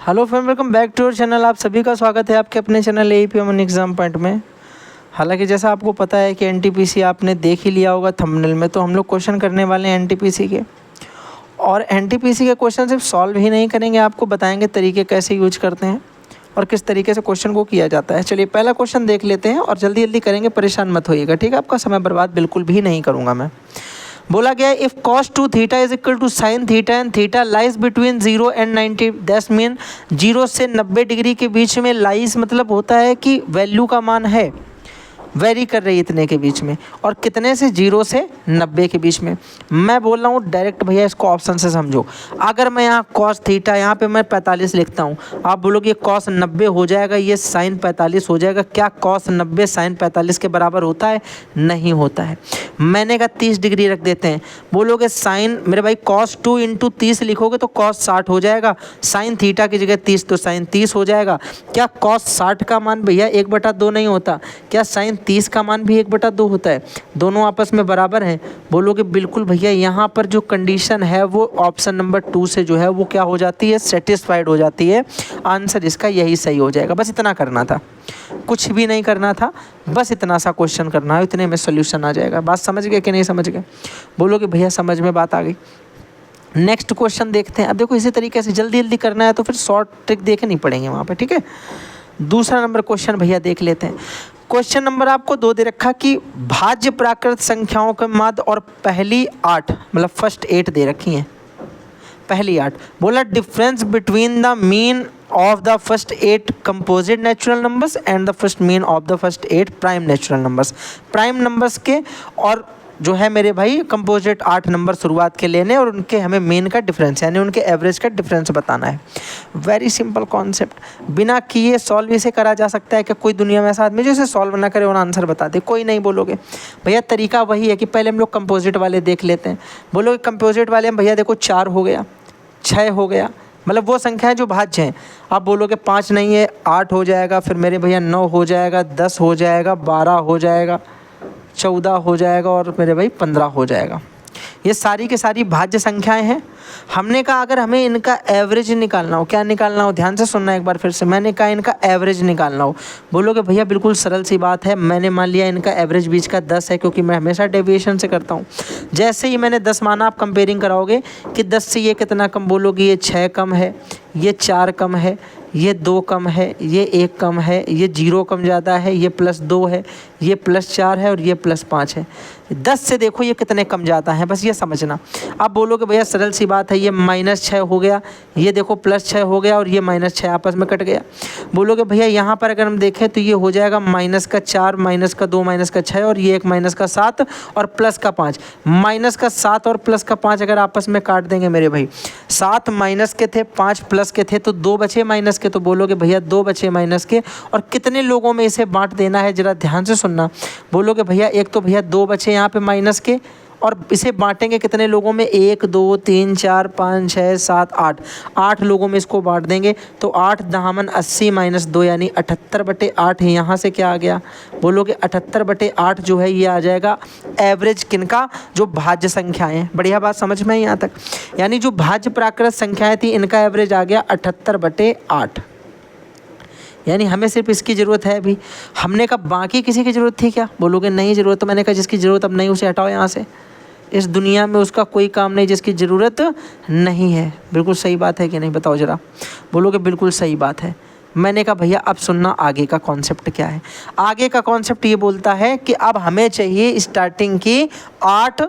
Hello friend, welcome back to our channel. आप सभी का स्वागत है आपके अपने channel AP Aman Exam Point में। हालांकि जैसा आपको पता है कि एनटीपीसी आपने देख ही लिया होगा थंबनेल में, तो हम लोग क्वेश्चन करने वाले हैं एनटीपीसी के। और एनटीपीसी के क्वेश्चन सिर्फ सॉल्व ही नहीं करेंगे, आपको बताएंगे तरीके कैसे यूज करते हैं और किस तरीके से क्वेश्चन को किया जाता है। चलिए पहला क्वेश्चन देख लेते हैं और जल्दी जल्दी करेंगे, परेशान मत होइएगा, ठीक है। आपका समय बर्बाद बिल्कुल भी नहीं करूँगा मैं। बोला गया है if cos 2 theta is equal to sin theta and theta lies between 0 and 90, that's mean 0 से 90 डिग्री के बीच में। लाइज मतलब होता है कि वैल्यू का मान है, वेरी कर रही है इतने के बीच में, और कितने से 0 से 90 के बीच में। मैं बोल रहा हूँ डायरेक्ट भैया, इसको ऑप्शन से समझो। अगर मैं यहाँ cos थीटा यहाँ पे मैं 45 लिखता हूँ, आप बोलोगे cos 90 हो जाएगा, ये sin 45 हो जाएगा। क्या cos 90 sin 45 के बराबर होता है? नहीं होता है। मैंने कहा 30 डिग्री रख देते हैं, बोलोगे साइन मेरे भाई cos 2 इंटू 30 लिखोगे तो cos 60 हो जाएगा। साइन थीटा की जगह 30 तो साइन 30 हो जाएगा। क्या cos 60 का मान भैया 1/2 नहीं होता? क्या साइन 30 का मान भी 1/2 होता है? दोनों आपस में बराबर हैं। बोलोगे बिल्कुल भैया, यहाँ पर जो कंडीशन है वो ऑप्शन नंबर 2 से जो है वो क्या हो जाती है, सेटिस्फाइड हो जाती है। आंसर इसका यही सही हो जाएगा। बस इतना करना था, कुछ भी नहीं करना था, बस इतना सा क्वेश्चन करना है, इतने में सोल्यूशन आ जाएगा। बात समझ गए कि नहीं समझ गए? बोलोगे भैया समझ में बात आ गई। नेक्स्ट क्वेश्चन देखते हैं। अब देखो इसी तरीके से जल्दी जल्दी करना है तो फिर शॉर्ट ट्रिक देखनी पड़ेंगे वहाँ पे, ठीक है। दूसरा नंबर क्वेश्चन भैया देख लेते हैं। क्वेश्चन नंबर आपको 2 दे रखा कि भाज्य प्राकृत संख्याओं के मध्य और पहली 8 मतलब फर्स्ट 8 दे रखी हैं, पहली 8। बोला difference between the mean of the first 8 composite natural numbers and the first mean of the first 8 prime natural numbers. Prime numbers के और जो है मेरे भाई कंपोजिट 8 नंबर शुरुआत के लेने और उनके हमें मेन का डिफरेंस यानी उनके एवरेज का डिफरेंस बताना है। वेरी सिंपल कॉन्सेप्ट, बिना किए सॉल्व इसे करा जा सकता है। कि कोई दुनिया में ऐसा आदमी जो इसे सॉल्व ना करे और आंसर बता दे? कोई नहीं। बोलोगे भैया तरीका वही है कि पहले हम लोग कंपोजिट वाले देख लेते हैं। बोलोगे कंपोजिट वाले में भैया देखो 4 हो गया, 6 हो गया, मतलब वो संख्या है जो भाज्य हैं। आप बोलोगे 5 नहीं है, 8 हो जाएगा, फिर मेरे भैया 9 हो जाएगा, 10 हो जाएगा, 12 हो जाएगा, 14 हो जाएगा और मेरे भाई 15 हो जाएगा। ये सारी की सारी भाज्य संख्याएं हैं। हमने कहा अगर हमें इनका एवरेज निकालना हो, क्या निकालना हो? ध्यान से सुनना एक बार फिर से। मैंने कहा इनका एवरेज निकालना हो। बोलोगे भैया बिल्कुल सरल सी बात है, मैंने मान लिया इनका एवरेज बीच का 10 है, क्योंकि मैं हमेशा डेविएशन से करता हूँ। जैसे ही मैंने 10 माना, आप कंपेयरिंग कराओगे कि 10 से ये कितना कम, बोलोगे ये 6 कम है, ये 4 कम है, ये 2 कम है, ये 1 कम है, ये 0 कम ज़्यादा है, ये +2 है, ये +4 है और ये +5 है। 10 से देखो ये कितने कम जाता है, बस ये समझना। आप बोलोगे भैया सरल सी बात है, ये -6 हो गया, ये देखो +6 हो गया और ये -6 आपस में कट गया। बोलोगे भैया यहाँ पर अगर हम देखें तो ये हो जाएगा -4, -2, -6 और ये एक -7 और +5। -7 और +5 अगर आपस में काट देंगे मेरे भाई, 7 माइनस के थे, 5 प्लस के थे, तो 2 बचे माइनस के। तो बोलोगे भैया 2 बचे माइनस के, और कितने लोगों में इसे बांट देना है जरा ध्यान से सुनना। बोलोगे भैया एक तो भैया 2 बचे यहाँ पे माइनस के, और इसे बांटेंगे कितने लोगों में? 1 2 3 4 5 6 7 8, 8 लोगों में इसको बांट देंगे। तो 8 दामन 80 -2 यानी 78/8 है। यहाँ से क्या आ गया? बोलोगे 78/8 जो है ये आ जाएगा एवरेज किनका? जो भाज्य संख्याएं हैं। बढ़िया बात समझ में यहाँ तक? यानी जो भाज्य प्राकृत संख्याएं थी इनका एवरेज आ गया 78/8। यानी हमें सिर्फ इसकी ज़रूरत है अभी। हमने कहा बाकी किसी की ज़रूरत थी क्या? बोलोगे नहीं ज़रूरत। तो मैंने कहा जिसकी ज़रूरत अब नहीं उसे हटाओ यहाँ से। इस दुनिया में उसका कोई काम नहीं जिसकी ज़रूरत नहीं है। बिल्कुल सही बात है कि नहीं, बताओ ज़रा। बोलोगे बिल्कुल सही बात है। मैंने कहा भैया अब सुनना आगे का कॉन्सेप्ट क्या है। आगे का कॉन्सेप्ट ये बोलता है कि अब हमें चाहिए स्टार्टिंग की 8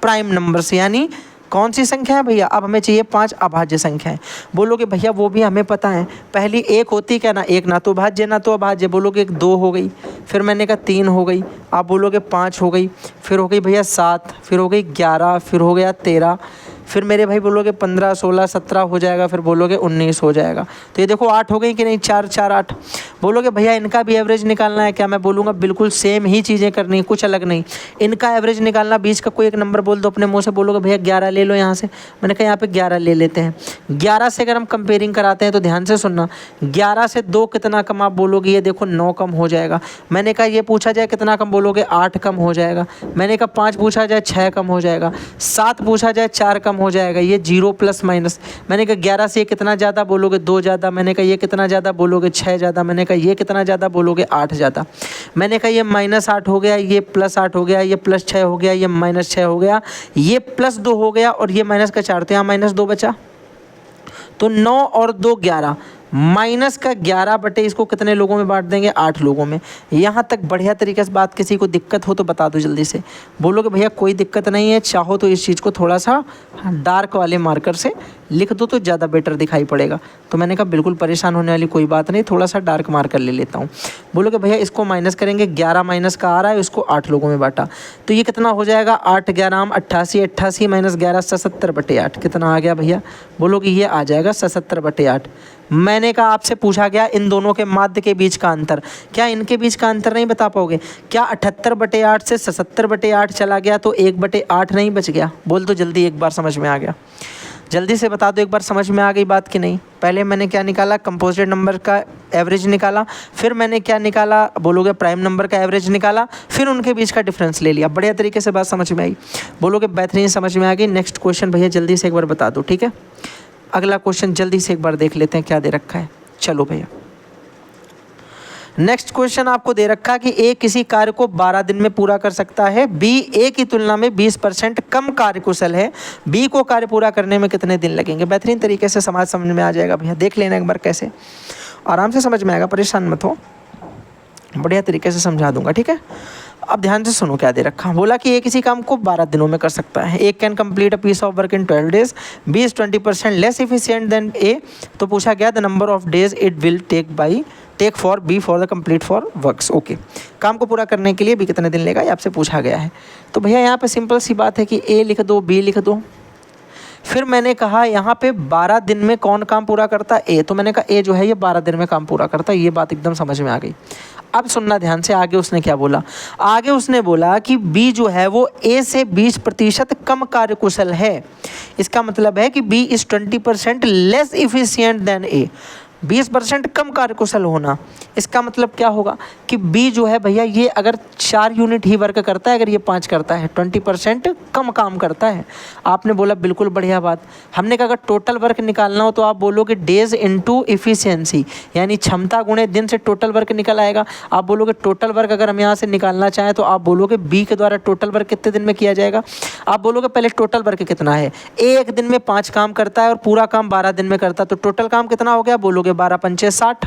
प्राइम नंबर से, यानी कौन सी संख्या है भैया? अब हमें चाहिए 5 अभाज्य संख्याएं। बोलोगे भैया वो भी हमें पता है, पहली 1 होती क्या ना, 1 ना तो भाज्य ना तो अभाज्य। बोलोगे 1 2 हो गई, फिर मैंने कहा 3 हो गई, आप बोलोगे 5 हो गई, फिर हो गई भैया 7, फिर हो गई 11, फिर हो गया 13, फिर मेरे भाई बोलोगे 15 16 17 हो जाएगा, फिर बोलोगे 19 हो जाएगा। तो ये देखो 8 हो गई कि नहीं, 4 4 8। बोलोगे भैया इनका भी एवरेज निकालना है क्या? मैं बोलूँगा बिल्कुल सेम ही चीज़ें करनी है, कुछ अलग नहीं। इनका एवरेज निकालना, बीच का कोई एक नंबर बोल दो अपने मुँह से। बोलोगे भैया 11 ले लो यहाँ से। मैंने कहा यहाँ पे 11 ले लेते हैं। 11 से अगर हम कंपेयरिंग कराते हैं तो ध्यान से सुनना, 11 से 2 कितना कम? आप बोलोगे ये देखो 9 कम हो जाएगा। मैंने कहा ये पूछा जाए कितना कम? बोलोगे 8 कम हो जाएगा। मैंने कहा 5 पूछा जाए 6 कम हो जाएगा। 7 पूछा जाए 4 कम खत्म हो जाएगा। ये 0 प्लस माइनस, मैंने कहा 11 से ये कितना ज़्यादा बोलोगे 2 ज़्यादा, मैंने कहा ये कितना ज़्यादा बोलोगे 6 ज़्यादा, मैंने कहा ये कितना ज़्यादा बोलोगे 8 ज़्यादा, मैंने कहा ये -8 हो गया, ये +8 हो गया, ये +6 हो गया, ये -6 हो गया, ये +2 हो गया और ये माइनस का 4, तो यहाँ -2 बचा। तो 9 और 2 11, माइनस का 11 बटे इसको कितने लोगों में बांट देंगे 8 लोगों में। यहाँ तक बढ़िया तरीके से बात, किसी को दिक्कत हो तो बता दो जल्दी से, बोलोगे भैया कोई दिक्कत नहीं है, चाहो तो इस चीज़ को थोड़ा सा डार्क वाले मार्कर से लिख दो तो ज़्यादा बेटर दिखाई पड़ेगा। तो मैंने कहा बिल्कुल परेशान होने वाली कोई बात नहीं, थोड़ा सा डार्क मार्कर ले लेता हूँ। बोलोगे भैया इसको माइनस करेंगे, 11 माइनस का आ रहा है, इसको 8 लोगों में बांटा तो ये कितना हो जाएगा 8 11 88, 88 माइनस 11 77 बटे 8, कितना आ गया भैया, बोलोगे ये आ जाएगा 77 बटे 8। मैंने कहा आपसे पूछा गया इन दोनों के माध्य के बीच का अंतर, क्या इनके बीच का अंतर नहीं बता पाओगे? क्या 78 बटे 8 से 77 बटे 8 चला गया तो 1 बटे 8 नहीं बच गया? बोल दो जल्दी, एक बार समझ में आ गया? जल्दी से बता दो एक बार, समझ में आ गई बात कि नहीं? पहले मैंने क्या निकाला, कंपोजिट नंबर का एवरेज निकाला, फिर मैंने क्या निकाला, बोलोगे प्राइम नंबर का एवरेज निकाला, फिर उनके बीच का डिफरेंस ले लिया। बढ़िया तरीके से बात समझ में आई? बोलोगे बेहतरीन समझ में आ गई। नेक्स्ट क्वेश्चन भैया जल्दी से एक बार बता दो, ठीक है? अगला क्वेश्चन जल्दी से एक बार देख लेते हैं क्या दे रखा है। चलो भैया नेक्स्ट क्वेश्चन आपको दे रखा है कि ए किसी कार्य को 12 दिन में पूरा कर सकता है, बी ए की तुलना में 20% कम कार्यकुशल है, बी को कार्य पूरा करने में कितने दिन लगेंगे? बेहतरीन तरीके से समझ में आ जाएगा भैया, देख लेना एक बार कैसे, आराम से समझ में आएगा, परेशान मत हो, बढ़िया तरीके से समझा दूंगा, ठीक है? अब ध्यान से सुनो क्या दे रखा। बोला कि ए किसी काम को 12 दिनों में कर सकता है, A can complete a piece of work in 12 days, B is 20% less efficient than A. तो पूछा गया the number of days it will take for B for the complete for works. Okay, काम को पूरा करने के लिए बी कितने दिन लेगा ये आपसे पूछा गया है। तो भैया यहाँ पे सिंपल सी बात है कि ए लिख दो, बी लिख दो, फिर मैंने कहा यहाँ पे 12 दिन में कौन काम पूरा करता है? ए। तो मैंने कहा ए जो है ये 12 दिन में काम पूरा करता है, ये बात एकदम समझ में आ गई। अब सुनना ध्यान से, आगे उसने क्या बोला, आगे उसने बोला कि बी जो है वो ए से 20% कम कार्यकुशल है। इसका मतलब है कि B is 20% less efficient than A. 20% कम कार्यकुशल होना, इसका मतलब क्या होगा कि बी जो है भैया ये अगर 4 यूनिट ही वर्क करता है, अगर ये 5 करता है, 20% कम काम करता है। आपने बोला बिल्कुल बढ़िया बात। हमने कहा अगर टोटल वर्क निकालना हो तो आप बोलोगे डेज इनटू इफिशिएंसी, यानी क्षमता गुणे दिन से टोटल वर्क निकल आएगा। आप बोलोगे टोटल वर्क अगर हम यहाँ से निकालना चाहें तो आप बोलोगे बी के द्वारा टोटल वर्क कितने दिन में किया जाएगा। आप बोलोगे पहले टोटल वर्क कितना है, एक दिन में 5 काम करता है और पूरा काम 12 दिन में करता है, तो टोटल काम कितना हो गया, बोलोगे 12 पंचे 60,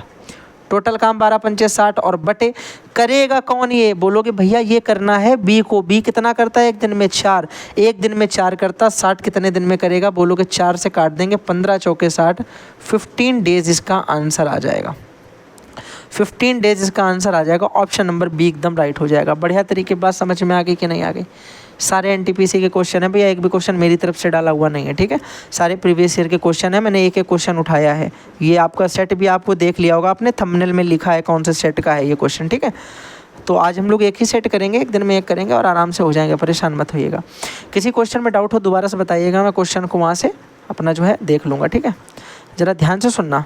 टोटल काम 12 पंचे 60 और बटे करेगा कौन, ये बोलोगे भैया ये करना है बी को। बी कितना करता है एक दिन में 4, एक दिन में 4 करता, 60 कितने दिन में करेगा, बोलोगे 4 से काट देंगे, 15 चौके 60, 15 डेज इसका आंसर आ जाएगा। 15 डेज इसका आंसर आ जाएगा। ऑप्शन नंबर बी एकदम राइट हो जाएगा। बढ़िया तरीके बात समझ में आ गई कि नहीं आ गई? सारे एनटीपीसी के क्वेश्चन है भैया, एक भी क्वेश्चन मेरी तरफ से डाला हुआ नहीं है, ठीक है? सारे प्रीवियस ईयर के क्वेश्चन है, मैंने एक एक क्वेश्चन उठाया है। ये आपका सेट भी आपको देख लिया होगा आपने, थंबनेल में लिखा है कौन से सेट का है ये क्वेश्चन, ठीक है? तो आज हम लोग एक ही सेट करेंगे, एक दिन में एक करेंगे और आराम से हो जाएंगे, परेशान मत होइएगा। किसी क्वेश्चन में डाउट हो दोबारा से बताइएगा, मैं क्वेश्चन को वहाँ से अपना जो है देख लूँगा, ठीक है? ज़रा ध्यान से सुनना।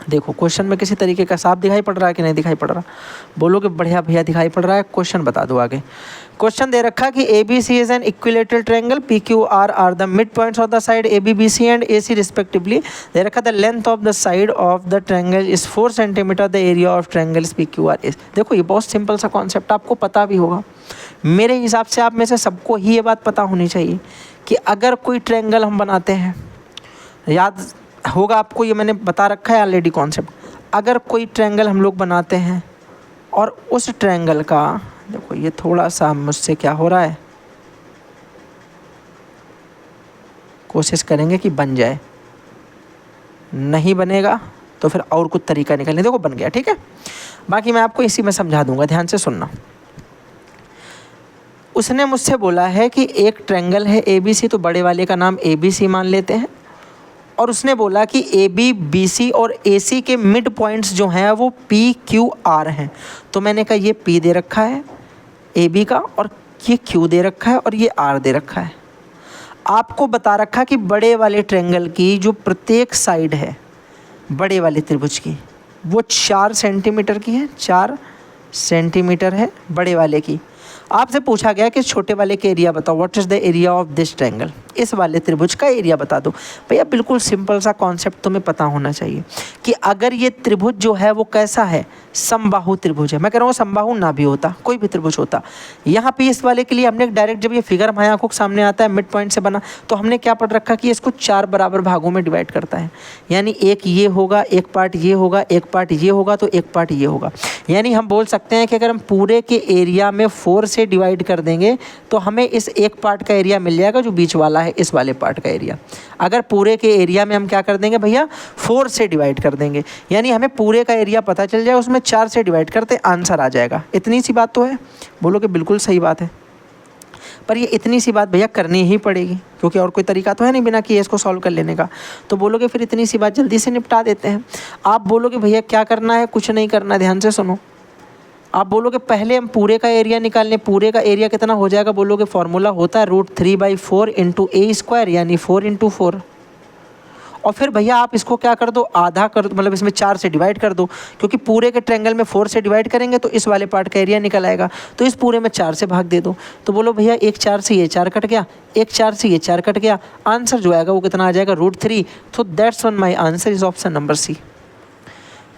देखो क्वेश्चन में किसी तरीके का साफ दिखाई पड़ रहा है कि नहीं दिखाई पड़ रहा? बोलोगे बढ़िया भैया दिखाई पड़ रहा है। क्वेश्चन बता दो आगे। क्वेश्चन दे रखा कि A B C is an equilateral triangle, P Q R the mid points of the side A B B C and A C respectively. दे रखा the length of the side of the triangle is 4 centimetre, the area of triangles P Q R is. देखो ये बहुत simple सा concept, आपको पता भी होगा मेरे हिसाब से, आप में से सबको ही ये बात पता होनी चाहिए कि अगर कोई ट्रायंगल हम बनाते हैं, याद होगा आपको, ये मैंने बता रखा है ऑलरेडी कॉन्सेप्ट। अगर कोई ट्रायंगल हम लोग बनाते हैं और उस ट्रायंगल का, देखो ये थोड़ा सा मुझसे क्या हो रहा है, कोशिश करेंगे कि बन जाए, नहीं बनेगा तो फिर और कुछ तरीका निकलने। देखो बन गया, ठीक है? बाकी मैं आपको इसी में समझा दूंगा, ध्यान से सुनना। उसने मुझसे बोला है कि एक ट्रायंगल है ए बी सी, तो बड़े वाले का नाम ए बी सी मान लेते हैं, और उसने बोला कि ए बी बी सी और ए सी के मिड पॉइंट्स जो हैं वो पी क्यू आर हैं। तो मैंने कहा ये पी दे रखा है ए बी का, और ये क्यू दे रखा है और ये आर दे रखा है। आपको बता रखा कि बड़े वाले ट्रायंगल की जो प्रत्येक साइड है बड़े वाले त्रिभुज की वो 4 सेंटीमीटर की है, 4 सेंटीमीटर है बड़े वाले की। आपसे पूछा गया कि छोटे वाले के एरिया बताओ, what is the area of this triangle, इस वाले त्रिभुज का एरिया बता दो। भैया बिल्कुल सिंपल सा कॉन्सेप्ट तुम्हें पता होना चाहिए कि अगर ये त्रिभुज जो है वो कैसा है, समबाहु त्रिभुज है। मैं कह रहा हूँ समबाहु ना भी होता, कोई भी त्रिभुज होता, यहाँ पे इस वाले के लिए हमने डायरेक्ट जब ये फिगर हमारी आंखों के सामने आता है मिड पॉइंट से बना, तो हमने क्या पढ़ रखा कि इसको 4 बराबर भागों में डिवाइड करता है। यानी एक ये होगा, एक पार्ट ये होगा, एक पार्ट ये होगा, तो एक पार्ट ये होगा। यानी हम बोल सकते हैं कि अगर हम पूरे के एरिया में 4 से डिवाइड कर देंगे तो हमें इस एक पार्ट का एरिया मिल जाएगा जो बीच वाला है, इस वाले पार्ट का एरिया। अगर पूरे के एरिया में हम क्या कर देंगे भैया, 4 से डिवाइड कर देंगे, यानी हमें पूरे का एरिया पता चल जाएगा, उसमें 4 से डिवाइड करते आंसर आ जाएगा। इतनी सी बात तो है। बोलो कि बिल्कुल सही बात है, पर ये इतनी सी बात भैया करनी ही पड़ेगी, क्योंकि और कोई तरीका तो है नहीं बिना कि इसको सॉल्व कर लेने का। तो बोलोगे फिर इतनी सी बात जल्दी से निपटा देते हैं। आप बोलोगे भैया क्या करना है, कुछ नहीं करना, ध्यान से सुनो। आप बोलोगे पहले हम पूरे का एरिया निकाल लें, पूरे का एरिया कितना हो जाएगा, बोलोगे फॉर्मूला होता है √3/4 इंटू a², यानी 4 इंटू 4। और फिर भैया आप इसको क्या कर दो, आधा कर दो, मतलब इसमें 4 से डिवाइड कर दो, क्योंकि पूरे के ट्रायंगल में 4 से डिवाइड करेंगे तो इस वाले पार्ट का एरिया निकल आएगा, तो इस पूरे में 4 से भाग दे दो। तो बोलो भैया एक 4 से ये 4 कट गया, एक 4 से ये 4 कट गया, आंसर जो आएगा वो कितना आ जाएगा, √3। तो that's one my answer is option number C.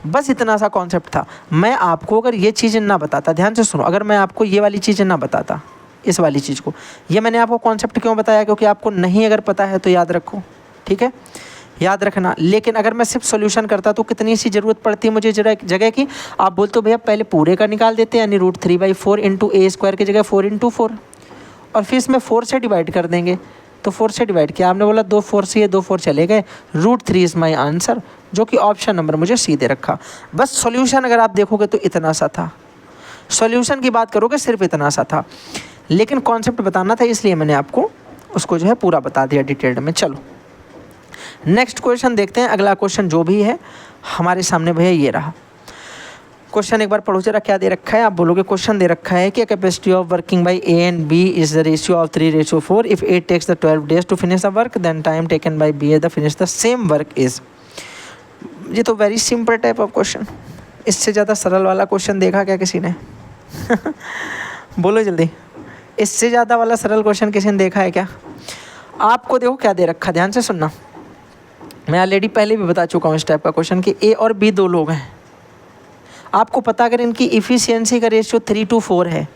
बस इतना सा कॉन्सेप्ट था। मैं आपको अगर ये चीज़ ना बताता, ध्यान से सुनो, अगर मैं आपको ये वाली चीज़ ना बताता, इस वाली चीज़ को, ये मैंने आपको कॉन्सेप्ट क्यों बताया, क्योंकि आपको नहीं अगर पता है तो याद रखो, ठीक है, याद रखना। लेकिन अगर मैं सिर्फ सॉल्यूशन करता तो कितनी सी ज़रूरत पड़ती है मुझे जगह की। आप बोलते हो भैया पहले पूरे का निकाल देते हैं, यानी √3/4 इंटू a² की जगह 4 इंटू 4, और फिर इसमें 4 से डिवाइड कर देंगे, तो 4 से डिवाइड किया, आपने बोला 2 4 से ये 2 4 चले गए, √3 इज़ माई आंसर, जो कि ऑप्शन नंबर मुझे सी दे रखा। बस सॉल्यूशन अगर आप देखोगे तो इतना सा था, सॉल्यूशन की बात करोगे सिर्फ इतना सा था, लेकिन कॉन्सेप्ट बताना था इसलिए मैंने आपको उसको जो है पूरा बता दिया डिटेल्ड में। चलो नेक्स्ट क्वेश्चन देखते हैं। अगला क्वेश्चन जो भी है हमारे सामने भैया ये रहा क्वेश्चन, एक बार पढ़ो जरा क्या दे रखा है। आप बोलोगे क्वेश्चन दे रखा है कि capacity of working by A and B is the ratio of 3:4। If A takes the 12 days to finish the work, then time taken by B the finish the same work is. ये तो very simple type of question, इससे ज़्यादा सरल वाला question देखा क्या किसी ने? बोलो जल्दी, इससे ज़्यादा वाला सरल क्वेश्चन किसी ने देखा है क्या? आपको देखो क्या दे रखा, ध्यान से सुनना। मैं ऑलरेडी पहले भी बता चुका हूँ इस टाइप का क्वेश्चन कि ए और बी 2 लोग हैं। आपको पता अगर इनकी इफ़िशियंसी का रेशियो 3:4 है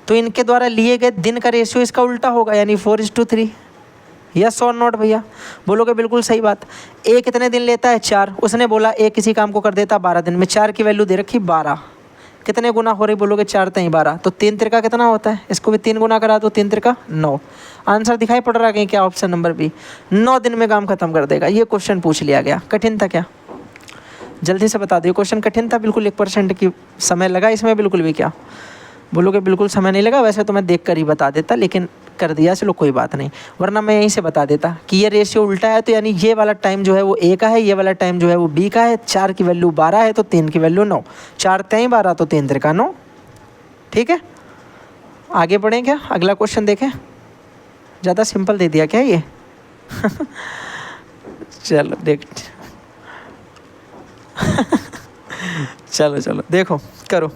तो इनके द्वारा लिए गए दिन का रेशियो इसका उल्टा होगा, यानी 4:3। यस और नॉट भैया? बोलोगे बिल्कुल सही बात। ए कितने दिन लेता है? 4। उसने बोला ए किसी काम को कर देता 12 दिन में, 4 की वैल्यू दे रखी 12। कितने गुना हो रही? बोलोगे 4 3 12, तो 3 तिरका कितना होता है? इसको भी 3 गुना करा दो, 3 तिरका 9। आंसर दिखाई पड़ रहा है कहीं क्या? ऑप्शन नंबर बी, 9 दिन में काम खत्म कर देगा। ये क्वेश्चन पूछ लिया गया। कठिन था क्या? जल्दी से बता दो, क्वेश्चन कठिन था? बिल्कुल 1% की समय लगा इसमें? बिल्कुल भी क्या? बोलोगे बिल्कुल समय नहीं लगा। वैसे तो मैं देख कर ही बता देता, लेकिन कर दिया, चलो कोई बात नहीं, वरना मैं यहीं से बता देता कि ये रेशियो उल्टा है, तो यानी ये वाला टाइम जो है वो ए का है, ये वाला टाइम जो है वो बी का है। 4 की वैल्यू 12 है तो 3 की वैल्यू 9। 4 3 12 तो 3 तिरका 9। ठीक है, आगे बढ़ें क्या? अगला क्वेश्चन देखें। ज़्यादा सिंपल दे दिया क्या ये? चलो देख चलो चलो देखो करो।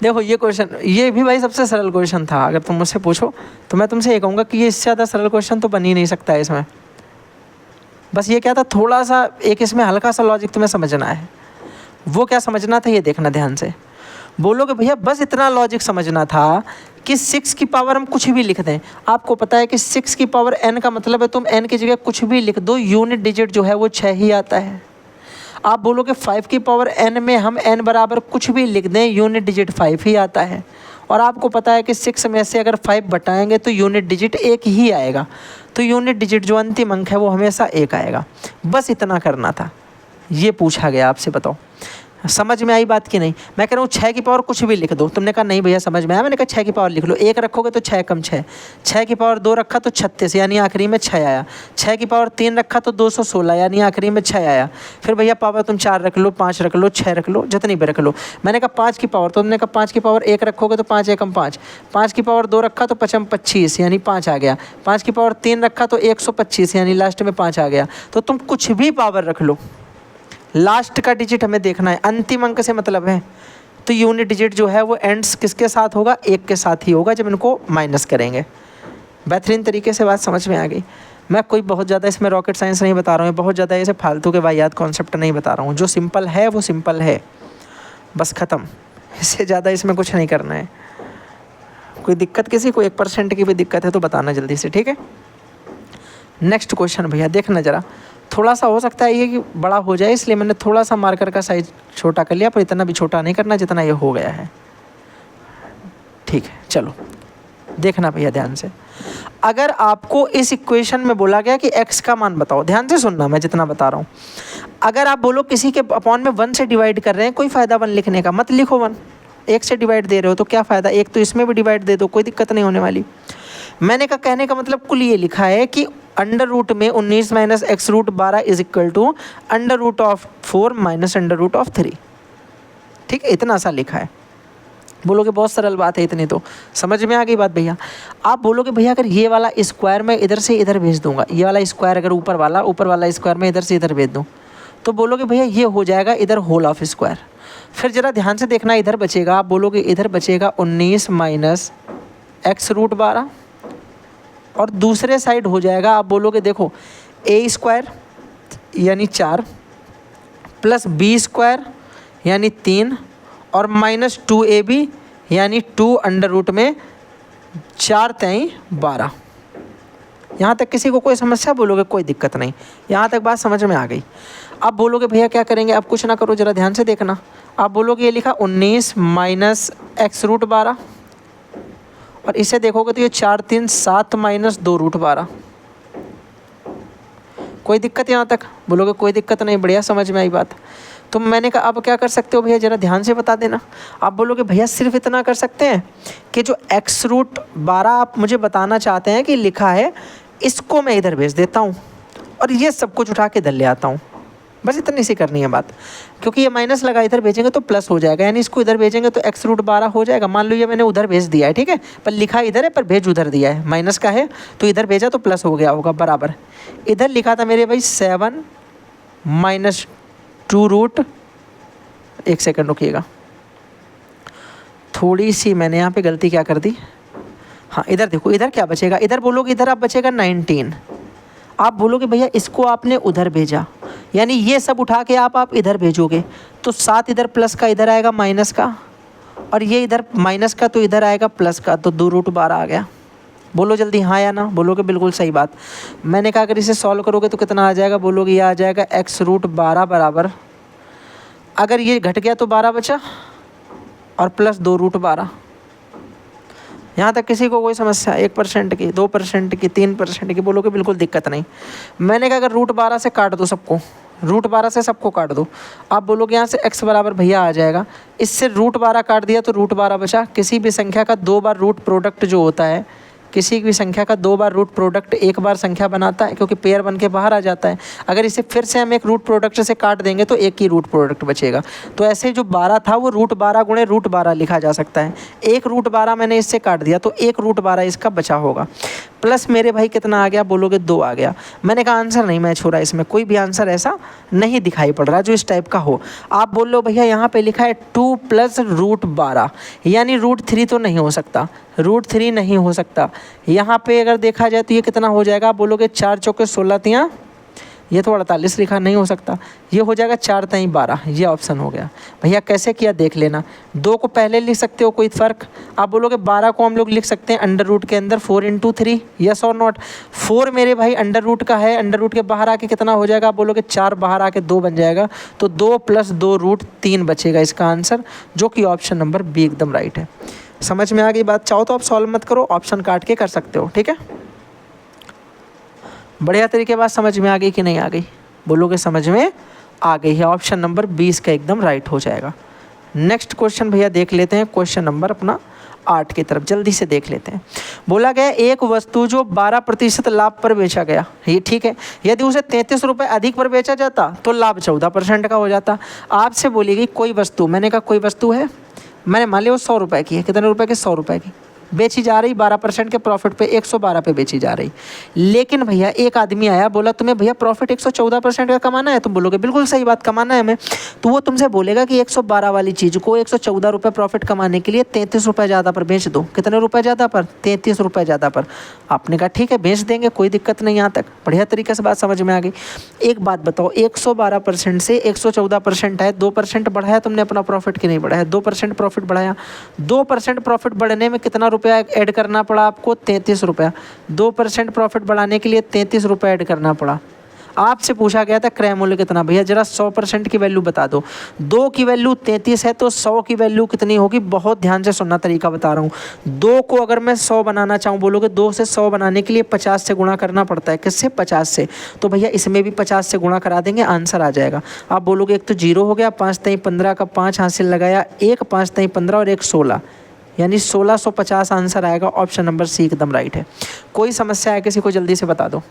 देखो ये क्वेश्चन, ये भी भाई सबसे सरल क्वेश्चन था। अगर तुम मुझसे पूछो तो मैं तुमसे ये कहूँगा कि ये इससे ज़्यादा सरल क्वेश्चन तो बन ही नहीं सकता है इसमें। बस ये क्या था, थोड़ा सा एक इसमें हल्का सा लॉजिक तुम्हें समझना है। वो क्या समझना था ये देखना ध्यान से। बोलोगे भैया बस इतना लॉजिक समझना था कि 6 की पावर हम कुछ भी लिख दें। आपको पता है कि 6 की पावर n का मतलब है तुम n की जगह कुछ भी लिख दो, यूनिट डिजिट जो है वो 6 ही आता है। आप बोलोगे 5 की पावर n में हम n बराबर कुछ भी लिख दें, यूनिट डिजिट 5 ही आता है। और आपको पता है कि 6 में से अगर 5 बटाएंगे तो यूनिट डिजिट 1 ही आएगा। तो यूनिट डिजिट जो अंतिम अंक है वो हमेशा 1 आएगा। बस इतना करना था, ये पूछा गया आपसे। बताओ समझ में आई बात की नहीं? मैं कह रहा हूँ 6 की पावर कुछ भी लिख दो। तुमने कहा नहीं भैया समझ में आया। मैंने कहा 6 की पावर लिख लो। 1 रखोगे तो 6 कम 6, 6 की पावर 2 रखा तो 36, यानी आखिरी में 6 आया। 6 की पावर 3 रखा तो 216, यानी आखिरी में 6 आया। फिर भैया पावर तुम 4 रख लो, 5 रख लो, 6 रख लो, जितनी भी रख लो। मैंने कहा 5 की पावर, तो तुमने कहा 5 की पावर 1 रखोगे तो 5 एकम 5, 5 की पावर 2 रखा तो 5 25, यानी 5 आ गया। 5 की पावर 3 रखा तो 125, यानी लास्ट में 5 आ गया। तो तुम कुछ भी पावर रख लो, लास्ट का डिजिट हमें देखना है, अंतिम अंक से मतलब है। तो यूनिट डिजिट जो है वो एंड्स किसके साथ होगा, 1 के साथ ही होगा जब इनको माइनस करेंगे। बेहतरीन तरीके से बात समझ में आ गई। मैं कोई बहुत ज़्यादा इसमें रॉकेट साइंस नहीं बता रहा हूँ, बहुत ज़्यादा ऐसे फालतू के वाहियात कॉन्सेप्ट नहीं बता रहा हूँ। जो सिंपल है वो सिंपल है, बस ख़त्म। इससे ज़्यादा इसमें कुछ नहीं करना है। कोई दिक्कत किसी को 1% की भी दिक्कत है तो बताना जल्दी से, ठीक है। नेक्स्ट क्वेश्चन भैया देखना ज़रा, थोड़ा सा हो सकता है ये कि बड़ा हो जाए, इसलिए मैंने थोड़ा सा मार्कर का साइज छोटा कर लिया, पर इतना भी छोटा नहीं करना जितना ये हो गया है, ठीक है। चलो देखना भैया ध्यान से। अगर आपको इस इक्वेशन में बोला गया कि x का मान बताओ, ध्यान से सुनना मैं जितना बता रहा हूँ। अगर आप बोलो किसी के अपॉन में 1 से डिवाइड कर रहे हैं, कोई फ़ायदा 1 लिखने का, मत लिखो 1। 1 से डिवाइड दे रहे हो तो क्या फ़ायदा, 1 तो इसमें भी डिवाइड दे दो, कोई दिक्कत नहीं होने वाली। मैंने कहा कहने का मतलब कुल ये लिखा है कि अंडर रूट में 19 minus x root 12 is equal to under root of 4 minus under root of 3, ठीक है। इतना सा लिखा है। बोलोगे बहुत सरल बात है, इतनी तो समझ में आ गई बात भैया। आप बोलोगे भैया अगर ये वाला स्क्वायर मैं इधर से इधर भेज दूंगा, ये वाला स्क्वायर अगर ऊपर वाला स्क्वायर मैं इधर से इधर भेज दूँ, तो बोलोगे भैया ये हो जाएगा इधर होल ऑफ स्क्वायर। फिर ज़रा ध्यान से देखना, इधर बचेगा, आप बोलोगे इधर बचेगा 19 माइनस एक्स रूट 12, और दूसरे साइड हो जाएगा, आप बोलोगे देखो ए स्क्वायर यानी 4 प्लस बी स्क्वायर यानी 3 और माइनस 2ab यानी 2 अंडर रूट में 4 तेई 12। यहाँ तक किसी को कोई समस्या, बोलोगे कोई दिक्कत नहीं, यहाँ तक बात समझ में आ गई। अब बोलोगे भैया क्या करेंगे, अब कुछ ना करो, ज़रा ध्यान से देखना। आप बोलोगे ये लिखा 19 माइनस एक्स रूट 12, और इसे देखोगे तो ये 4 3 7 माइनस 2 रूट 12। कोई दिक्कत यहाँ तक, बोलोगे कोई दिक्कत नहीं, बढ़िया समझ में आई बात। तो मैंने कहा अब क्या कर सकते हो भैया, ज़रा ध्यान से बता देना। आप बोलोगे भैया सिर्फ इतना कर सकते हैं कि जो एक्स रूट 12 आप मुझे बताना चाहते हैं कि लिखा है, इसको मैं इधर भेज देता हूँ और ये सब कुछ उठा के इधर ले आता हूँ, बस इतनी सी करनी है बात। क्योंकि ये माइनस लगा, इधर भेजेंगे तो प्लस हो जाएगा, यानी इसको इधर भेजेंगे तो एक्स रूट 12 हो जाएगा। मान लो ये मैंने उधर भेज दिया है, ठीक है, पर लिखा इधर है पर भेज उधर दिया है, माइनस का है तो इधर भेजा तो प्लस हो गया होगा बराबर। इधर लिखा था मेरे भाई 7 माइनस 2 रूट, एक सेकंड रुकिएगा, थोड़ी सी मैंने यहाँ पे गलती क्या कर दी। हाँ इधर देखो, इधर क्या बचेगा, इधर बोलोगे इधर आप बचेगा 19। आप बोलोगे भैया इसको आपने उधर भेजा, यानी ये सब उठा के आप इधर भेजोगे तो 7 इधर प्लस का इधर आएगा माइनस का, और ये इधर माइनस का तो इधर आएगा प्लस का, तो 2 रूट 12 आ गया। बोलो जल्दी हाँ या ना, बोलोगे बिल्कुल सही बात। मैंने कहा अगर इसे सॉल्व करोगे तो कितना आ जाएगा, बोलोगे ये आ जाएगा एक्स रूट 12 बराबर, अगर ये घट गया तो 12 बचा और प्लस 2 रूट 12। यहाँ तक किसी को कोई समस्या, 1% की, 2% की, 3% की, बोलोगे बिल्कुल दिक्कत नहीं। मैंने कहा अगर रूट 12 से काट दो सबको, रूट 12 से सबको काट दो, आप बोलोगे यहाँ से x बराबर भैया आ जाएगा, इससे रूट 12 काट दिया तो रूट 12 बचा। किसी भी संख्या का 2 बार रूट प्रोडक्ट जो होता है, किसी भी संख्या का 2 बार रूट प्रोडक्ट 1 बार संख्या बनाता है, क्योंकि पेयर बन के बाहर आ जाता है। अगर इसे फिर से हम एक रूट प्रोडक्ट से काट देंगे तो एक ही रूट प्रोडक्ट बचेगा। तो ऐसे जो 12 था वो रूट 12 गुणे रूट 12 लिखा जा सकता है। एक रूट 12 मैंने इससे काट दिया तो एक रूट 12 इसका बचा होगा। प्लस मेरे भाई कितना आ गया, बोलोगे 2 आ गया। मैंने कहा आंसर नहीं मैच हो रहा, इसमें कोई भी आंसर ऐसा नहीं दिखाई पड़ रहा जो इस टाइप का हो। आप बोल लो भैया यहाँ पे लिखा है 2 प्लस रूट 12, यानी रूट 3 तो नहीं हो सकता, रूट 3 नहीं हो सकता। यहाँ पे अगर देखा जाए तो ये कितना हो जाएगा, आप बोलोगे 4 चौके 16 तियाँ, ये तो 48 लिखा, नहीं हो सकता, ये हो जाएगा 4 तेई 12, ये ऑप्शन हो गया। भैया कैसे किया देख लेना, 2 को पहले लिख सकते हो कोई फ़र्क, आप बोलोगे 12 को हम लोग लिख सकते हैं अंडर रूट के अंदर 4 इंटू 3, यस और नॉट। 4 मेरे भाई अंडर रूट का है, अंडर रूट के बाहर आके कितना हो जाएगा, आप बोलोगे 4 बाहर आके 2 बन जाएगा, तो 2 प्लस 2 रूट 3 बचेगा इसका आंसर, जो कि ऑप्शन नंबर बी एकदम राइट है। समझ में आ गई बात। चाहो तो आप सॉल्व मत करो, ऑप्शन काट के कर सकते हो, ठीक है। बढ़िया तरीके बात समझ में आ गई कि नहीं आ गई, बोलोगे समझ में आ गई है, ऑप्शन नंबर 20 का एकदम राइट हो जाएगा। नेक्स्ट क्वेश्चन भैया देख लेते हैं, क्वेश्चन नंबर अपना 8 की तरफ जल्दी से देख लेते हैं। बोला गया एक वस्तु जो 12% लाभ पर बेचा गया, ये ठीक है, यदि उसे 33 रुपये अधिक पर बेचा जाता तो लाभ 14% का हो जाता। आपसे बोली गई कोई वस्तु, मैंने कहा कोई वस्तु है, मैंने मान लिया वो 100 रुपये की है, कितने रुपए की, 100 रुपये की, बेची जा रही 12% के प्रॉफिट पे, 112 पे बेची जा रही। लेकिन भैया एक आदमी आया, बोला तुम्हें भैया प्रॉफिट 114% का कमाना है, तुम बोलोगे बिल्कुल सही बात, कमाना है हमें। तो वो तुमसे बोलेगा कि 112 वाली चीज़ को 114 रुपये प्रॉफिट कमाने के लिए 33 रुपये ज़्यादा पर बेच दो। कितने रुपये ज़्यादा पर? 33 रुपये ज़्यादा पर। आपने कहा ठीक है बेच देंगे, कोई दिक्कत नहीं, यहाँ तक बढ़िया तरीके से बात समझ में आ गई। एक बात बताओ, 112% से 114% है, 2% बढ़ाया तुमने अपना प्रॉफिट कि नहीं बढ़ाया? 2% प्रॉफिट बढ़ाया। 2% प्रॉफिट बढ़ने में कितना रुपया ऐड करना पड़ा आपको? 33 रुपया। 2% प्रॉफिट बढ़ाने के लिए 33 रुपये ऐड करना पड़ा। आपसे पूछा गया था क्रय मूल्य कितना, भैया जरा 100% की वैल्यू बता दो। 2 की वैल्यू 33 है तो 100 की वैल्यू कितनी होगी? बहुत ध्यान से सुनना, तरीका बता रहा हूँ। 2 को अगर मैं 100 बनाना चाहूँ, बोलोगे 2 से 100 बनाने के लिए 50 से गुणा करना पड़ता है। किससे? 50 से। तो भैया इसमें भी 50 से गुणा करा देंगे, आंसर आ जाएगा। आप बोलोगे एक तो 0 हो गया, 5 3 15 का 5 हासिल लगाया, 1 5 3 15 और 1 16, यानी 1650 आंसर आएगा। ऑप्शन नंबर सी एकदम राइट है। कोई समस्या है किसी को जल्दी से बता दो,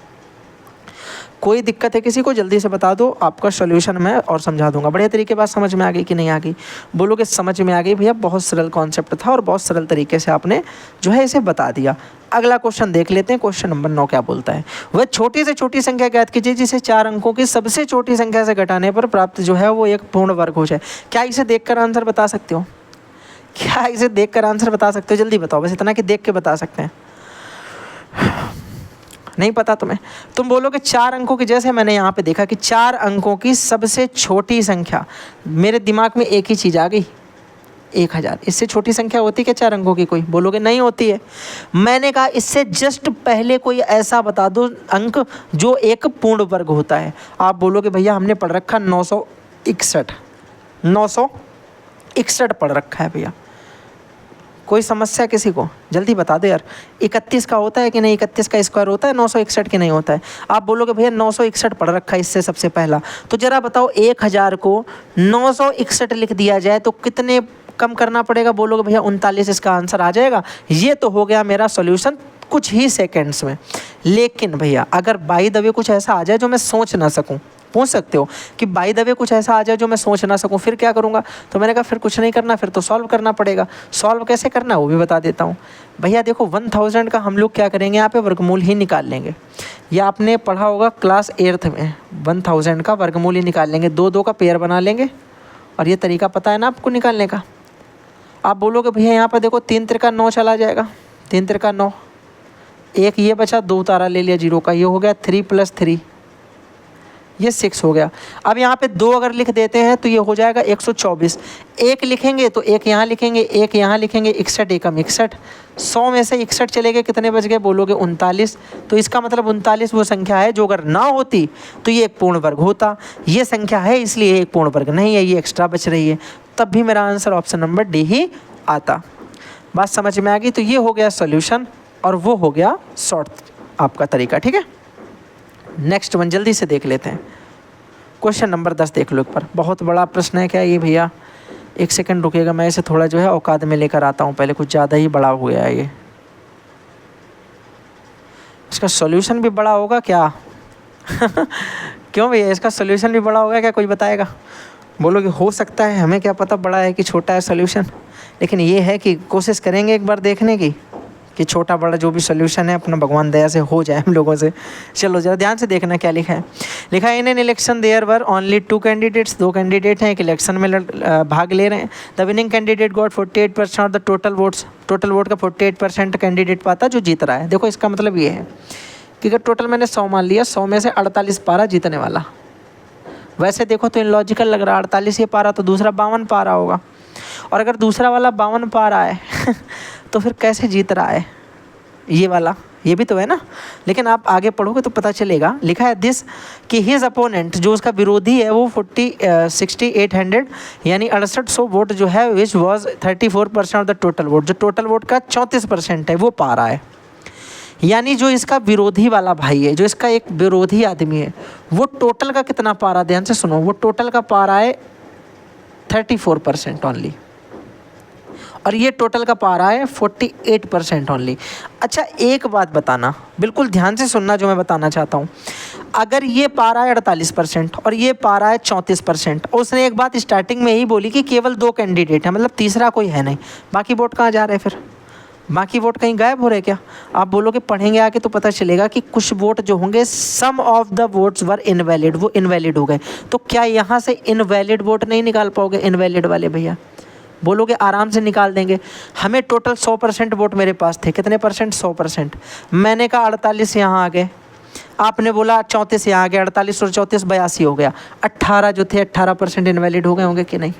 कोई दिक्कत है किसी को जल्दी से बता दो, आपका सॉल्यूशन मैं और समझा दूंगा। बढ़िया तरीके बात समझ में आ गई कि नहीं आ गई? बोलोगे समझ में आ गई भैया, बहुत सरल कॉन्सेप्ट था और बहुत सरल तरीके से आपने जो है इसे बता दिया। अगला क्वेश्चन देख लेते हैं। क्वेश्चन नंबर 9 क्या बोलता है? वह छोटी से छोटी संख्या ज्ञात कीजिए जिसे 4 अंकों की सबसे छोटी संख्या से घटाने पर प्राप्त जो है वो एक पूर्ण वर्ग हो जाए। क्या इसे देखकर आंसर बता सकते हो? क्या इसे देखकर आंसर बता सकते हो? जल्दी बताओ, बस इतना कि देख के बता सकते हैं। नहीं पता तुम्हें? तुम बोलोगे 4 अंकों की, जैसे मैंने यहाँ पे देखा कि 4 अंकों की सबसे छोटी संख्या, मेरे दिमाग में एक ही चीज़ आ गई, 1000। इससे छोटी संख्या होती क्या 4 अंकों की? कोई बोलोगे नहीं होती है। मैंने कहा इससे जस्ट पहले कोई ऐसा बता दो अंक जो एक पूर्ण वर्ग होता है। आप बोलोगे भैया हमने पढ़ रखा 961, 961 पढ़ रखा है भैया। कोई समस्या किसी को? जल्दी बता दो यार। 31 का होता है कि नहीं? 31 का स्क्वायर होता है 961 की नहीं होता है? आप बोलोगे भैया 961 पढ़ रखा है इससे सबसे पहला। तो जरा बताओ 1000 को 961 लिख दिया जाए तो कितने कम करना पड़ेगा? बोलोगे भैया 39। इसका आंसर आ जाएगा। ये तो हो गया मेरा सॉल्यूशन कुछ ही सेकंड्स में। लेकिन भैया अगर बाय द वे कुछ ऐसा आ जाए जो मैं सोच ना सकूं, पूछ सकते हो कि बाय द वे कुछ ऐसा आ जाए जो मैं सोच ना सकूं, फिर क्या करूंगा? तो मैंने कहा फिर कुछ नहीं करना, फिर तो सॉल्व करना पड़ेगा। सॉल्व कैसे करना है वो भी बता देता हूँ। भैया देखो 1000 का हम लोग क्या करेंगे, यहाँ पे वर्गमूल ही निकाल लेंगे। ये आपने पढ़ा होगा क्लास 8th में, 1000 का वर्गमूल ही निकाल लेंगे। 2 का पेयर बना लेंगे और ये तरीका पता है ना आपको निकालने का। आप बोलोगे भैया यहाँ पर देखो 3 त्रिका 9 चला जाएगा, 3 त्रिका 9, एक ये बचा, 2 तारा ले लिया 0 का, ये हो गया 3 + 3, ये 6 हो गया। अब यहाँ पे 2 अगर लिख देते हैं तो ये हो जाएगा 124। एक लिखेंगे तो एक यहाँ लिखेंगे, एक यहाँ लिखेंगे, 61 एकम 61। 100 में से 61 चले गए, कितने बच गए? बोलोगे 39। तो इसका मतलब 39 वो संख्या है जो अगर ना होती तो ये एक पूर्ण वर्ग होता। ये संख्या है इसलिए एक पूर्ण वर्ग नहीं है, ये एक्स्ट्रा बच रही है। तब भी मेरा आंसर ऑप्शन नंबर डी ही आता। बात समझ में आ गई? तो ये हो गया सोल्यूशन और वो हो गया शॉर्ट आपका तरीका। ठीक है, नेक्स्ट वन जल्दी से देख लेते हैं। क्वेश्चन नंबर 10 देख लो एक बार। बहुत बड़ा प्रश्न है क्या ये भैया? 1 सेकंड रुकेगा, मैं इसे थोड़ा जो है औकात में लेकर आता हूँ। पहले कुछ ज़्यादा ही बड़ा हो गया है ये। इसका सॉल्यूशन भी बड़ा होगा क्या? क्यों भैया इसका सॉल्यूशन भी बड़ा होगा क्या? कोई बताएगा? बोलोगे हो सकता है, हमें क्या पता बड़ा है कि छोटा है सॉल्यूशन। लेकिन ये है कि कोशिश करेंगे एक बार देखने की कि छोटा बड़ा जो भी सोल्यूशन है अपना भगवान दया से हो जाए हम लोगों से। चलो जरा ध्यान से देखना क्या लिखा है। लिखा है in an election there were only 2 candidates, 2 candidate हैं, एक इलेक्शन में भाग ले रहे हैं। The winning candidate got 48% of the total votes. Total vote का 48% कैंडिडेट पाता जो जीत रहा है। देखो इसका मतलब ये है कि अगर टोटल मैंने 100 मान लिया, 100 में से 48 पारा जीतने वाला। वैसे देखो तो इलॉजिकल लग रहा है, 48 ये पारा तो दूसरा 52 पारा होगा, और अगर दूसरा वाला 52 पारा है तो फिर कैसे जीत रहा है ये वाला? ये भी तो है ना। लेकिन आप आगे पढ़ोगे तो पता चलेगा। लिखा है दिस कि हिज अपोनेंट, जो उसका विरोधी है, वो 6800 यानी 6800 वोट जो है, which was 34% of the total vote, जो टोटल वोट का 34% है वो पा रहा है। यानी जो इसका विरोधी वाला भाई है, जो इसका एक विरोधी आदमी है, वो टोटल का कितना पा रहा है? ध्यान से सुनो, वो टोटल का पा रहा है 34% ओनली, और ये टोटल का पा रहा है 48% ओनली। अच्छा एक बात बताना, बिल्कुल ध्यान से सुनना जो मैं बताना चाहता हूँ। अगर ये पा रहा है 48% और ये पा रहा है 34%, और उसने एक बात स्टार्टिंग में ही बोली कि केवल 2 कैंडिडेट हैं, मतलब तीसरा कोई है नहीं, बाकी वोट कहाँ जा रहे हैं फिर? बाकी वोट कहीं गायब हो रहे क्या? आप बोलोगे पढ़ेंगे आगे तो पता चलेगा कि कुछ वोट जो होंगे some of the votes were invalid, वो इनवैलिड हो गए। तो क्या यहाँ से इनवैलिड वोट नहीं निकाल पाओगे इनवैलिड वाले भैया? बोलोगे आराम से निकाल देंगे। हमें टोटल 100% वोट मेरे पास थे, कितने परसेंट? 100%। मैंने कहा 48 यहाँ आ गए, आपने बोला 34 यहाँ आ गया, 48 और 34 82 हो गया। 18 जो थे 18% इनवैलिड हो गए होंगे कि नहीं?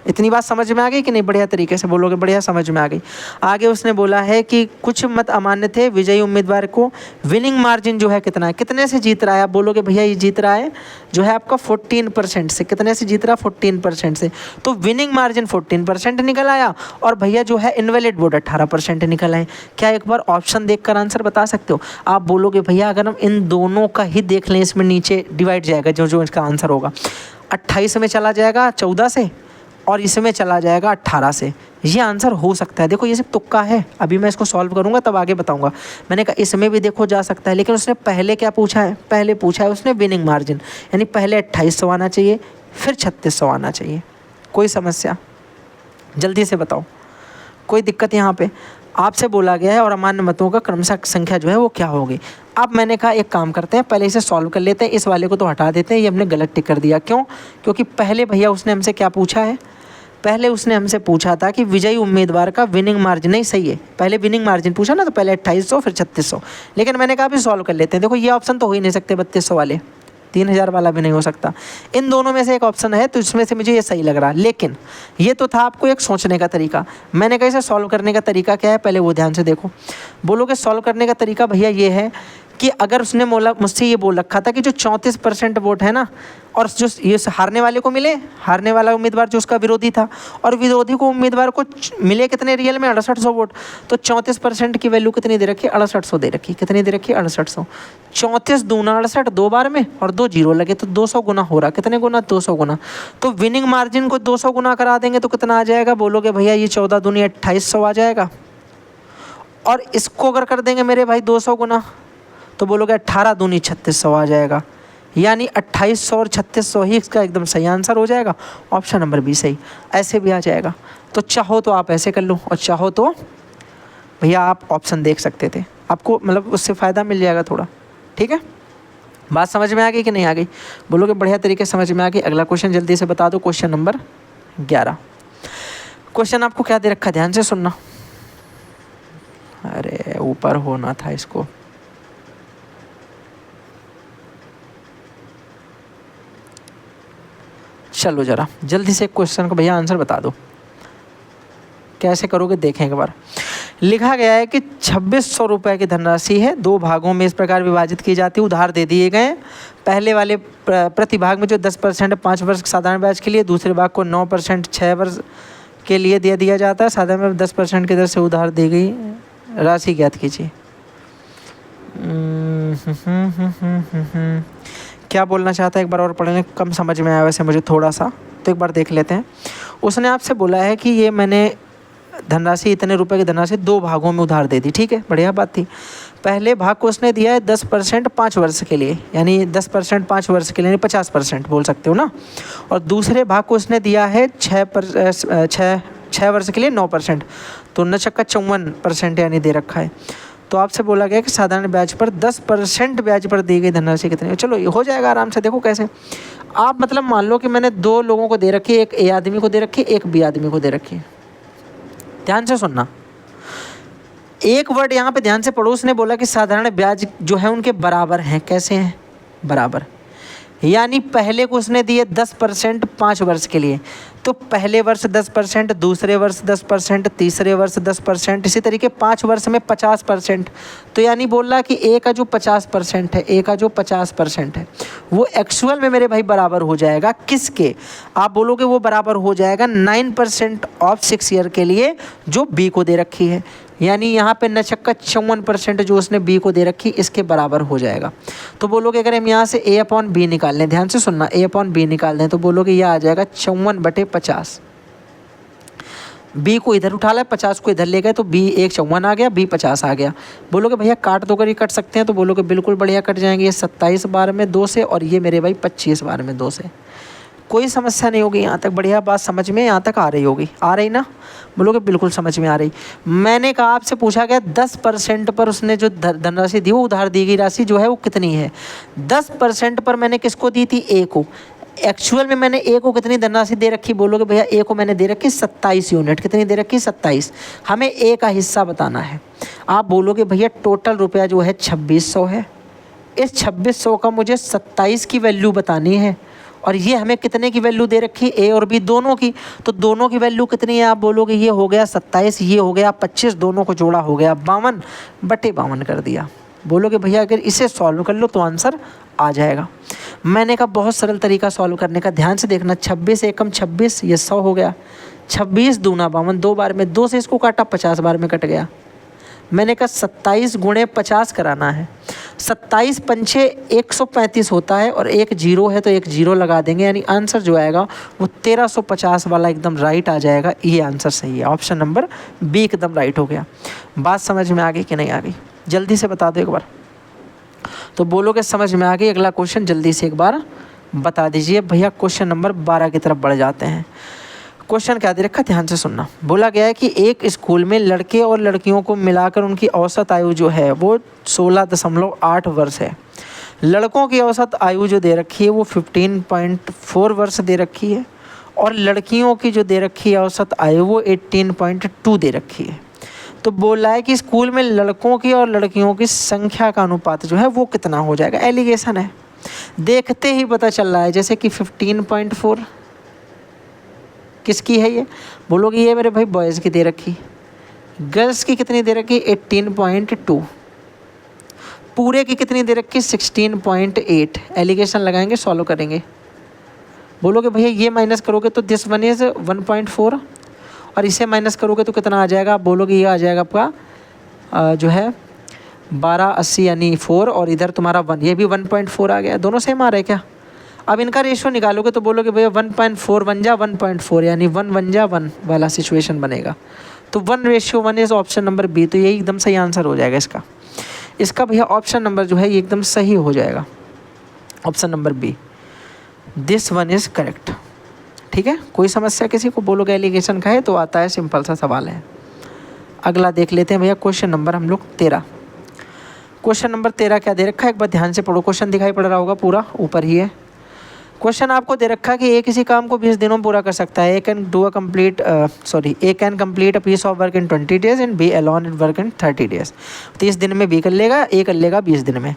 इतनी बात समझ में आ गई कि नहीं? बढ़िया तरीके से बोलोगे, बढ़िया समझ में आ गई। आगे उसने बोला है कि कुछ मत अमान्य थे, विजयी उम्मीदवार को विनिंग मार्जिन जो है कितना है, कितने से जीत रहा है? आप बोलोगे भैया ये जीत रहा है जो है आपका 14% से। कितने से जीत रहा? 14% से। तो विनिंग मार्जिन 14% निकल आया और भैया जो है इनवैलिड वोट 18% निकल आए। क्या एक बार ऑप्शन देखकर आंसर बता सकते हो? आप बोलोगे भैया अगर हम इन दोनों का ही देख लें, इसमें नीचे डिवाइड जाएगा जो जो इसका आंसर होगा, 28 में चला जाएगा 14 से और इसमें चला जाएगा 18 से। ये आंसर हो सकता है। देखो ये सिर्फ तुक्का है, अभी मैं इसको सॉल्व करूंगा तब आगे बताऊंगा। मैंने कहा इसमें भी देखो जा सकता है, लेकिन उसने पहले क्या पूछा है? पहले पूछा है उसने विनिंग मार्जिन, यानी पहले 2800 आना चाहिए, फिर 3600 आना चाहिए। कोई समस्या? जल्दी से बताओ, कोई दिक्कत यहाँ पे? आपसे बोला गया है और अमान्य मतों का क्रमशः संख्या जो है वो क्या होगी। अब मैंने कहा एक काम करते हैं, पहले इसे सॉल्व कर लेते हैं, इस वाले को तो हटा देते हैं, ये हमने गलत टिक कर दिया। क्यों? क्योंकि पहले भैया उसने हमसे क्या पूछा है? पहले उसने हमसे पूछा था कि विजयी उम्मीदवार का विनिंग मार्जिन, नहीं सही है, पहले विनिंग मार्जिन पूछा ना, तो पहले 2800 फिर 3600। लेकिन मैंने कहा भी सॉल्व कर लेते हैं। देखो ये ऑप्शन तो हो ही नहीं सकते 3200 वाले, 3000 वाला भी नहीं हो सकता। इन दोनों में से एक ऑप्शन है, तो इसमें से मुझे ये सही लग रहा। लेकिन ये तो था आपको एक सोचने का तरीका। मैंने कहा इसे सॉल्व करने का तरीका क्या है, पहले वो ध्यान से देखो। बोलोगे सॉल्व करने का तरीका भैया ये है कि अगर उसने मुझसे ये बोल रखा था कि जो 34% वोट है ना, और जो ये हारने वाले को मिले, हारने वाला उम्मीदवार जो उसका विरोधी था, और विरोधी को उम्मीदवार को मिले कितने रियल में? 6800 वोट। तो 34% की वैल्यू कितनी दे रखी है? 6800 दे रखी है। कितनी दे रखी है? 6800। 34 दूना 68 दो बार में, और 2 जीरो लगे तो 200 गुना हो रहा। कितने गुना? 200 गुना। तो विनिंग मार्जिन को 200 गुना करा देंगे तो कितना आ जाएगा? बोलोगे भैया ये 14 दूनी 2800 आ जाएगा। और इसको अगर कर देंगे मेरे भाई 200 गुना, तो बोलोगे 18 दूनी 3600 आ जाएगा। यानी 2800 और 3600 ही इसका एकदम सही आंसर हो जाएगा। ऑप्शन नंबर बी सही। ऐसे भी आ जाएगा। तो चाहो तो आप ऐसे कर लो, और चाहो तो भैया आप ऑप्शन देख सकते थे, आपको मतलब उससे फ़ायदा मिल जाएगा थोड़ा। ठीक है, बात समझ में आ गई कि नहीं आ गई? बोलोगे बढ़िया तरीके से समझ में आ गई। अगला क्वेश्चन जल्दी से बता दो, क्वेश्चन नंबर 11। क्वेश्चन आपको क्या दे रखा, ध्यान से सुनना। अरे ऊपर होना था इसको। चलो जरा जल्दी से क्वेश्चन को भैया आंसर बता दो, कैसे करोगे देखें एक बार। लिखा गया है कि 2600 रुपये की धनराशि है, 2 भागों में इस प्रकार विभाजित की जाती है। उधार दे दिए गए। पहले वाले प्रतिभाग में जो 10% 5 वर्ष साधारण ब्याज के लिए, दूसरे भाग को 9% 6 वर्ष के लिए दे दिया जाता है। साधारण में 10% की दर से उधार दी गई राशि ज्ञात कीजिए। क्या बोलना चाहता है एक बार और पढ़ने, कम समझ में आया वैसे मुझे थोड़ा सा, तो एक बार देख लेते हैं। उसने आपसे बोला है कि ये मैंने धनराशि, इतने रुपए की धनराशि 2 भागों में उधार दे दी। ठीक है, बढ़िया बात थी। पहले भाग को उसने दिया है 10% 5 वर्ष के लिए, यानी 10% 5 वर्ष के लिए, यानी 50% बोल सकते हो ना। और दूसरे भाग को उसने दिया है 6 वर्ष के लिए 9%, तो 9 छक्का 54% यानी दे रखा है। तो आपसे बोला गया कि साधारण ब्याज पर 10% ब्याज पर दी गई धनराशि कितनी है। चलो ये हो जाएगा आराम से। देखो कैसे, आप मतलब मान लो कि मैंने 2 लोगों को दे रखी है, एक ए आदमी को दे रखी है, एक बी आदमी को दे रखी है। ध्यान से सुनना, एक वर्ड यहाँ पे ध्यान से पढ़ो। उसने बोला कि साधारण ब्याज जो है उनके बराबर हैं। कैसे हैं? बराबर। यानी पहले को उसने दिए 10% 5 वर्ष के लिए, तो पहले वर्ष 10%, दूसरे वर्ष 10%, तीसरे वर्ष 10%, इसी तरीके 5 वर्ष में 50%। तो यानी बोल रहा कि ए का जो 50% है, ए का जो 50% है वो एक्चुअल में मेरे भाई बराबर हो जाएगा किसके? आप बोलोगे वो बराबर हो जाएगा 9% ऑफ 6 ईयर के लिए जो बी को दे रखी है। यानी यहाँ पे 9 छक्का 54% जो उसने बी को दे रखी इसके बराबर हो जाएगा। तो बोलोगे अगर हम यहाँ से ए अपॉन बी निकाल लें, ध्यान से सुनना, ए अपॉन बी निकाल दें, तो बोलोगे यह आ जाएगा 54/50। बी को इधर उठा लाए, 50 को इधर ले गए, तो बी 1 54 आ गया, बी 50 आ गया। बोलोगे भैया काट दो, कर ही कट सकते हैं, तो बोलोगे बिल्कुल बढ़िया कट जाएंगे। ये 27 बार में 2 से, और ये मेरे भाई 25 बार में 2 से। कोई समस्या नहीं होगी यहाँ तक। बढ़िया बात समझ में यहाँ तक आ रही होगी, आ रही ना? बोलोगे बिल्कुल समझ में आ रही। मैंने कहा आपसे पूछा गया 10% पर उसने जो धनराशि दी, वो उधार दी गई राशि जो है वो कितनी है। 10% पर मैंने किसको दी थी? ए को। एक्चुअल में मैंने ए को कितनी धनराशि दे रखी? बोलोगे भैया ए को मैंने दे रखी 27 यूनिट। कितनी दे रखी? 27। हमें ए का हिस्सा बताना है। आप बोलोगे भैया टोटल रुपया जो है 2600 है, इस 2600 का मुझे 27 की वैल्यू बतानी है, और ये हमें कितने की वैल्यू दे रखी? ए और बी दोनों की। तो दोनों की वैल्यू कितनी है? आप बोलोगे ये हो गया 27, ये हो गया 25, दोनों को जोड़ा हो गया 52/52 कर दिया। बोलोगे भैया अगर इसे सॉल्व कर लो तो आंसर आ जाएगा। मैंने कहा बहुत सरल तरीका सॉल्व करने का, ध्यान से देखना। 26 एकम 26, ये 100 हो गया। 26 दूना 52, 2 बार में 2 से इसको काटा, 50 बार में कट गया। मैंने कहा 27 गुणे 50 कराना है। 27 पंछे 135 होता है, और एक जीरो है तो एक जीरो लगा देंगे, यानी आंसर जो आएगा वो 1350 वाला एकदम राइट आ जाएगा। ये आंसर सही है, ऑप्शन नंबर बी एकदम राइट हो गया। बात समझ में आ गई कि नहीं आ गई? जल्दी से बता दो एक बार। तो बोलोगे समझ में आ गई। अगला क्वेश्चन जल्दी से एक बार बता दीजिए भैया। क्वेश्चन नंबर 12 की तरफ बढ़ जाते हैं। क्वेश्चन क्या दे रखा, ध्यान से सुनना। बोला गया है कि एक स्कूल में लड़के और लड़कियों को मिलाकर उनकी औसत आयु जो है वो 16.8 वर्ष है। लड़कों की औसत आयु जो दे रखी है वो 15.4 वर्ष दे रखी है, और लड़कियों की जो दे रखी है औसत आयु वो 18.2 दे रखी है। तो बोला है कि स्कूल में लड़कों की और लड़कियों की संख्या का अनुपात जो है वो कितना हो जाएगा। एलिगेशन है, देखते ही पता चल रहा है। जैसे कि 15.4 किसकी है ये? बोलोगे ये मेरे भाई बॉयज़ की दे रखी। गर्ल्स की कितनी दे रखी? 18.2। पूरे की कितनी दे रखी? 16.8। एलिगेशन लगाएंगे, सॉल्व करेंगे। बोलोगे भैया ये माइनस करोगे तो दिस वन इज़ 1.4, और इसे माइनस करोगे तो कितना आ जाएगा? आप बोलोगे ये आ जाएगा आपका जो है 1280 यानी 4, और इधर तुम्हारा 1, ये भी 1.4 आ गया। दोनों सेम आ रहे क्या? अब इनका रेशियो निकालोगे तो बोलोगे भैया 1.4 बन जा 1.4, यानी 1 बन जा 1 वाला सिचुएशन बनेगा। तो 1:1 इज़ ऑप्शन नंबर बी। तो यही एकदम सही आंसर हो जाएगा इसका भैया ऑप्शन नंबर जो है ये एकदम सही हो जाएगा, option number B. This one is correct. ठीक है, कोई समस्या किसी को? बोलोगे एलिगेशन का है तो आता है, सिंपल सा सवाल है। अगला देख लेते हैं भैया क्वेश्चन नंबर हम लोग 13। क्वेश्चन नंबर 13 क्या दे रखा है? एक बार ध्यान से पढ़ो। क्वेश्चन दिखाई पड़ रहा होगा, पूरा ऊपर ही है। क्वेश्चन आपको दे रखा है कि ए किसी काम को 20 दिनों में पूरा कर सकता है। A can complete a piece of work in 20 days and B alone in work in 30 days. 30 दिन में बी कर लेगा, ए कर लेगा 20 दिन में।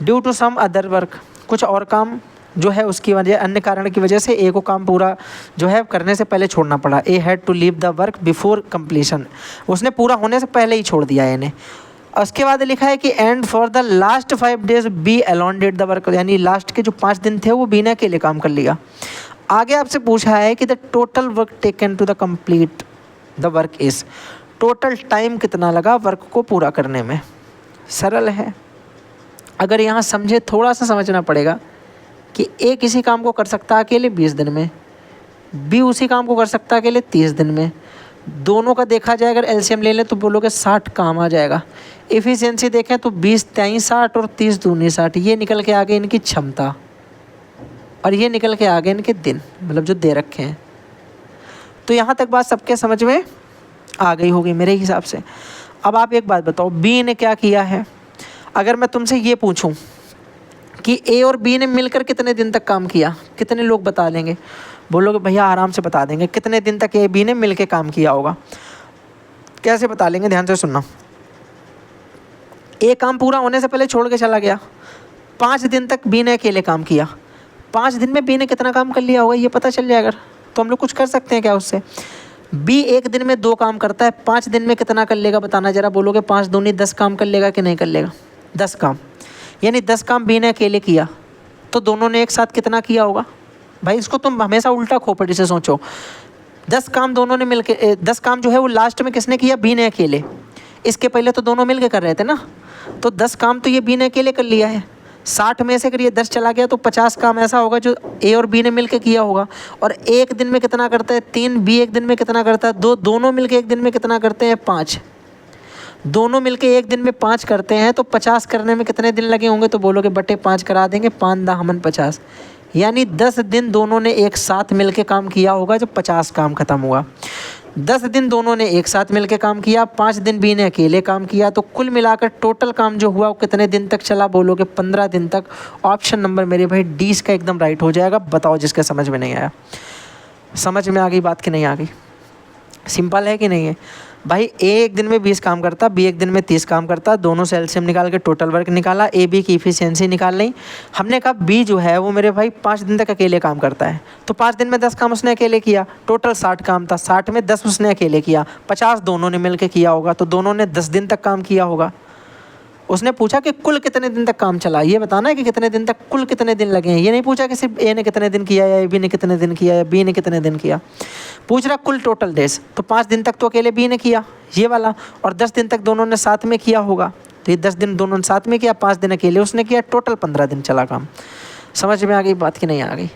Due to some other work, कुछ और काम जो है उसकी वजह, अन्य कारण की वजह से ए को काम पूरा जो है करने से पहले छोड़ना पड़ा। A had to leave the work before completion, उसने पूरा होने से पहले ही छोड़ दिया ए ने। उसके बाद लिखा है कि and for the last 5 days B alone did the work, यानी लास्ट के जो 5 दिन थे वो बी ने अकेले काम कर लिया। आगे आपसे पूछा है कि the total work taken to the complete the work is, total time कितना लगा वर्क को पूरा करने में। सरल है, अगर यहाँ समझे, थोड़ा सा समझना पड़ेगा कि ए किसी काम को कर सकता है अकेले 20 दिन में, बी उसी काम को कर सकता है अकेले 30 दिन में। दोनों का देखा जाए अगर एलसीएम ले लें तो बोलोगे 60 काम आ जाएगा। एफिशिएंसी देखें तो 20 3 60 और 30 दूनी 60, ये निकल के आगे इनकी क्षमता, और ये निकल के आगे इनके दिन, मतलब जो दे रखे हैं। तो यहाँ तक बात सबके समझ में आ गई होगी मेरे हिसाब से। अब आप एक बात बताओ, बी ने क्या किया है? अगर मैं तुमसे ये पूछूं कि ए और बी ने मिलकर कितने दिन तक काम किया, कितने लोग बता देंगे? बोलोगे भैया आराम से बता देंगे। कितने दिन तक ए बी ने मिलकर काम किया होगा? कैसे बता लेंगे? ध्यान से सुनना। ए काम पूरा होने से पहले छोड़ के चला गया, 5 दिन तक बी ने अकेले काम किया। 5 दिन में बी ने कितना काम कर लिया होगा ये पता चल जाएगा, तो हम लोग कुछ कर सकते हैं क्या उससे? बी 1 दिन में 2 काम करता है, 5 दिन में कितना कर लेगा बताना जरा। बोलोगे 5 दूनी 10 काम कर लेगा कि नहीं कर लेगा? 10 काम, यानी 10 काम बी ने अकेले किया, तो दोनों ने एक साथ कितना किया होगा? भाई इसको तुम हमेशा उल्टा खोपड़ी से सोचो। 10 काम दोनों ने मिलके, 10 काम जो है वो लास्ट में किसने किया? बी ने अकेले। इसके पहले तो दोनों मिलके कर रहे थे ना, तो 10 काम तो ये बी ने अकेले कर लिया है। 60 में से अगर ये 10 चला गया तो 50 काम ऐसा होगा जो ए और बी ने मिलके किया होगा। और एक दिन में कितना करता है? 3। बी एक दिन में कितना करता है? 2। दोनों मिलके एक दिन में कितना करते हैं? 5। दोनों मिलके एक दिन में 5 करते हैं, तो 50 करने में कितने दिन लगे होंगे? तो बोलोगे बटे 5 करा देंगे, 5 × 50, यानी 10 दिन दोनों ने एक साथ मिलके काम किया होगा जब 50 काम खत्म हुआ। 10 दिन दोनों ने एक साथ मिलके काम किया, 5 दिन बी ने अकेले काम किया, तो कुल मिलाकर टोटल काम जो हुआ वो कितने दिन तक चला? बोलोगे 15 दिन तक। ऑप्शन नंबर मेरे भाई डी इसका एकदम राइट हो जाएगा। बताओ जिसके समझ में नहीं आया। समझ में आ गई बात कि नहीं आ गई? सिंपल है कि नहीं है भाई? ए एक दिन में 20 काम करता, बी एक दिन में 30 काम करता, दोनों से एलसीएम निकाल के टोटल वर्क निकाला, ए बी की इफिशियंसी निकाल ली। हमने कहा बी जो है वो मेरे भाई 5 दिन तक अकेले काम करता है, तो 5 दिन में 10 काम उसने अकेले किया, टोटल 60 काम था, 60 में 10 उसने अकेले किया, 50 दोनों ने मिल के किया होगा, तो दोनों ने 10 दिन तक काम किया होगा। उसने पूछा कि कुल कितने दिन तक काम चला, ये बताना है कि कितने दिन तक, कुल कितने दिन लगे हैं। ये नहीं पूछा कि सिर्फ ए ने कितने दिन किया या बी ने कितने दिन किया या बी ने कितने दिन किया। पूछ रहा कुल टोटल डेज, तो 5 दिन तक तो अकेले बी ने किया ये वाला, और 10 दिन तक दोनों ने साथ में किया होगा, तो ये 10 दिन दोनों ने साथ में किया, 5 दिन अकेले उसने किया, टोटल 15 दिन चला काम। समझ में आ गई बात कि नहीं आ गई?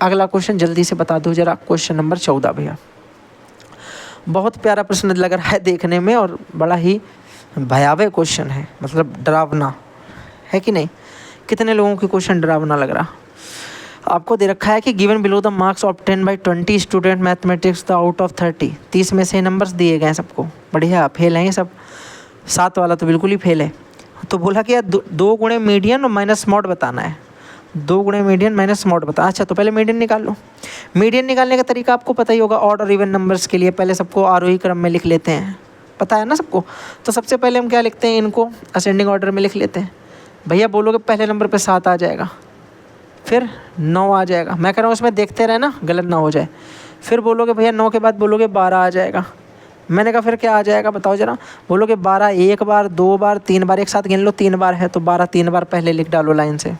अगला क्वेश्चन जल्दी से बता दो जरा, क्वेश्चन नंबर 14 भैया। बहुत प्यारा प्रश्न लग रहा है देखने में और बड़ा ही भयावह क्वेश्चन है, मतलब डरावना है कि नहीं? कितने लोगों के क्वेश्चन डरावना लग रहा? आपको दे रखा है कि given below the marks obtain bye 20 student mathematics the out of 30। 30 में से नंबर्स दिए गए हैं सबको, बढ़िया फेल हैं ये सब, 7 वाला तो बिल्कुल ही फेल है। तो बोला कि यार 2 गुणे मीडियन और माइनस मॉड बताना है, 2 गुणे मीडियन माइनस मॉड बता। अच्छा तो पहले मीडियन निकाल लो। मीडियन निकालने का तरीका आपको पता ही होगा, ऑड और इवन नंबर्स के लिए पहले सबको आरोही क्रम में लिख लेते हैं, पता है ना सबको। तो सबसे पहले हम क्या लिखते हैं, इनको असेंडिंग ऑर्डर में लिख लेते हैं। भैया बोलोगे पहले नंबर पे 7 आ जाएगा, फिर 9 आ जाएगा, मैं कह रहा हूँ उसमें देखते रहना गलत ना हो जाए। फिर बोलोगे भैया 9 के बाद बोलोगे 12 आ जाएगा, मैंने कहा फिर क्या आ जाएगा बताओ जरा। बोलोगे 12 एक बार, 2 बार, 3 बार, एक साथ गिन लो 3 बार है तो 12 3 बार पहले लिख डालो लाइन से।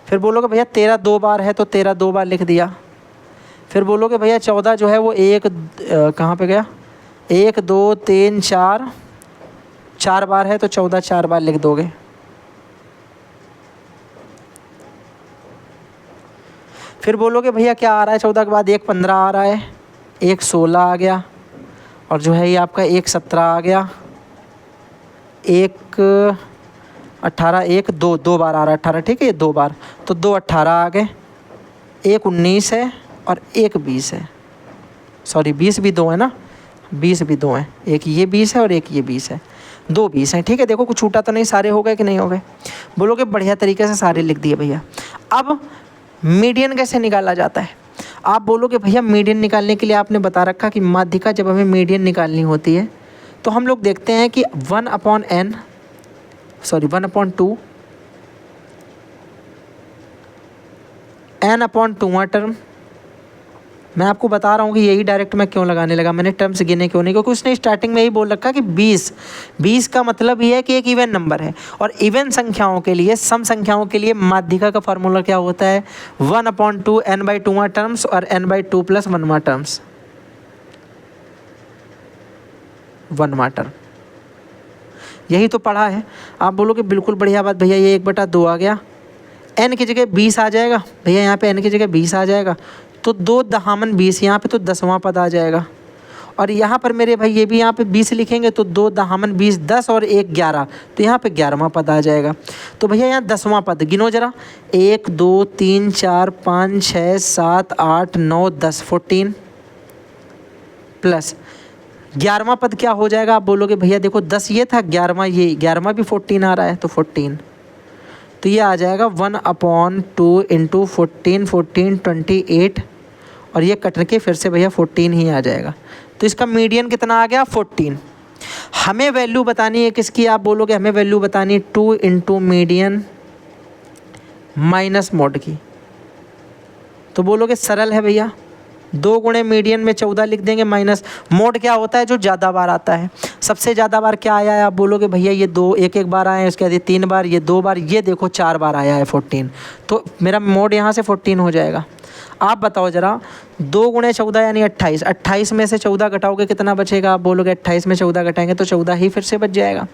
फिर बोलोगे भैया 13 2 बार है तो 13 2 बार लिख दिया। फिर बोलोगे भैया 14 जो है वो कहाँ पे गया, 1 2 3 4 बार है तो 14 4 बार लिख दोगे। फिर बोलोगे भैया क्या आ रहा है 14 के बाद, 1 15 आ रहा है, 1 16 आ गया, और जो है ये आपका 1 17 आ गया, 1 18, 1 2 बार आ रहा है 18, ठीक है ये 2 बार, तो 2 18 आ गए, 1 19 है और 1 20 है, सॉरी 20 भी 2 है ना, 20 भी 2 है, एक ये 20 है और एक ये 20 है, 2 20 हैं, ठीक है। देखो कुछ छूटा तो नहीं, सारे हो गए कि नहीं हो गए? बोलोगे बढ़िया तरीके से सारे लिख दिए भैया। अब मीडियन कैसे निकाला जाता है? आप बोलोगे भैया मीडियन निकालने के लिए आपने बता रखा कि माध्यिका जब हमें मीडियन निकालनी होती है तो हम लोग देखते हैं कि 1/2 n/2 टर्म। मैं आपको बता रहा हूँ कि यही डायरेक्ट मैं क्यों लगाने लगा, मैंने टर्म्स गिने क्यों नहीं, क्योंकि उसने स्टार्टिंग में ही बोल रखा कि 20 का मतलब ये है कि एक इवन नंबर है, और इवन संख्याओं के लिए, सम संख्याओं के लिए माध्यिका का फार्मूला क्या होता है, 1/2 n/2 टर्म्स और n/2 + 1 टर्म्स, 1 टर्म। यही तो पढ़ा है। आप बोलोगे बिल्कुल बढ़िया बात भैया, ये 1/2 आ गया, n की जगह 20 आ जाएगा भैया, यहाँ पे n की जगह 20 आ जाएगा तो 2 दहामन 20, यहाँ पे तो 10वां पद आ जाएगा, और यहाँ पर मेरे भाई ये भी यहाँ पे 20 लिखेंगे तो 2 दहामन 20 10 और 1 11, तो यहाँ पे 11वां पद आ जाएगा। तो भैया यहाँ 10वां पद गिनो जरा, 1 2 3 4 5 6 7 8 9 10 14 प्लस 11वां पद क्या हो जाएगा? आप बोलोगे भैया देखो 10 ये था, 11वां ये, 11वां भी 14 आ रहा है तो 14, तो ये आ जाएगा 1/2 × 14 14 28, और ये कट के फिर से भैया 14 ही आ जाएगा। तो इसका मीडियन कितना आ गया? 14। हमें वैल्यू बतानी है किसकी? आप बोलोगे हमें वैल्यू बतानी है 2 × मीडियन माइनस मॉड की। तो बोलोगे सरल है भैया, 2 गुणे मीडियन में 14 लिख देंगे, माइनस मोड क्या होता है? जो ज़्यादा बार आता है। सबसे ज़्यादा बार क्या आया है? आप बोलोगे भैया ये 2 एक बार आए हैं, उसके बाद ये 3 बार, ये 2 बार, ये देखो 4 बार आया है 14, तो मेरा मोड यहाँ से 14 हो जाएगा। आप बताओ ज़रा, 2 गुणे 14 यानी 28, 28 में से 14 घटाओगे कितना बचेगा? आप बोलोगे 28 में 14 घटाएंगे तो 14 ही फिर से बच जाएगा।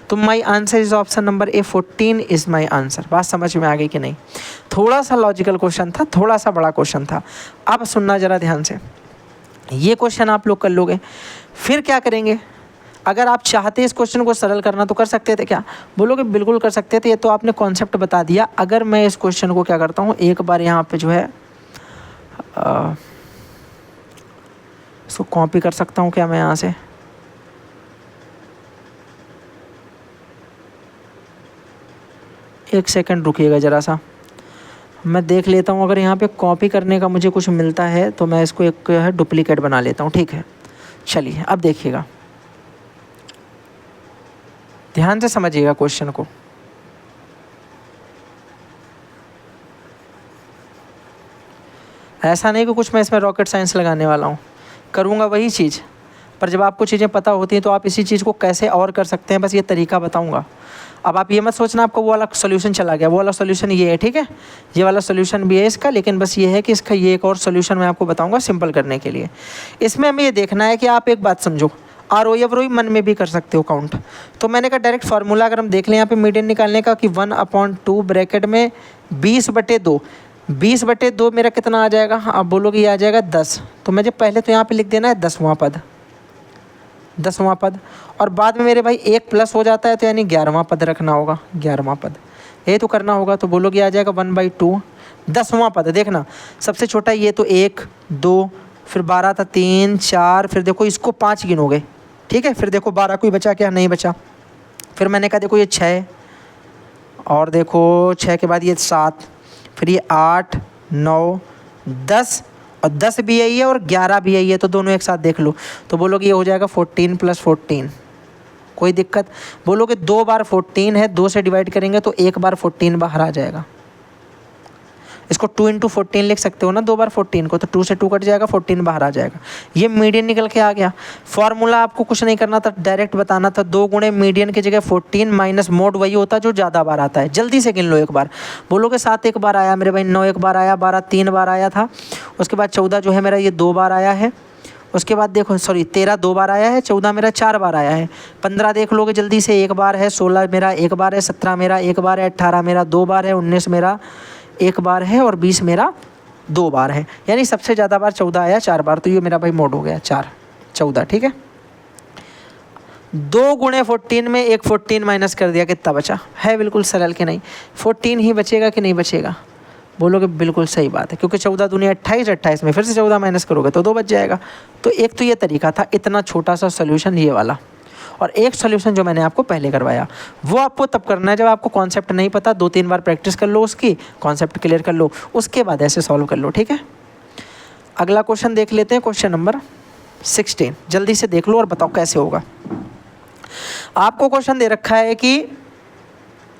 तो my answer is option number A, 14 is my answer. बात समझ में आ गई कि नहीं? थोड़ा सा लॉजिकल क्वेश्चन था, थोड़ा सा बड़ा क्वेश्चन था। अब सुनना ज़रा ध्यान से, ये क्वेश्चन आप लोग कर लोगे, फिर क्या करेंगे? अगर आप चाहते इस क्वेश्चन को सरल करना तो कर सकते थे क्या? बोलोगे बिल्कुल कर सकते थे, ये तो आपने कॉन्सेप्ट बता दिया। अगर मैं इस क्वेश्चन को क्या करता हूँ, एक बार यहाँ पे जो है इसको कॉपी कर सकता हूँ क्या मैं यहाँ से? एक सेकंड रुकिएगा ज़रा सा, मैं देख लेता हूँ। अगर यहाँ पे कॉपी करने का मुझे कुछ मिलता है तो मैं इसको एक है डुप्लीकेट बना लेता हूँ, ठीक है? चलिए अब देखिएगा, ध्यान से समझिएगा क्वेश्चन को। ऐसा नहीं कि कुछ मैं इसमें रॉकेट साइंस लगाने वाला हूँ, करूँगा वही चीज़, पर जब आपको चीज़ें पता होती हैं तो आप इसी चीज़ को कैसे और कर सकते हैं, बस ये तरीका बताऊँगा। अब आप ये मत सोचना आपको वो वाला सोल्यूशन चला गया, वो वाला सोल्यूशन ये है, ठीक है? ये वाला सोल्यूशन भी है इसका, लेकिन बस ये है कि इसका ये एक और सोल्यूशन मैं आपको बताऊँगा सिंपल करने के लिए। इसमें हमें ये देखना है कि आप एक बात समझो, ROE मन में भी कर सकते हो काउंट। तो मैंने कहा डायरेक्ट फार्मूला अगर हम देख लें यहाँ पे मीडियन निकालने का कि 1/2 ब्रैकेट में 20/2, 20/2 मेरा कितना आ जाएगा? आप बोलोगे ये आ जाएगा 10। तो मुझे पहले तो यहाँ पे लिख देना है 10वां पद, 10वां पद, और बाद में मेरे भाई एक प्लस हो जाता है तो यानी 11वां पद रखना होगा, 11वां पद ये तो करना होगा। तो बोलोगे आ जाएगा 1/2, 10वां पद। देखना सबसे छोटा ये तो 1 2, फिर 12 था 3 4, फिर देखो इसको 5 गिनोगे, ठीक है? फिर देखो 12 कोई बचा क्या? नहीं बचा। फिर मैंने कहा देखो ये 6, और देखो 6 के बाद ये 7, फिर ये 8 9 10, और 10 भी यही है और 11 भी यही है, तो दोनों एक साथ देख लो। तो बोलोगे ये हो जाएगा 14 + 14, कोई दिक्कत? बोलोगे 2 बार 14 है, 2 से डिवाइड करेंगे तो 1 बार 14 बाहर आ जाएगा। इसको 2 × 14 लिख सकते हो ना, 2 बार 14 को, तो 2 से 2 कट जाएगा, 14 बाहर आ जाएगा। ये मीडियन निकल के आ गया। फॉर्मूला आपको कुछ नहीं करना था, डायरेक्ट बताना था, 2 गुणे मीडियन की जगह 14 माइनस मोड वही होता है जो ज़्यादा बार आता है। जल्दी से गिन लो एक बार। बोलोगे 7 एक बार आया मेरे भाई, 9 एक बार आया, 12 3 बार आया था, उसके बाद 14 जो है मेरा ये 2 बार आया है, उसके बाद देखो 13 2 बार आया है, 14 मेरा 4 बार आया है, 15 देख लोगे जल्दी से 1 बार है, 16 मेरा 1 बार है, 17 मेरा 1 बार है, 18 मेरा 2 बार है, 19 मेरा 1 बार है, और 20 मेरा 2 बार है। यानी सबसे ज़्यादा बार 14 आया, 4 बार, तो ये मेरा भाई मोड हो गया 4 14, ठीक है? 2 गुणे 14 में एक 14 माइनस कर दिया, कितना बचा? है बिल्कुल सरल कि नहीं? 14 ही बचेगा कि नहीं बचेगा? बोलोगे बिल्कुल सही बात है, क्योंकि 14 दूनी 28, 28 में फिर से 14 माइनस करोगे तो 2 बच जाएगा। तो एक तो ये तरीका था, इतना छोटा सा सोल्यूशन ये वाला, और एक सोल्यूशन जो मैंने आपको पहले करवाया वो आपको तब करना है जब आपको कॉन्सेप्ट नहीं पता, 2-3 बार प्रैक्टिस कर लो, उसकी कॉन्सेप्ट क्लियर कर लो, उसके बाद ऐसे सॉल्व कर लो, ठीक है? अगला क्वेश्चन देख लेते हैं, क्वेश्चन नंबर 16। जल्दी से देख लो और बताओ कैसे होगा। आपको क्वेश्चन दे रखा है कि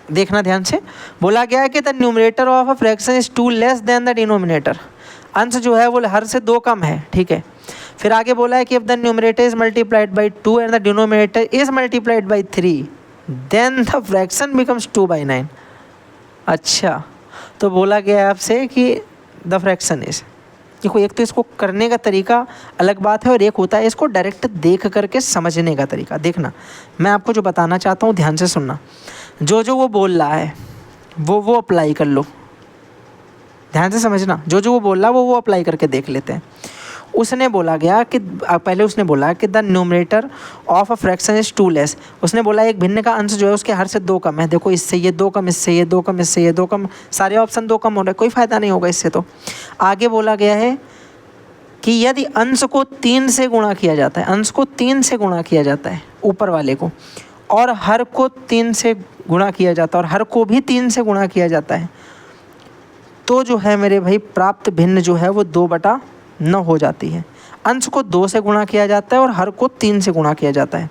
देखना ध्यान से, बोला गया है कि the numerator of a fraction is 2 less than the denominator. अंश जो है वो हर से 2 कम है, ठीक है? फिर आगे बोला है कि if the numerator is multiplied by 2 and the denominator is multiplied by 3 then the fraction becomes 2/9। अच्छा, तो बोला गया है आपसे कि द फ्रैक्शन इज, देखो एक तो इसको करने का तरीका अलग बात है, और एक होता है इसको डायरेक्ट देख करके समझने का तरीका। देखना मैं आपको जो बताना चाहता हूँ ध्यान से सुनना, जो वो बोल रहा है वो अप्लाई कर लो, ध्यान से समझना। जो वो बोल रहा है वो अप्लाई करके देख लेते हैं। उसने बोला गया कि पहले उसने बोला कि the numerator of a fraction is 2 less. उसने बोला एक भिन्न का अंश जो है उसके हर से 2 कम है। देखो इससे ये 2 कम, इससे ये 2 कम, इससे ये 2 कम, सारे ऑप्शन 2 कम हो रहे, कोई फ़ायदा नहीं होगा इससे। तो आगे बोला गया है कि यदि अंश को 3 से गुणा किया जाता है, अंश को 3 से गुणा किया जाता है ऊपर वाले को, और हर को 3 से गुणा किया जाता है, और हर को भी 3 से गुणा किया जाता है, तो जो है मेरे भाई प्राप्त भिन्न जो है वो 2/9 हो जाती है। अंश को 2 से गुणा किया जाता है और हर को 3 से गुणा किया जाता है।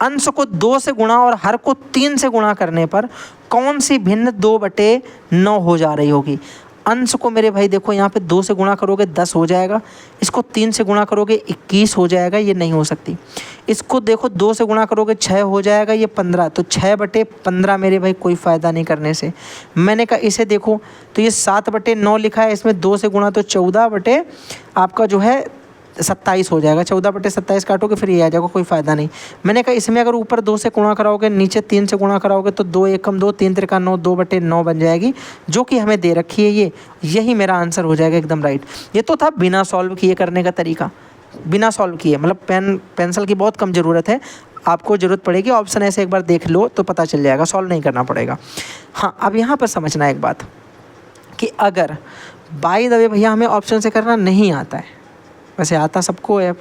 अंश को 2 से गुणा और हर को 3 से गुणा करने पर कौन सी भिन्न 2/9 हो जा रही होगी? अंश को मेरे भाई देखो यहाँ पे 2 से गुणा करोगे 10 हो जाएगा, इसको 3 से गुणा करोगे 21 हो जाएगा, ये नहीं हो सकती। इसको देखो 2 से गुणा करोगे 6 हो जाएगा, ये 15, तो 6/15 मेरे भाई कोई फ़ायदा नहीं करने से। मैंने कहा इसे देखो तो ये 7/9 लिखा है, इसमें 2 से गुणा तो 14 आपका जो है 27 हो जाएगा, 14/27 काटोगे फिर ये आ जाएगा, कोई फ़ायदा नहीं। मैंने कहा इसमें अगर ऊपर 2 से गुणा कराओगे नीचे 3 से गुणा कराओगे तो 2 एकम 2, 3 त्रिका 9, 2/9 बन जाएगी, जो कि हमें दे रखी है। यही मेरा आंसर हो जाएगा एकदम राइट। ये तो था बिना सॉल्व किए करने का तरीका, बिना सॉल्व किए, मतलब पेंसिल की बहुत कम ज़रूरत है। आपको ज़रूरत पड़ेगी ऑप्शन ऐसे एक बार देख लो तो पता चल जाएगा, सॉल्व नहीं करना पड़ेगा। हाँ, अब यहाँ पर समझना एक बात कि अगर बाय द वे भैया हमें ऑप्शन से करना नहीं आता है, वैसे आता सबको है,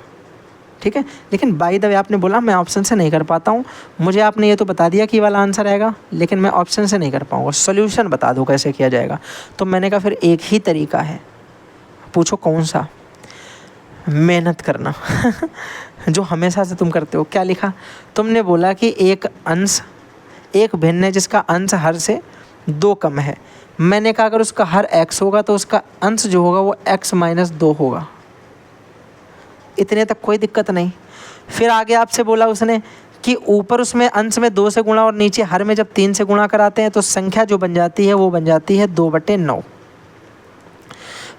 ठीक है, लेकिन बाय द वे आपने बोला मैं ऑप्शन से नहीं कर पाता हूँ, मुझे आपने ये तो बता दिया कि वाला आंसर आएगा, लेकिन मैं ऑप्शन से नहीं कर पाऊँगा, सोल्यूशन बता दो कैसे किया जाएगा। तो मैंने कहा फिर एक ही तरीका है, पूछो कौन सा? मेहनत करना जो हमेशा से तुम करते हो। क्या लिखा तुमने? बोला कि एक अंश, एक भिन्न है जिसका अंश हर से 2 कम है। मैंने कहा अगर उसका हर x होगा तो उसका अंश जो होगा वो x - 2 होगा। इतने तक कोई दिक्कत नहीं। फिर आगे आपसे बोला उसने कि ऊपर उसमें अंश में 2 से गुणा और नीचे हर में जब 3 से गुणा कराते हैं तो संख्या जो बन जाती है वो बन जाती है 2/9।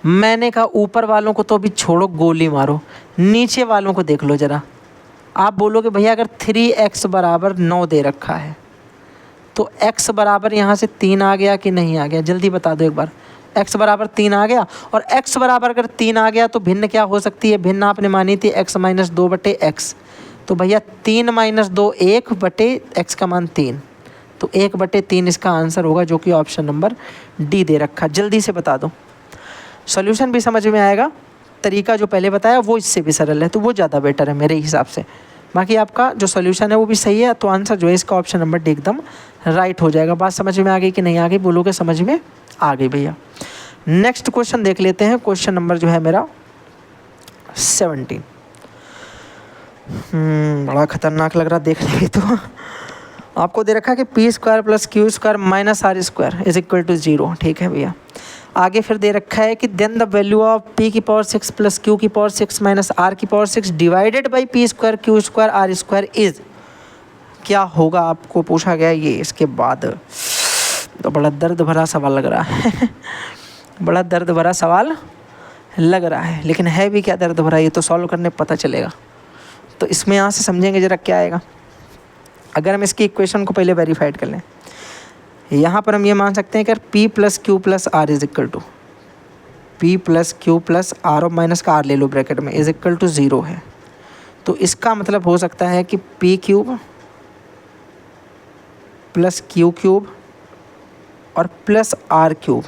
मैंने कहा ऊपर वालों को तो अभी छोड़ो, गोली मारो, नीचे वालों को देख लो ज़रा। आप बोलोगे भैया अगर 3x = 9 दे रखा है तो x बराबर यहाँ से 3 आ गया कि नहीं आ गया? जल्दी बता दो एक बार। x बराबर 3 आ गया, और x बराबर अगर 3 आ गया तो भिन्न क्या हो सकती है? भिन्न आपने मानी थी x - 2/x। तो भैया 3 - 2 1/x का मान 3, तो 1/3 इसका आंसर होगा, जो कि ऑप्शन नंबर डी दे रखा। जल्दी से बता दो, सॉल्यूशन भी समझ में आएगा, तरीका जो पहले बताया वो इससे भी सरल है, तो वो ज़्यादा बेटर है मेरे हिसाब से। बाकी आपका जो सॉल्यूशन है वो भी सही है, तो आंसर जो है इसका ऑप्शन नंबर डी एकदम राइट हो जाएगा। बात समझ में आ गई कि नहीं आ गई? बोलोगे समझ में आ गई भैया। नेक्स्ट क्वेश्चन देख लेते हैं, क्वेश्चन नंबर जो है मेरा 17। बड़ा खतरनाक लग रहा देख लेंगे तो। आपको दे रखा है कि p² + q² - r² = 0। ठीक है भैया। आगे फिर दे रखा है कि then the value of p6 + q6 - r6 divided by p² q² r² is, क्या होगा आपको पूछा गया ये। इसके बाद तो बड़ा दर्द भरा सवाल लग रहा है बड़ा दर्द भरा सवाल लग रहा है, लेकिन है भी क्या दर्द भरा, ये तो सॉल्व करने पता चलेगा। तो इसमें यहाँ से समझेंगे ज़रा क्या आएगा। अगर हम इसकी इक्वेशन को पहले वेरीफाइड कर लें, यहाँ पर हम ये मान सकते हैं कि p + q + r = p + q + r और माइनस का r ले लो ब्रैकेट में = 0 है। तो इसका मतलब हो सकता है कि p³ + q³ और प्लस r³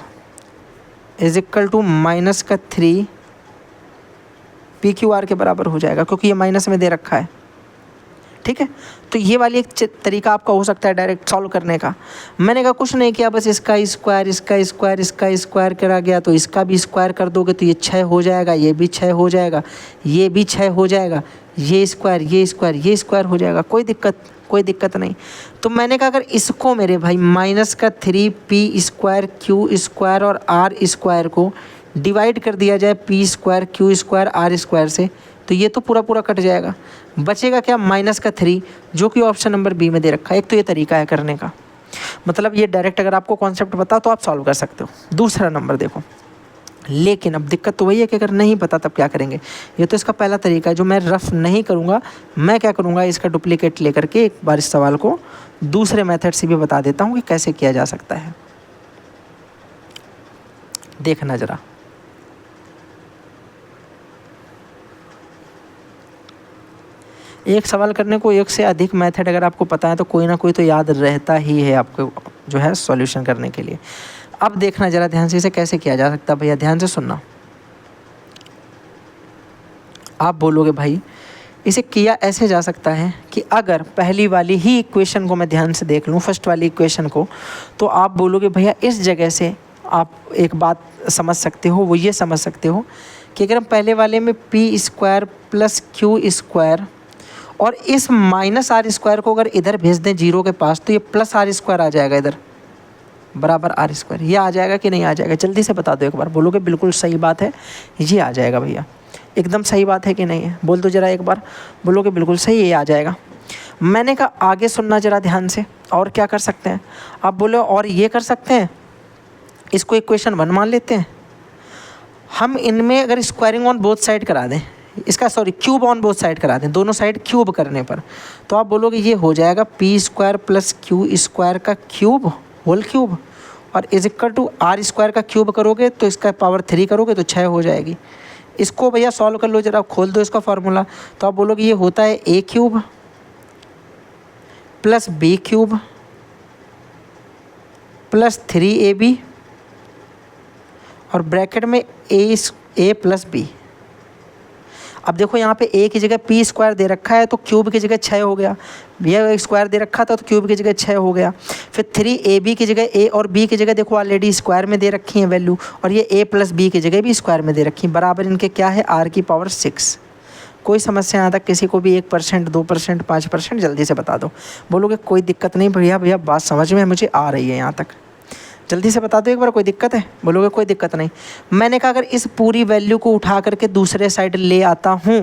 = -3 PQR के बराबर हो जाएगा, क्योंकि ये माइनस में दे रखा है। ठीक है, तो ये वाली एक तरीका आपका हो सकता है डायरेक्ट सॉल्व करने का। मैंने कहा कुछ नहीं किया, बस इसका स्क्वायर करा गया, तो इसका भी स्क्वायर कर दोगे तो ये 6 हो जाएगा, ये भी 6 हो जाएगा, ये भी 6 हो जाएगा, ये स्क्वायर हो जाएगा। कोई दिक्कत नहीं। तो मैंने कहा अगर इसको मेरे भाई -3 p² q² और r² को डिवाइड कर दिया जाए p² q² r² से, तो ये तो पूरा कट जाएगा। बचेगा क्या? -3, जो कि ऑप्शन नंबर बी में दे रखा है। एक तो ये तरीका है करने का, मतलब ये डायरेक्ट अगर आपको कॉन्सेप्ट पता तो आप सॉल्व कर सकते हो। दूसरा नंबर देखो, लेकिन अब दिक्कत तो वही है कि अगर नहीं पता तब क्या करेंगे। ये तो इसका पहला तरीका है जो मैं रफ नहीं करूँगा। मैं क्या करूँगा, इसका डुप्लीकेट लेकर के एक बार इस सवाल को दूसरे मेथड से भी बता देता हूँ कि कैसे किया जा सकता है। देखना ज़रा, एक सवाल करने को एक से अधिक मेथड अगर आपको पता है तो कोई ना कोई तो याद रहता ही है आपको जो है सॉल्यूशन करने के लिए। अब देखना ज़रा ध्यान से, इसे कैसे किया जा सकता है भैया, ध्यान से सुनना। आप बोलोगे भाई इसे किया ऐसे जा सकता है कि अगर पहली वाली ही इक्वेशन को मैं ध्यान से देख लूँ, फर्स्ट वाली इक्वेशन को, तो आप बोलोगे भैया इस जगह से आप एक बात समझ सकते हो, वो ये समझ सकते हो कि अगर हम पहले वाले में p² + q² और इस -r² को अगर इधर भेज दें 0 के पास, तो ये +r² आ जाएगा इधर बराबर r²। ये आ जाएगा कि नहीं आ जाएगा? जल्दी से बता दो एक बार। बोलोगे बिल्कुल सही बात है, ये आ जाएगा भैया। एकदम सही बात है कि नहीं है? बोल दो ज़रा एक बार। बोलोगे बिल्कुल सही, ये आ जाएगा। मैंने कहा आगे सुनना ज़रा ध्यान से, और क्या कर सकते हैं? आप बोलो और ये कर सकते हैं, इसको इक्वेशन 1 मान लेते हैं हम। इनमें अगर स्क्वायरिंग ऑन बोथ साइड करा दें, क्यूब ऑन बोथ साइड करा दें, दोनों साइड क्यूब करने पर, तो आप बोलोगे ये हो जाएगा p² + q² का क्यूब होल क्यूब, और r² का क्यूब करोगे तो इसका पावर 3 करोगे तो 6 हो जाएगी। इसको भैया सॉल्व कर लो ज़रा, खोल दो इसका फार्मूला, तो आप बोलोगे ये होता है a³ plus B cube plus 3ab और ब्रैकेट में ए प्लस बी। अब देखो यहाँ पे ए की जगह पी स्क्वायर दे रखा है तो क्यूब की जगह 6 हो गया, भैया स्क्वायर दे रखा था तो क्यूब की जगह 6 हो गया। फिर 3ab की जगह ए और बी की जगह देखो ऑलरेडी स्क्वायर में दे रखी है वैल्यू, और ये ए प्लस बी की जगह भी स्क्वायर में दे रखी है, बराबर इनके क्या है r की पावर 6। कोई समस्या यहाँ तक किसी को भी 1%, 2%, 5% जल्दी से बता दो। बोलोगे कोई दिक्कत नहीं भैया, भैया बात समझ में मुझे आ रही है यहाँ तक, जल्दी से बता दो एक बार, कोई दिक्कत है? बोलोगे कोई दिक्कत नहीं। मैंने कहा अगर इस पूरी वैल्यू को उठा करके दूसरे साइड ले आता हूँ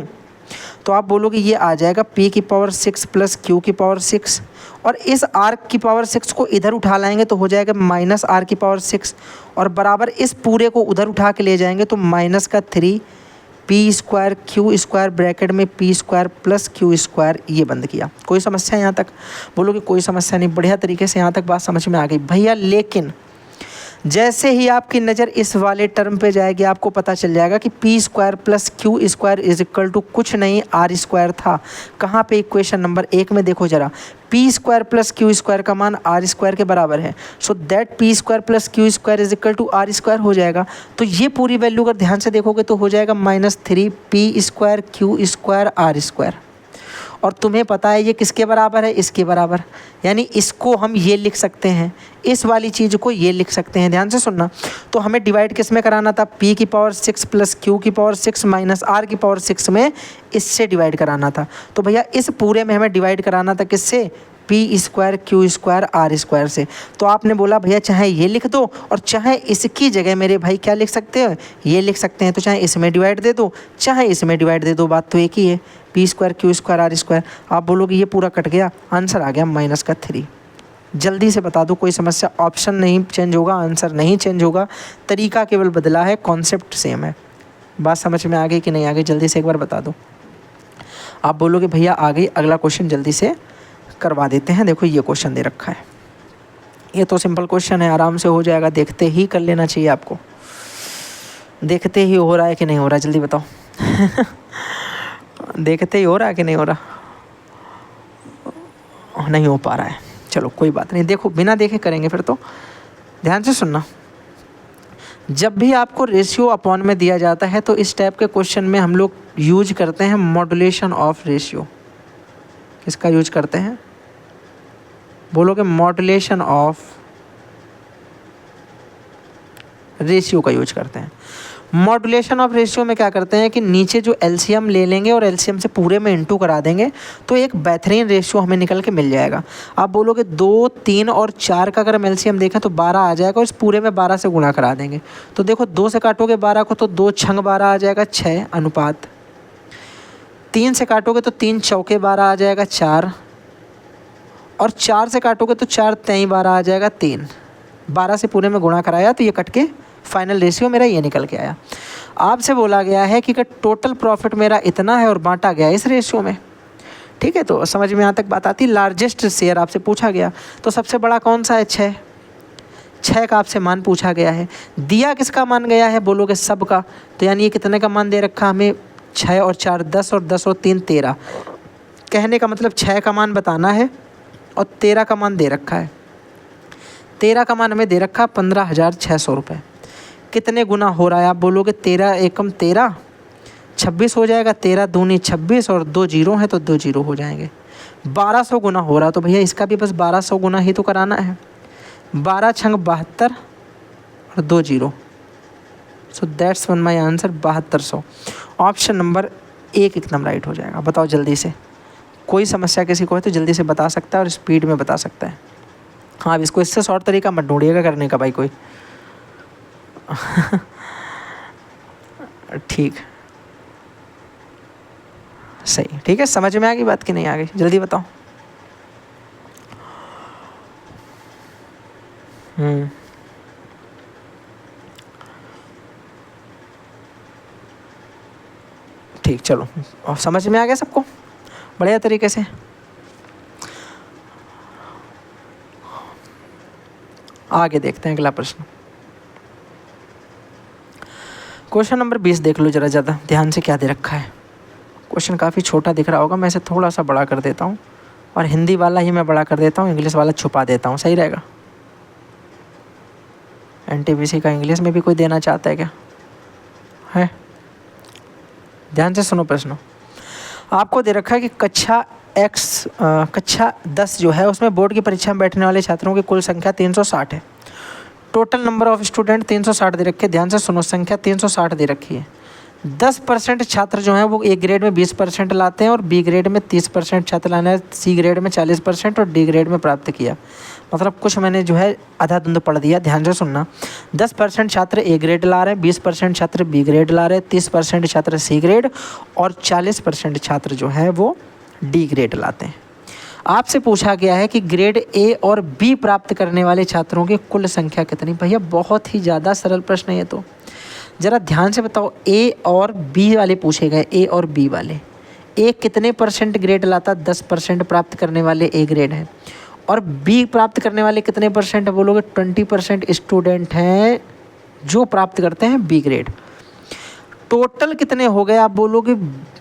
तो आप बोलोगे ये आ जाएगा p की पावर 6 प्लस q की पावर 6, और इस r की पावर 6 को इधर उठा लाएंगे तो हो जाएगा माइनस r की पावर 6, और बराबर इस पूरे को उधर उठा के ले जाएंगे तो माइनस का 3 p square q square bracket में p square plus q square, ये बंद किया। कोई समस्या यहाँ तक? बोलोगे कोई समस्या नहीं, बढ़िया तरीके से यहाँ तक बात समझ में आ गई भैया। लेकिन जैसे ही आपकी नज़र इस वाले टर्म पे जाएगी आपको पता चल जाएगा कि p square plus q square is equal to कुछ नहीं आर स्क्वायर था। कहाँ पे? इक्वेशन नंबर 1 में देखो जरा, p square plus q square का मान आर स्क्वायर के बराबर है, so that p square plus q square is equal to r square हो जाएगा। तो ये पूरी वैल्यू अगर ध्यान से देखोगे तो हो जाएगा -3 p square q square r square. और तुम्हें पता है ये किसके बराबर है? इसके बराबर, यानी इसको हम ये लिख सकते हैं, इस वाली चीज़ को ये लिख सकते हैं। ध्यान से सुनना, तो हमें डिवाइड किस में कराना था? p की पावर 6 प्लस q की पावर 6 माइनस r की पावर 6 में इससे डिवाइड कराना था। तो भैया इस पूरे में हमें डिवाइड कराना था किससे? P square q square r square से। तो आपने बोला भैया चाहे ये लिख दो और चाहे इसकी जगह मेरे भाई क्या लिख सकते हो? ये लिख सकते हैं। तो चाहे इसमें डिवाइड दे दो चाहे इसमें डिवाइड दे दो, बात तो एक ही है, p square q square r square. आप बोलोगे ये पूरा कट गया, आंसर आ गया -3। जल्दी से बता दो, कोई समस्या? ऑप्शन नहीं चेंज होगा, आंसर नहीं चेंज होगा, तरीका केवल बदला है, कॉन्सेप्ट सेम है। बात समझ में आ गई कि नहीं आ गई? जल्दी से एक बार बता दो। आप बोलोगे भैया आ गई, अगला क्वेश्चन जल्दी से करवा देते हैं। देखो ये क्वेश्चन दे रखा है, ये तो सिंपल क्वेश्चन है, आराम से हो जाएगा, देखते ही कर लेना चाहिए आपको। देखते ही हो रहा है कि नहीं हो रहा? जल्दी बताओ। देखते ही हो रहा है कि नहीं हो रहा? नहीं हो पा रहा है, चलो कोई बात नहीं, देखो बिना देखे करेंगे फिर तो। ध्यान से सुनना, जब भी आपको रेशियो अपॉन में दिया जाता है तो इस टाइप के क्वेश्चन में हम लोग यूज करते हैं मॉड्यूलेशन ऑफ रेशियो। किसका यूज करते हैं? बोलोगे मॉड्यूलेशन ऑफ रेशियो का यूज करते हैं। मॉड्यूलेशन ऑफ रेशियो में क्या करते हैं कि नीचे जो एलसीएम ले लेंगे और एलसीएम से पूरे में इंटू करा देंगे तो एक बेहतरीन रेशियो हमें निकल के मिल जाएगा। आप बोलोगे 2, 3 और 4 का अगर हम एलसीएम देखें तो 12 आ जाएगा और इस पूरे में 12 से गुणा करा देंगे। तो देखो 2 से काटोगे 12 को तो 2 छंग 12 आ जाएगा 6 अनुपात, 3 से काटोगे तो 3 चौके 12 आ जाएगा 4, और 4 से काटोगे तो 4 तेई 12 आ जाएगा 3। 12 से पूरे में गुणा कराया तो ये कट के फाइनल रेशियो मेरा ये निकल के आया। आपसे बोला गया है कि टोटल प्रॉफिट मेरा इतना है और बांटा गया इस रेशियो में। ठीक है, तो समझ में यहाँ तक बात आती। लार्जेस्ट शेयर आपसे पूछा गया तो सबसे बड़ा कौन सा है? 6 का आपसे मान पूछा गया है। दिया किसका मान गया है? बोलोगे सब का। तो यानी ये कितने का मान दे रखा हमें? 6 और 4 10 और 10 और 3 13। कहने का मतलब 6 का मान बताना है और 13 का मान दे रखा है। 13 का मान हमें दे रखा 15,600 रुपये। कितने गुना हो रहा है? आप बोलोगे 13 एकम 13 26 हो जाएगा, 13 दूनी 26 और 2 जीरो है तो 2 जीरो हो जाएंगे। 1200 गुना हो रहा, तो भैया इसका भी बस 1200 गुना ही तो कराना है। 12 छंग 72 और 2 zero, so that's one my answer 7200। Option number 1 एकदम राइट हो जाएगा। बताओ जल्दी से, कोई समस्या किसी को है तो जल्दी से बता सकता है और स्पीड में बता सकता है। हाँ, अब इसको इससे शॉर्ट तरीका मत ढूंढिएगा करने का भाई कोई। ठीक, सही, ठीक है, समझ में आ गई बात कि नहीं आ गई? जल्दी बताओ। ठीक, चलो, और समझ में आ गया सबको बढ़िया तरीके से। आगे देखते हैं अगला प्रश्न। क्वेश्चन नंबर 20 देख लो जरा ज़्यादा ध्यान से, क्या दे रखा है। क्वेश्चन काफ़ी छोटा दिख रहा होगा, मैं इसे थोड़ा सा बड़ा कर देता हूँ और हिंदी वाला ही मैं बड़ा कर देता हूँ, इंग्लिश वाला छुपा देता हूँ, सही रहेगा। एनटीपीसी का इंग्लिश में भी कोई देना चाहता है क्या? है? ध्यान से सुनो प्रश्न। आपको दे रखा है कि कक्षा 10 जो है उसमें बोर्ड की परीक्षा में बैठने वाले छात्रों की कुल संख्या 360 है। टोटल नंबर ऑफ स्टूडेंट 360 दे रखे। ध्यान से सुनो, संख्या 360 दे रखी है। 10% छात्र जो हैं वो ए ग्रेड में 20% लाते हैं और बी ग्रेड में 30% छात्र लाने हैं, सी ग्रेड में 40% और डी ग्रेड में प्राप्त किया। मतलब कुछ मैंने जो है आधा धुंध पढ़ दिया। ध्यान से सुनना, 10% छात्र ए ग्रेड ला रहे हैं, 20% छात्र बी ग्रेड ला रहे हैं, 30% छात्र सी ग्रेड और 40% छात्र जो है वो डी ग्रेड लाते हैं। आपसे पूछा गया है कि ग्रेड ए और बी प्राप्त करने वाले छात्रों की कुल संख्या कितनी। भैया बहुत ही ज़्यादा सरल प्रश्न है ये तो, ज़रा ध्यान से बताओ। ए और बी वाले पूछे गए, ए और बी वाले। ए कितने % ग्रेड लाता? 10% प्राप्त करने वाले ए ग्रेड हैं और बी प्राप्त करने वाले कितने % बोलोगे? 20% स्टूडेंट हैं जो प्राप्त करते हैं बी ग्रेड। टोटल कितने हो गए आप बोलोगे?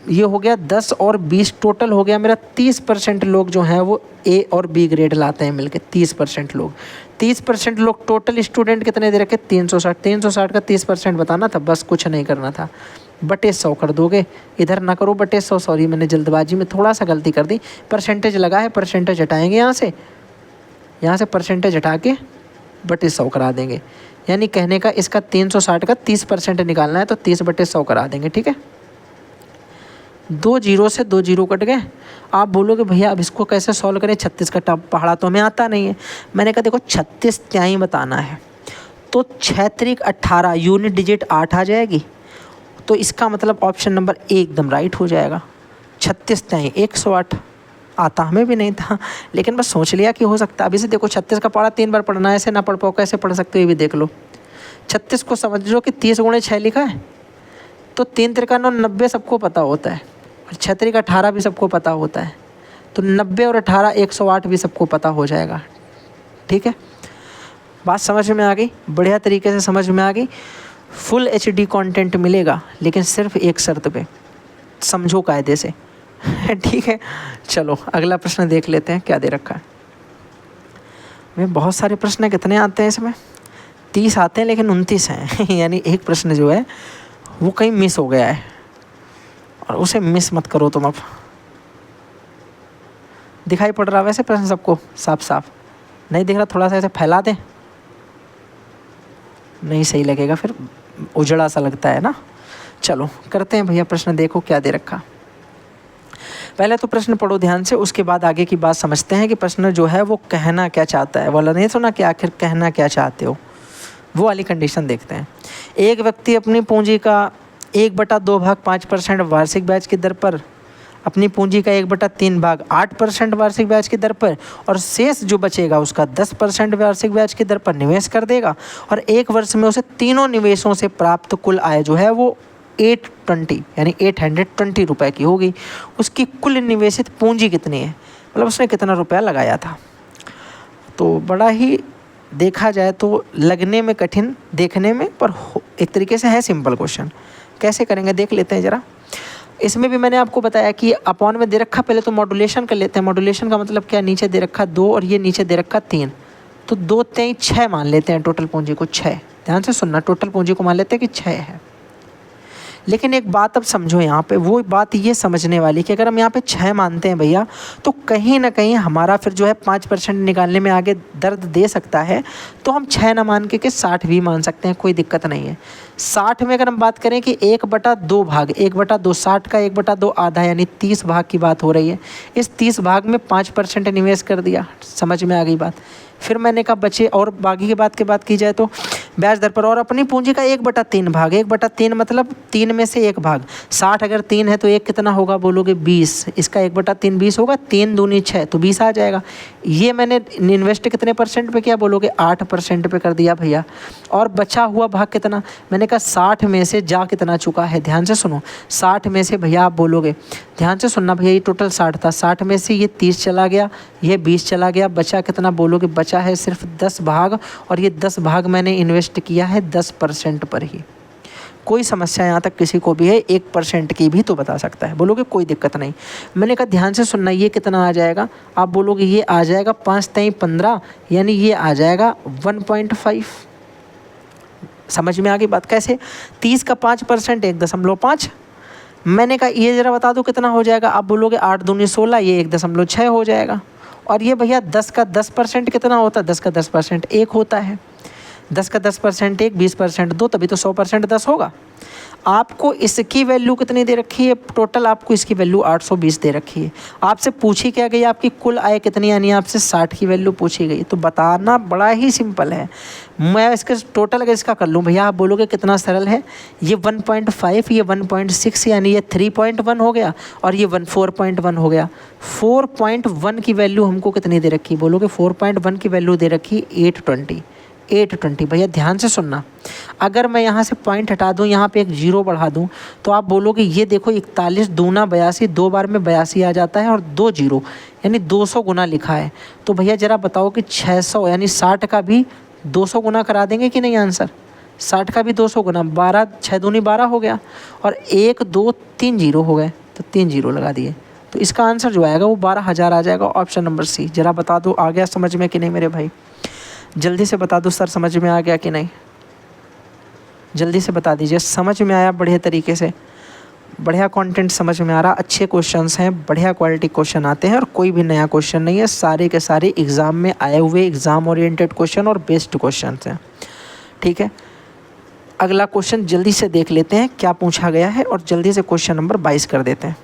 ये हो गया 10 और 20, टोटल हो गया मेरा 30% लोग जो हैं वो ए और बी ग्रेड लाते हैं मिलके। 30% लोग, 30% लोग टोटल स्टूडेंट कितने दे रखे? 360। 360 का 30% बताना था, बस कुछ नहीं करना था। बटे 100 कर दोगे, इधर ना करो बटे 100, सॉरी मैंने जल्दबाजी में थोड़ा सा गलती कर दी। परसेंटेज लगा है, परसेंटेज हटाएंगे यहाँ से परसेंटेज हटा के बटे 100 करा देंगे। यानी कहने का इसका 360 का 30% निकालना है तो 30/100 करा देंगे, ठीक है। 2 जीरो से 2 जीरो कट गए। आप बोलोगे भैया अब इसको कैसे सॉल्व करें, 36 का पहाड़ा तो हमें आता नहीं है। मैंने कहा देखो 36 त्याई बताना है तो 6 त्रिक 18, यूनिट डिजिट 8 आ जाएगी, तो इसका मतलब ऑप्शन नंबर ए एकदम राइट हो जाएगा। 36 त्याई 108 आता हमें भी नहीं था, लेकिन बस सोच लिया कि हो सकता है। अभी से देखो 36 का पहाड़ा 3 बार पढ़ना है, ऐसे ना पढ़ पाओ, कैसे पढ़ सकते हो ये भी देख लो। 36 को समझ लो कि 30 × 6 लिखा है तो 3 त्रिका 90 सबको पता होता है और 6 त्रिका 18 भी सबको पता होता है, तो 90 और 18 108 भी सबको पता हो जाएगा, ठीक है। बात समझ में आ गई? बढ़िया तरीके से समझ में आ गई। फुल HD कंटेंट मिलेगा लेकिन सिर्फ एक शर्त पे, समझो कायदे से, ठीक है। चलो अगला प्रश्न देख लेते हैं क्या दे रखा है। मैं बहुत सारे प्रश्न कितने आते हैं इसमें? 30 आते हैं लेकिन 29 हैं यानी एक प्रश्न जो है वो कहीं मिस हो गया है और उसे मिस मत करो तुम। अब दिखाई पड़ रहा वैसे प्रश्न सबको साफ साफ? नहीं दिख रहा? थोड़ा सा ऐसे फैला दें, नहीं सही लगेगा फिर, उजड़ा सा लगता है ना। चलो करते हैं भैया प्रश्न, देखो क्या दे रखा। पहले तो प्रश्न पढ़ो ध्यान से, उसके बाद आगे की बात समझते हैं कि प्रश्न जो है वो कहना क्या चाहता है। वाला नहीं सुना कि आखिर कहना क्या चाहते हो, वो वाली कंडीशन देखते हैं। एक व्यक्ति अपनी पूंजी का 1/2 भाग 5% वार्षिक ब्याज की दर पर, अपनी पूंजी का 1/3 भाग 8% वार्षिक ब्याज की दर पर और शेष जो बचेगा उसका 10% वार्षिक ब्याज की दर पर निवेश कर देगा और 1 वर्ष में उसे तीनों निवेशों से प्राप्त कुल आय जो है वो 820 यानी 820 रुपये की होगी। उसकी कुल निवेशित पूंजी कितनी है, मतलब उसने कितना रुपया लगाया था। तो बड़ा ही देखा जाए तो लगने में कठिन, देखने में, पर एक तरीके से है सिंपल क्वेश्चन। कैसे करेंगे देख लेते हैं ज़रा। इसमें भी मैंने आपको बताया कि अपॉन में दे रखा, पहले तो मॉड्यूलेशन कर लेते हैं। मॉड्यूलेशन का मतलब क्या, नीचे दे रखा 2 और ये नीचे दे रखा 3, तो 2 3 6 मान लेते हैं टोटल पूंजी को 6। ध्यान से सुनना, टोटल पूंजी को मान लेते हैं कि 6 है। लेकिन एक बात अब समझो यहाँ पे, वो बात ये समझने वाली कि अगर हम यहाँ पे 6 मानते हैं भैया तो कहीं ना कहीं हमारा फिर जो है 5% निकालने में आगे दर्द दे सकता है। तो हम 6 ना मान के 60 भी मान सकते हैं, कोई दिक्कत नहीं है। 60 में अगर हम बात करें कि 1/2 भाग, 1/2 60 का 1/2 आधा यानी 30 भाग की बात हो रही है। इस 30 भाग में 5% निवेश कर दिया, समझ में आ गई बात। फिर मैंने कहा बचे, और बाकी की बात की जाए तो ब्याज दर पर, और अपनी पूंजी का 1/3 भाग, 1/3 मतलब 3 में से 1 भाग। 60 अगर 3 है तो 1 कितना होगा बोलोगे 20, इसका 1/3 20 होगा, 3 दूनी 6 तो 20 आ जाएगा। ये मैंने इन्वेस्ट कितने % पे किया बोलोगे 8% पे कर दिया भैया। और बचा हुआ भाग कितना, मैंने कहा 60 में से जा कितना चुका है, ध्यान से सुनो। 60 में से भैया आप बोलोगे, ध्यान से सुनना भैया, ये टोटल 60 था, 60 में से ये 30 चला गया, ये 20 चला गया, बचा कितना बोलोगे, बचा है सिर्फ 10 भाग। और ये 10 भाग मैंने इन्वेस्ट किया है 10% पर ही। कोई समस्या यहाँ तक किसी को भी है 1% की भी तो बता सकता है। बोलोगे कोई दिक्कत नहीं। मैंने कहा ध्यान से सुनना, ये कितना आ जाएगा? आप बोलोगे ये आ जाएगा 5 3 15, यानी ये आ जाएगा 1.5। समझ में आ गई बात? कैसे? 30 का 5% 1.5। मैंने कहा ये ज़रा बता दो कितना हो जाएगा? आप बोलोगे 8 दूनी 16, ये 1.6 हो जाएगा। और ये भैया 10 का 10% कितना होता है? 10 का 10% 1 होता है। 10 का 10% 1, 20% 2, तभी तो 100% 10 होगा। आपको इसकी वैल्यू कितनी दे रखी है? टोटल आपको इसकी वैल्यू 820 दे रखी है। आपसे पूछी क्या गई? आपकी कुल आय कितनी, यानी आपसे 60 की वैल्यू पूछी गई। तो बताना बड़ा ही सिंपल है। मैं इसके टोटल अगर इसका कर लूँ भैया, आप बोलोगे कितना सरल है। ये 1.5, ये 1.6, यानी ये 3.1 हो गया, और ये 4.1 हो गया। 4.1 की वैल्यू हमको कितनी दे रखी? बोलोगे 4.1 की वैल्यू दे रखी 820। भैया ध्यान से सुनना, अगर मैं यहाँ से पॉइंट हटा दूँ, यहाँ पे एक 0 बढ़ा दूँ, तो आप बोलोगे ये देखो 41 दूना 82, 2 बार में 82 आ जाता है, और 2 0 यानी 200 गुना लिखा है। तो भैया ज़रा बताओ कि 600 यानी 60 का भी 200 गुना करा देंगे कि नहीं? आंसर 60 का भी 200 गुना, 12 6 दूनी 12 हो गया, और 1 2 3 0 हो गए, तो 3 0 लगा दिए। तो इसका आंसर जो आएगा वो 12,000 आ जाएगा। Option number C. ज़रा बता दो आ गया समझ में कि नहीं मेरे भाई? जल्दी से बता दो सर, समझ में आ गया कि नहीं? जल्दी से बता दीजिए। समझ में आया बढ़िया तरीके से? बढ़िया कंटेंट समझ में आ रहा? अच्छे क्वेश्चंस हैं, बढ़िया क्वालिटी क्वेश्चन आते हैं, और कोई भी नया क्वेश्चन नहीं है। सारे के सारे एग्ज़ाम में आए हुए एग्ज़ाम ओरिएंटेड क्वेश्चन और बेस्ड क्वेश्चन हैं। ठीक है, अगला क्वेश्चन जल्दी से देख लेते हैं क्या पूछा गया है, और जल्दी से क्वेश्चन नंबर 22 कर देते हैं।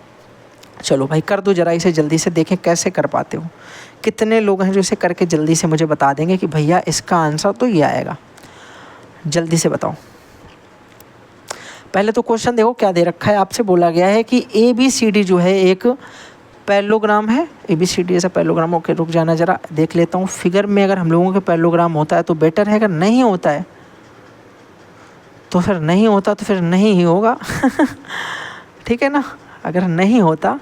चलो भाई कर दो ज़रा इसे जल्दी से, देखें कैसे कर पाते हो। कितने लोग हैं जो इसे करके जल्दी से मुझे बता देंगे कि भैया इसका आंसर तो ये आएगा? जल्दी से बताओ। पहले तो क्वेश्चन देखो क्या दे रखा है। आपसे बोला गया है कि ABCD जो है एक पैरेललोग्राम है। ABCD ऐसा पैरेललोग्राम। ओके रुक जाना ज़रा, देख लेता हूँ फिगर में। अगर हम लोगों के पैरेललोग्राम होता है तो बेटर है, अगर नहीं होता है तो फिर नहीं होता, तो फिर नहीं ही होगा। ठीक है ना? अगर नहीं होता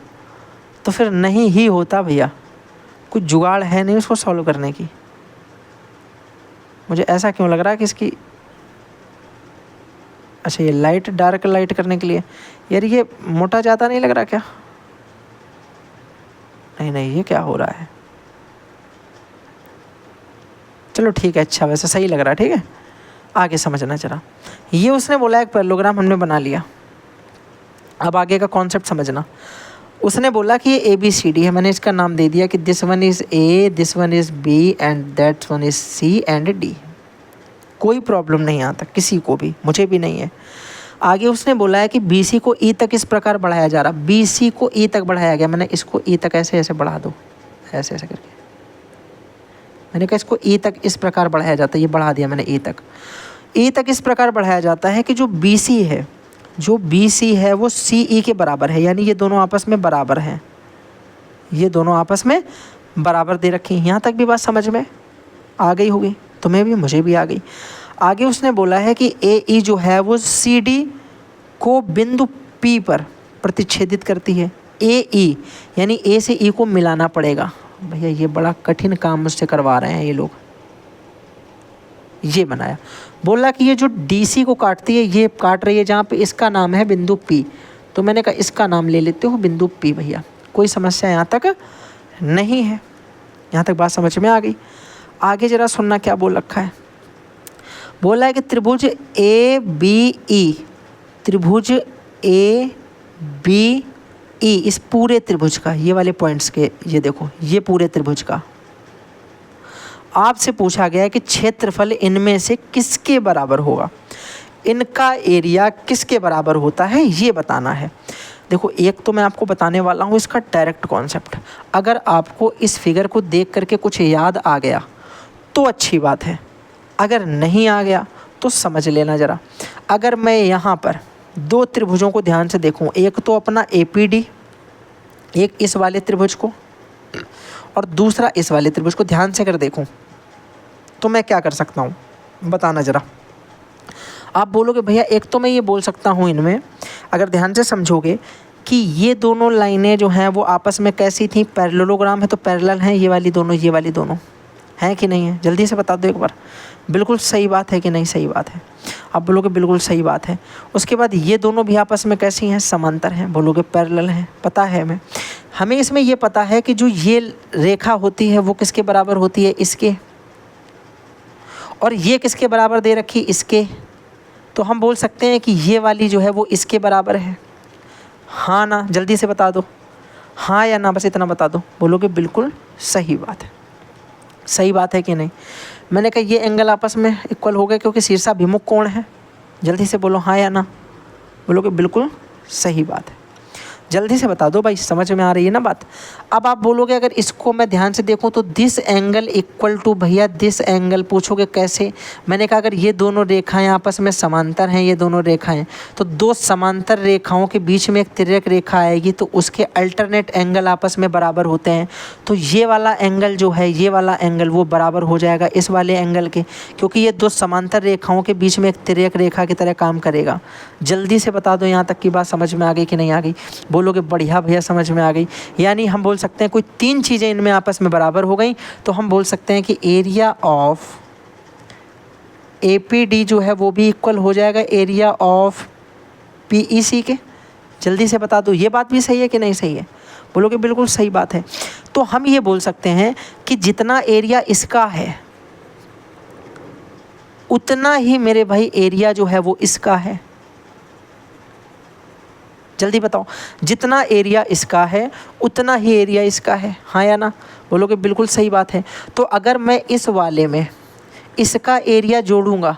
तो फिर नहीं ही होता भैया। कुछ जुगाड़ है नहीं उसको सॉल्व करने की। मुझे ऐसा क्यों लग रहा है कि इसकी, अच्छा ये लाइट डार्क लाइट करने के लिए, यार ये मोटा ज़्यादा नहीं लग रहा क्या? नहीं ये क्या हो रहा है? चलो ठीक है, अच्छा वैसे सही लग रहा है। ठीक है, आगे समझना जरा। ये उसने बोला एक पैरेललोग्राम हमने बना लिया। अब आगे का कॉन्सेप्ट समझना। उसने बोला कि ये ABCD है, मैंने इसका नाम दे दिया कि this one is A, this one is B and that one is C and D। कोई प्रॉब्लम नहीं यहाँ तक किसी को भी, मुझे भी नहीं है। आगे उसने बोला है कि BC को E तक इस प्रकार बढ़ाया जा रहा। BC को E तक बढ़ाया गया, मैंने इसको E तक ऐसे ऐसे बढ़ा दो, ऐसे ऐसे करके। मैंने कहा इसको E तक इस प्रकार बढ़ाया जाता है, ये बढ़ा दिया मैंने E तक। E तक इस प्रकार बढ़ाया जाता है कि जो BC है, जो BC है वो CE के बराबर है, यानी ये दोनों आपस में बराबर हैं। ये दोनों आपस में बराबर दे रखी हैं। यहाँ तक भी बात समझ में आ गई होगी, तुम्हें भी मुझे भी आ गई। आगे उसने बोला है कि AE जो है वो CD को बिंदु P पर प्रतिच्छेदित करती है। AE यानी A से E को मिलाना पड़ेगा। भैया ये बड़ा कठिन काम मुझसे करवा रहे हैं ये लोग। ये बनाया, बोला कि ये जो DC को काटती है, ये काट रही है जहाँ पे इसका नाम है बिंदु P, तो मैंने कहा इसका नाम ले लेते हो बिंदु P। भैया कोई समस्या यहाँ तक नहीं है? यहाँ तक बात समझ में आ गई? आगे ज़रा सुनना क्या बोल रखा है। बोला है कि त्रिभुज ABE, त्रिभुज ABE इस पूरे त्रिभुज का, ये वाले पॉइंट्स के, ये देखो ये पूरे त्रिभुज का आपसे पूछा गया है कि क्षेत्रफल इनमें से किसके बराबर होगा, इनका एरिया किसके बराबर होता है, ये बताना है। देखो एक तो मैं आपको बताने वाला हूँ इसका डायरेक्ट कॉन्सेप्ट। अगर आपको इस फिगर को देख करके कुछ याद आ गया तो अच्छी बात है, अगर नहीं आ गया तो समझ लेना ज़रा। अगर मैं यहाँ पर दो त्रिभुजों को ध्यान से देखूँ, एक तो अपना APD, एक इस वाले त्रिभुज को, और दूसरा इस वाले त्रिभुज को ध्यान से अगर देखूं तो मैं क्या कर सकता हूं, बताना ज़रा। आप बोलोगे भैया एक तो मैं ये बोल सकता हूं इनमें, अगर ध्यान से समझोगे कि ये दोनों लाइनें जो हैं वो आपस में कैसी थी, पैरेललोग्राम है तो पैरेलल हैं, ये वाली दोनों, ये वाली दोनों, है कि नहीं है? जल्दी से बता दो एक बार। बिल्कुल सही बात है कि नहीं सही बात है? आप बोलोगे बिल्कुल सही बात है। उसके बाद ये दोनों भी आपस में कैसी हैं? समांतर हैं। बोलोगे पैरेलल हैं। पता है हमें इसमें ये पता है कि जो ये रेखा होती है वो किसके बराबर होती है? इसके। और ये किसके बराबर दे रखी? इसके। तो हम बोल सकते हैं कि ये वाली जो है वो इसके बराबर है। हाँ ना? जल्दी से बता दो, हाँ या ना, बस इतना बता दो। बोलोगे बिल्कुल सही बात है। सही बात है कि नहीं? मैंने कहा ये एंगल आपस में इक्वल हो गए क्योंकि शीर्षाभिमुख कोण है। जल्दी से बोलो हाँ या ना। बोलोगे बिल्कुल सही बात है। जल्दी से बता दो भाई, समझ में आ रही है ना बात? अब आप बोलोगे अगर इसको मैं ध्यान से देखूं तो दिस एंगल इक्वल टू, भैया दिस एंगल, पूछोगे कैसे? मैंने कहा अगर ये दोनों रेखाएं आपस में समांतर हैं, ये दोनों रेखाएं, तो दो समांतर रेखाओं के बीच में एक तिर्यक रेखा आएगी तो उसके अल्टरनेट एंगल आपस में बराबर होते हैं। तो ये वाला एंगल जो है, ये वाला एंगल वो बराबर हो जाएगा इस वाले एंगल के, क्योंकि ये दो समांतर रेखाओं के बीच में एक तिर्यक रेखा की तरह काम करेगा। जल्दी से बता दो यहाँ तक की बात समझ में आ गई कि नहीं आ गई? बोलोगे बढ़िया भैया समझ में आ गई। यानी हम बोल सकते हैं कोई तीन चीज़ें इनमें आपस में बराबर हो गई तो हम बोल सकते हैं कि एरिया ऑफ APD जो है वो भी इक्वल हो जाएगा एरिया ऑफ PEC के। जल्दी से बता दो ये बात भी सही है कि नहीं सही है? बोलोगे बिल्कुल सही बात है। तो हम ये बोल सकते हैं कि जितना एरिया इसका है उतना ही मेरे भाई एरिया जो है वो इसका है। जल्दी बताओ, जितना एरिया इसका है उतना ही एरिया इसका है, हाँ या ना? बोलोगे बिल्कुल सही बात है। तो अगर मैं इस वाले में इसका एरिया जोड़ूंगा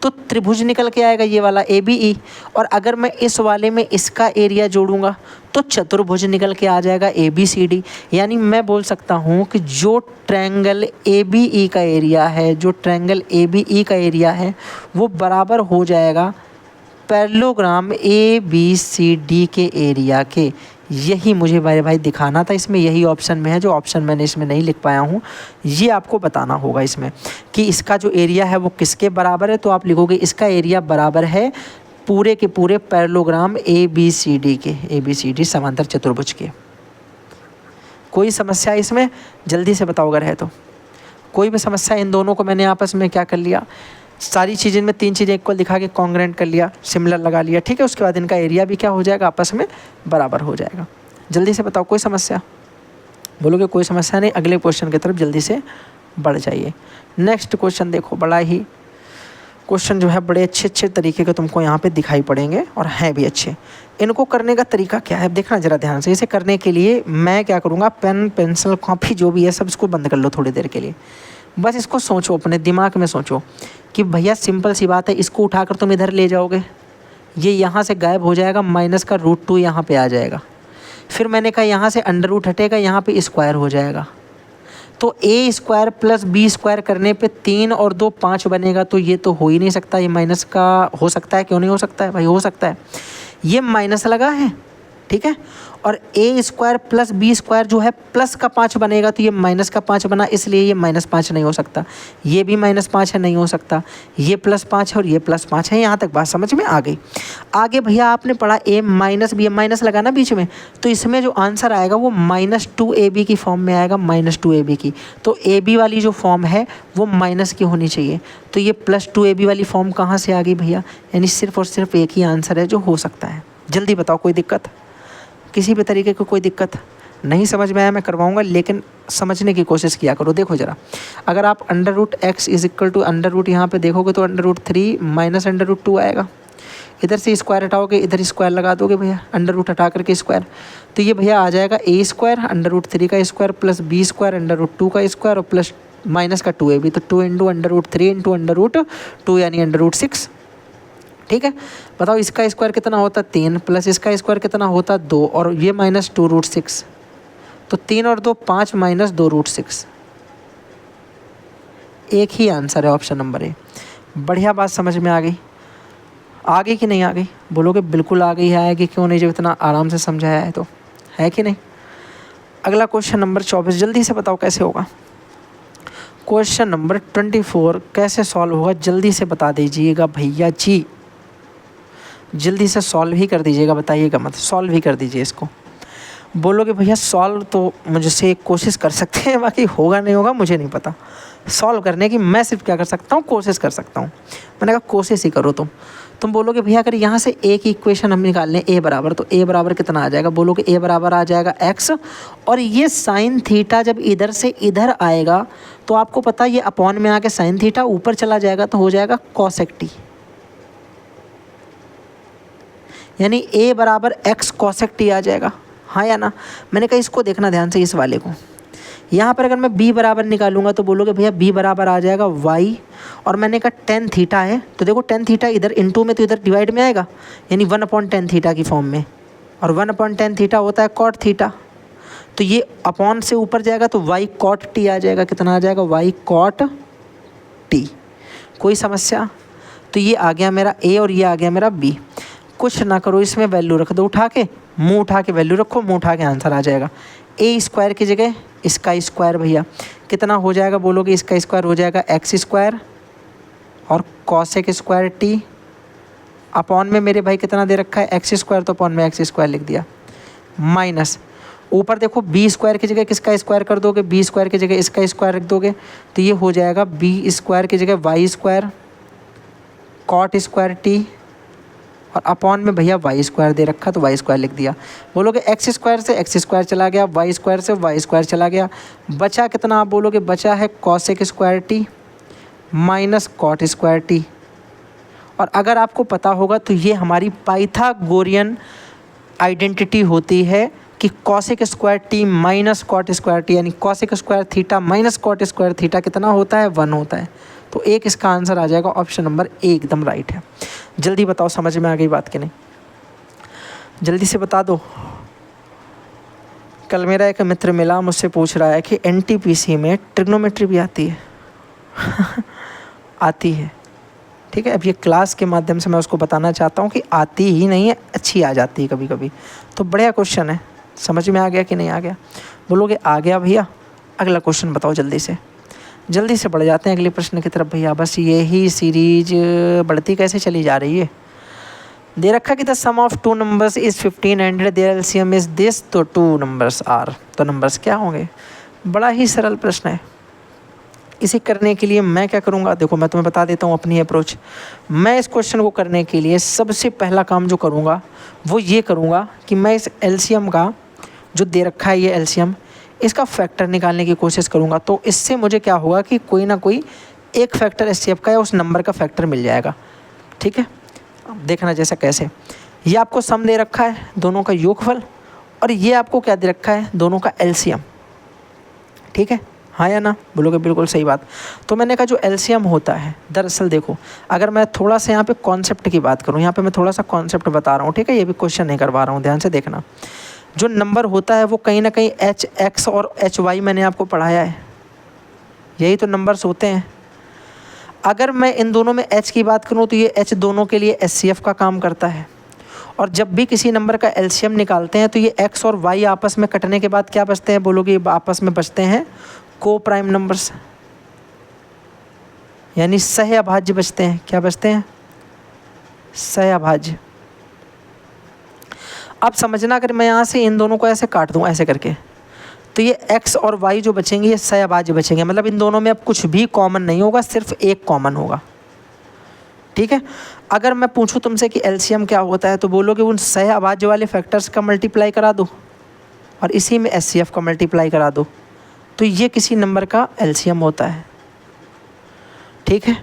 तो त्रिभुज निकल के आएगा ये वाला ABE, और अगर मैं इस वाले में इसका एरिया जोड़ूंगा तो चतुर्भुज निकल के आ जाएगा ABCD। यानी मैं बोल सकता हूँ कि जो ट्रायंगल ABE का एरिया है, जो ट्रायंगल ABE का एरिया है वो बराबर हो जाएगा पैरेललोग्राम ABCD के एरिया के। यही मुझे मेरे भाई दिखाना था, इसमें यही ऑप्शन में है, जो ऑप्शन मैंने इसमें नहीं लिख पाया हूँ। ये आपको बताना होगा इसमें कि इसका जो एरिया है वो किसके बराबर है। तो आप लिखोगे इसका एरिया बराबर है पूरे के पूरे पैरेललोग्राम ABCD के, ABCD समांतर चतुर्भुज के। कोई समस्या इसमें? जल्दी से बताओ अगर है तो। कोई भी समस्या? इन दोनों को मैंने आपस में क्या कर लिया, सारी चीज़ें में तीन चीज़ें इक्वल दिखा के कॉन्ग्रेंट कर लिया, सिमिलर लगा लिया, ठीक है। उसके बाद इनका एरिया भी क्या हो जाएगा, आपस में बराबर हो जाएगा। जल्दी से बताओ कोई समस्या? बोलोगे कोई समस्या नहीं। अगले क्वेश्चन की तरफ जल्दी से बढ़ जाइए। नेक्स्ट क्वेश्चन देखो, बड़ा ही क्वेश्चन जो है बड़े अच्छे तरीके के तुमको यहाँ पे दिखाई पड़ेंगे और हैं भी अच्छे। इनको करने का तरीका क्या है देखना ज़रा ध्यान से। इसे करने के लिए मैं क्या करूँगा, पेन पेंसिल कॉपी जो भी है सब इसको बंद कर लो थोड़ी देर के लिए। बस इसको सोचो, अपने दिमाग में सोचो कि भैया सिंपल सी बात है, इसको उठाकर तुम इधर ले जाओगे, ये यहाँ से गायब हो जाएगा, माइनस का √2 यहाँ पे आ जाएगा। फिर मैंने कहा यहाँ से अंडर रूट हटेगा, यहाँ पे स्क्वायर हो जाएगा। तो A² + B² करने पे 3 और 2 5 बनेगा। तो ये तो हो ही नहीं सकता, ये माइनस का हो सकता है? क्यों नहीं हो सकता है भाई? हो सकता है। ये माइनस लगा है, ठीक है, और A² + B² जो है प्लस का 5 बनेगा, तो ये माइनस का 5 बना, इसलिए ये -5 नहीं हो सकता। ये भी -5 है, नहीं हो सकता। ये +5 है और ये +5 है। यहाँ तक बात समझ में आ गई। आगे भैया आपने पढ़ा A - B, माइनस लगा ना बीच में, तो इसमें जो आंसर आएगा वो -2AB की फॉर्म में आएगा, -2AB की। तो AB वाली जो फॉर्म है वो माइनस की होनी चाहिए। तो ये +2AB वाली फॉर्म कहाँ से आ गई भैया? यानी सिर्फ और सिर्फ एक ही आंसर है जो हो सकता है। जल्दी बताओ कोई दिक्कत? किसी भी तरीके की कोई दिक्कत नहीं? समझ में आया? मैं करवाऊंगा, लेकिन समझने की कोशिश किया करो। देखो ज़रा, अगर आप √x = यहाँ पे देखोगे तो √3 - √2 आएगा। इधर से स्क्वायर हटाओगे, इधर स्क्वायर लगा दोगे भैया, अंडर रूट हटा करके स्क्वायर, तो ये भैया आ जाएगा A² √3 का स्क्वायर प्लस B² √2 का स्क्वायर और प्लस माइनस का 2AB, तो 2 × √3 × √2 यानी √6। ठीक है, बताओ इसका स्क्वायर कितना होता? 3 प्लस इसका स्क्वायर कितना होता? 2 और ये -2 √6, तो 3 और 2 5 -2 √6। एक ही आंसर है ऑप्शन नंबर ए। बढ़िया बात समझ में आ गई? आ गई कि नहीं आ गई? बोलोगे बिल्कुल आ गई है। आएगी क्यों नहीं जब इतना आराम से समझाया है तो, है कि नहीं? अगला क्वेश्चन नंबर 24, जल्दी से बताओ कैसे होगा। क्वेश्चन नंबर 24 कैसे सॉल्व होगा जल्दी से बता दीजिएगा भैया जी, जल्दी से सॉल्व ही कर दीजिएगा, बताइएगा मत, सॉल्व ही कर दीजिए इसको। बोलोगे भैया सॉल्व तो मुझसे कोशिश कर सकते हैं, बाकी होगा नहीं होगा मुझे नहीं पता। सॉल्व करने की मैं सिर्फ क्या कर सकता हूँ, कोशिश कर सकता हूँ। मैंने कहा कोशिश ही करो तुम बोलोगे भैया अगर यहाँ से एक इक्वेशन हम निकाल लें a बराबर, तो a बराबर कितना आ जाएगा, बोलोगे a बराबर आ जाएगा x, और ये साइन थीटा जब इधर से इधर आएगा तो आपको पता है ये अपॉन में आके साइन थीटा ऊपर चला जाएगा तो हो जाएगा कॉसेक टी, यानी a बराबर x कॉसेक टी आ जाएगा, हाँ या ना। मैंने कहा इसको देखना ध्यान से, इस वाले को। यहाँ पर अगर मैं b बराबर निकालूंगा तो बोलोगे भैया b बराबर आ जाएगा y, और मैंने कहा टेन थीटा है तो देखो टेन थीटा इधर इनटू में तो इधर डिवाइड में आएगा, यानी 1/10 थीटा की फॉर्म में, और 1/10 थीटा होता है कॉट थीटा, तो ये अपॉन से ऊपर जाएगा तो y कॉट टी आ जाएगा। कितना आ जाएगा, y कॉट टी। कोई समस्या? तो ये आ गया मेरा a और ये आ गया मेरा b। कुछ ना करो, इसमें वैल्यू रख दो उठा के, मुँह उठा के वैल्यू रखो, मुँह उठा के आंसर आ जाएगा। a स्क्वायर की जगह इसका स्क्वायर भैया कितना हो जाएगा, बोलोगे इसका स्क्वायर हो जाएगा x स्क्वायर और कॉसेक स्क्वायर टी, अपॉन में मेरे भाई कितना दे रखा है x स्क्वायर, तो अपॉन में x स्क्वायर लिख दिया, माइनस ऊपर देखो b स्क्वायर की जगह किसका स्क्वायर कर दोगे, b स्क्वायर की जगह इसका स्क्वायर रख दोगे तो ये हो जाएगा b स्क्वायर की जगह y square cot square t, और अपॉन में भैया वाई स्क्वायर दे रखा तो वाई स्क्वायर लिख दिया। बोलोगे एक्स स्क्वायर से एक्स स्क्वायर चला गया, वाई स्क्वायर से वाई स्क्वायर चला गया, बचा कितना, आप बोलोगे बचा है cosec square T minus cot square t. और अगर आपको पता होगा तो ये हमारी पाइथागोरियन आइडेंटिटी होती है कि cosec square T minus cot square T, यानी cosec square theta minus cot square theta कितना होता है, 1 होता है। तो एक इसका आंसर आ जाएगा, ऑप्शन नंबर ए एकदम राइट है। जल्दी बताओ, समझ में आ गई बात कि नहीं, जल्दी से बता दो। कल मेरा एक मित्र मिला, मुझसे पूछ रहा है कि एनटीपीसी में ट्रिग्नोमेट्री भी आती है आती है, ठीक है। अब ये क्लास के माध्यम से मैं उसको बताना चाहता हूँ कि आती ही नहीं है, अच्छी आ जाती है कभी कभी। तो बढ़िया क्वेश्चन है, समझ में आ गया कि नहीं आ गया, बोलोगे आ गया भैया। अगला क्वेश्चन बताओ, जल्दी से बढ़ जाते हैं अगले प्रश्न की तरफ भैया। बस यही सीरीज बढ़ती कैसे चली जा रही है। दे रखा कि the sum of two numbers is 15 and their LCM is this, तो टू नंबर्स आर, तो नंबर्स क्या होंगे। बड़ा ही सरल प्रश्न है। इसे करने के लिए मैं क्या करूँगा, देखो मैं तुम्हें बता देता हूँ अपनी अप्रोच। मैं इस क्वेश्चन को करने के लिए सबसे पहला काम जो करूँगा वो ये करूँगा कि मैं इस एलसीएम का जो दे रखा है, ये एलसीएम, इसका फैक्टर निकालने की कोशिश करूँगा। तो इससे मुझे क्या होगा कि कोई ना कोई एक फैक्टर एचसीएफ का या उस नंबर का फैक्टर मिल जाएगा, ठीक है। देखना जैसा कैसे, ये आपको सम दे रखा है दोनों का योगफल, और ये आपको क्या दे रखा है, दोनों का एलसीएम, ठीक है, हाँ या ना। बोलोगे बिल्कुल सही बात। तो मैंने कहा जो एलसीएम होता है, दरअसल देखो अगर मैं थोड़ा सा यहाँ पे कॉन्सेप्ट की बात करूँ, यहाँ पे मैं थोड़ा सा कॉन्सेप्ट बता रहा हूँ, ठीक है, ये भी क्वेश्चन नहीं करवा रहा हूँ, ध्यान से देखना। जो नंबर होता है वो कहीं ना कहीं एच एक्स और एच वाई मैंने आपको पढ़ाया है, यही तो नंबर्स होते हैं। अगर मैं इन दोनों में एच की बात करूं तो ये एच दोनों के लिए एचसीएफ का काम करता है, और जब भी किसी नंबर का एलसीएम निकालते हैं तो ये एक्स और वाई आपस में कटने के बाद क्या बचते हैं, बोलोगे ये आपस में बचते हैं को प्राइम नंबर्स, यानी सहअभाज्य बचते हैं। क्या बचते हैं, सहअभाज्य। अब समझना, अगर मैं यहाँ से इन दोनों को ऐसे काट दूँ ऐसे करके, तो ये x और y जो बचेंगे ये सहअभाज्य बचेंगे, मतलब इन दोनों में अब कुछ भी कॉमन नहीं होगा, सिर्फ एक कॉमन होगा, ठीक है। अगर मैं पूछूं तुमसे कि एलसीएम क्या होता है, तो बोलोगे उन सहअभाज्य वाले फैक्टर्स का मल्टीप्लाई करा दो और इसी में एचसीएफ का मल्टीप्लाई करा दो, तो ये किसी नंबर का एलसीएम होता है, ठीक है।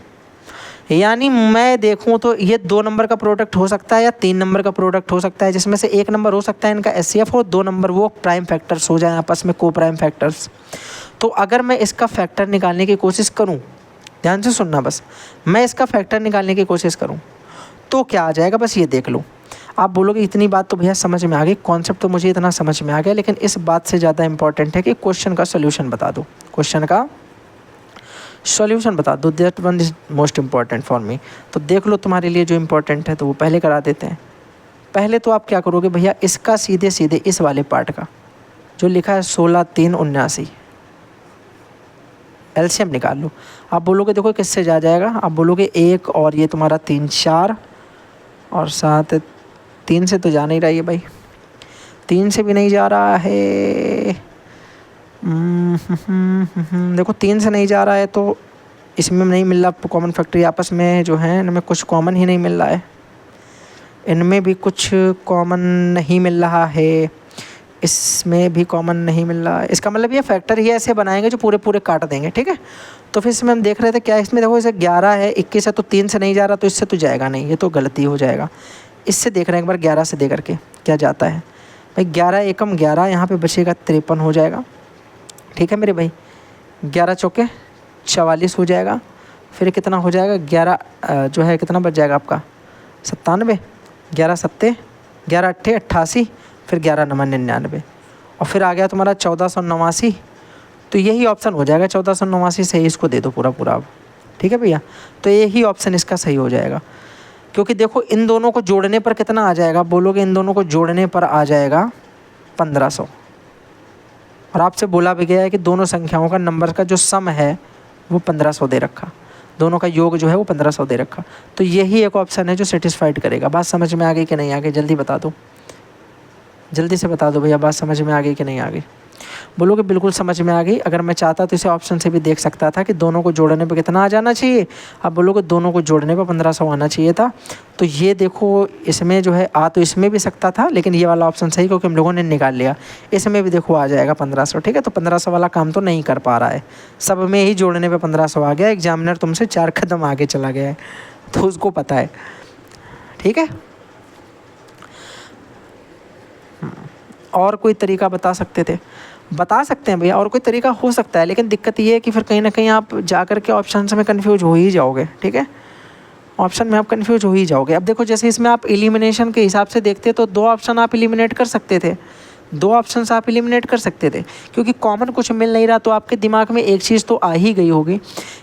यानी मैं देखूं तो ये 2 नंबर का प्रोडक्ट हो सकता है या 3 नंबर का प्रोडक्ट हो सकता है, जिसमें से एक नंबर हो सकता है इनका एचसीएफ हो, 2 नंबर वो प्राइम फैक्टर्स हो जाएं आपस में, को प्राइम फैक्टर्स। तो अगर मैं इसका फैक्टर निकालने की कोशिश करूं, ध्यान से सुनना, बस मैं इसका फैक्टर निकालने की कोशिश करूं तो क्या आ जाएगा, बस ये देख लो। आप बोलोगे इतनी बात तो भैया समझ में आ गई, कॉन्सेप्ट तो मुझे इतना समझ में आ गया, लेकिन इस बात से ज़्यादा इंपॉर्टेंट है कि क्वेश्चन का सोल्यूशन बता दो, क्वेश्चन का सॉल्यूशन बता दो, that one is most important for me. तो देख लो तुम्हारे लिए जो इम्पोर्टेंट है तो वो पहले करा देते हैं। पहले तो आप क्या करोगे भैया, इसका सीधे सीधे इस वाले पार्ट का जो लिखा है 16 3 79 एलसीएम निकाल लो। आप बोलोगे देखो किससे जा जाएगा, आप बोलोगे 1 और ये तुम्हारा 3 4 और 7 3 से तो जा नहीं रहा है भाई, 3 से भी नहीं जा रहा है। देखो 3 से नहीं जा रहा है तो इसमें नहीं मिल रहा कॉमन फैक्टर, आपस में जो है इनमें कुछ कॉमन ही नहीं मिल रहा है, इनमें भी कुछ कॉमन नहीं मिल रहा है, इसमें भी कॉमन नहीं मिल रहा है। इसका मतलब ये फैक्टर ही ऐसे बनाएंगे जो पूरे पूरे काट देंगे, ठीक है। तो फिर इसमें हम देख रहे थे क्या, इसमें देखो इसे 11 है, 21 है, तो 3 से नहीं जा रहा तो इससे तो जाएगा नहीं, ये तो गलती हो जाएगा। इससे देख रहे हैं एक बार 11 से दे करके क्या जाता है भाई, 11 एकम 11, यहाँ पे बचेगा 53 हो जाएगा, ठीक है मेरे भाई। 11 चौके 44 हो जाएगा, फिर कितना हो जाएगा 11 जो है कितना बच जाएगा आपका 97, 11 सत्ते 11 अट्ठे 88, फिर 11 नवा 99, और फिर आ गया तुम्हारा 1489। तो यही ऑप्शन हो जाएगा 1489 सही, इसको दे दो पूरा पूरा अब, ठीक है भैया। तो यही ऑप्शन इसका सही हो जाएगा, क्योंकि देखो इन दोनों को जोड़ने पर कितना आ जाएगा, बोलोगे इन दोनों को जोड़ने पर आ जाएगा 1500। और आपसे बोला भी गया है कि दोनों संख्याओं का नंबर का जो सम है वो 1500 दे रखा, दोनों का योग जो है वो 1500 दे रखा। तो यही एक ऑप्शन है जो सेटिस्फाइड करेगा। बात समझ में आ गई कि नहीं आ गई, जल्दी बता दो, जल्दी से बता दो भैया, बात समझ में आ गई कि नहीं आ गई। बोलोगे बिल्कुल समझ में आ गई। अगर मैं चाहता तो इसे ऑप्शन से भी देख सकता था कि दोनों को जोड़ने पे कितना आ जाना चाहिए, अब बोलोगे दोनों को जोड़ने पे 1500 आना चाहिए था। तो ये देखो इसमें जो है आ तो इसमें भी सकता था, लेकिन ये वाला ऑप्शन सही क्योंकि हम लोगों ने निकाल लिया। इसमें भी देखो आ जाएगा 1500, ठीक है। तो 1500 वाला काम तो नहीं कर पा रहा है, सब में ही जोड़ने पे 1500 आ गया। एग्जामिनर तुमसे 4 कदम आगे चला गया है, तो उसको पता है, ठीक है। और कोई तरीका बता सकते थे, बता सकते हैं भैया, और कोई तरीका हो सकता है, लेकिन दिक्कत ये है कि फिर कहीं ना कहीं आप जा कर के ऑप्शन में कंफ्यूज हो ही जाओगे, ठीक है। ऑप्शन में आप कंफ्यूज हो ही जाओगे। अब देखो जैसे इसमें आप एलिमिनेशन के हिसाब से देखते तो 2 ऑप्शन आप एलिमिनेट कर सकते थे, 2 ऑप्शंस आप एलिमिनेट कर सकते थे, क्योंकि कॉमन कुछ मिल नहीं रहा। तो आपके दिमाग में एक चीज़ तो आ ही गई होगी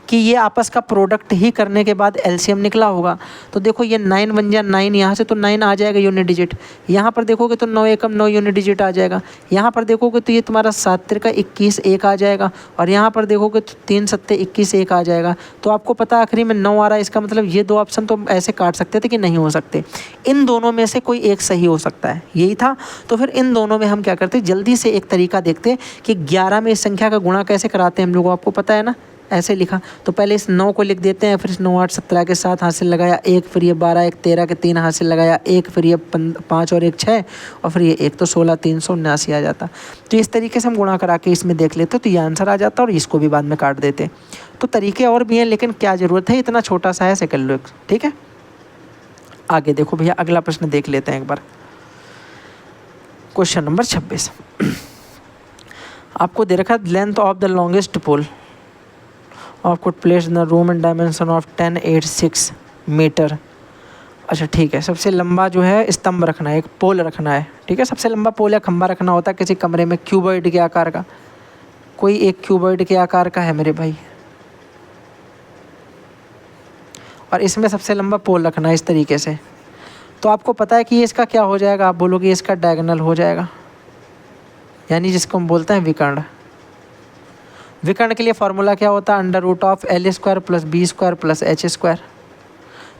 कि ये आपस का प्रोडक्ट ही करने के बाद एलसीएम निकला होगा। तो देखो ये 9 बन जाए 9, यहाँ से तो 9 आ जाएगा यूनिट डिजिट, यहाँ पर देखोगे तो 9 एकम 9 यूनिट डिजिट आ जाएगा, यहाँ पर देखोगे तो ये तुम्हारा 7 तिरका 21 1 आ जाएगा, और यहाँ पर देखोगे तो 3 सत्ते 21 1 आ जाएगा। तो आपको पता आखिरी में 9 आ रहा है, इसका मतलब ये 2 ऑप्शन तो ऐसे काट सकते थे कि नहीं हो सकते, इन दोनों में से कोई एक सही हो सकता है, यही था। तो फिर इन दोनों में हम क्या करते, जल्दी से एक तरीका देखते कि 11 में इस संख्या का गुणा कैसे कराते हैं हम लोग, आपको पता है ना। ऐसे लिखा तो पहले इस 9 को लिख देते हैं, फिर इस 9 8 17 के 7 हासिल लगाया 1, फिर ये 12 1 13 के 3 हासिल लगाया 1, फिर ये 5 और 1 6, और फिर ये 1, तो 16 379 आ जाता। तो इस तरीके से हम गुणा करा के इसमें देख लेते तो ये आंसर आ जाता, और इसको भी बाद में काट देते। तो तरीके और भी हैं, लेकिन क्या ज़रूरत है, इतना छोटा सा है, ऐसे कर लो, ठीक है। आगे देखो भैया, अगला प्रश्न देख लेते हैं एक बार। क्वेश्चन नंबर 26 आपको दे रखा है length of the longest pole of could place in the room and dimension of 10 8 6 metre. अच्छा ठीक है, सबसे लंबा जो है स्तंभ रखना है, एक पोल रखना है, ठीक है। सबसे लंबा पोल या खंबा रखना होता है किसी कमरे में, क्यूबॉइड के आकार का, कोई एक क्यूबॉइड के आकार का है मेरे भाई, और इसमें सबसे लंबा पोल रखना है इस तरीके से। तो आपको पता है कि ये इसका क्या हो जाएगा, आप बोलोगे इसका डायगोनल हो जाएगा, यानी जिसको हम बोलते हैं विकर्ण। विकर्ण के लिए फॉर्मूला क्या होता है, √L² + B² + H²।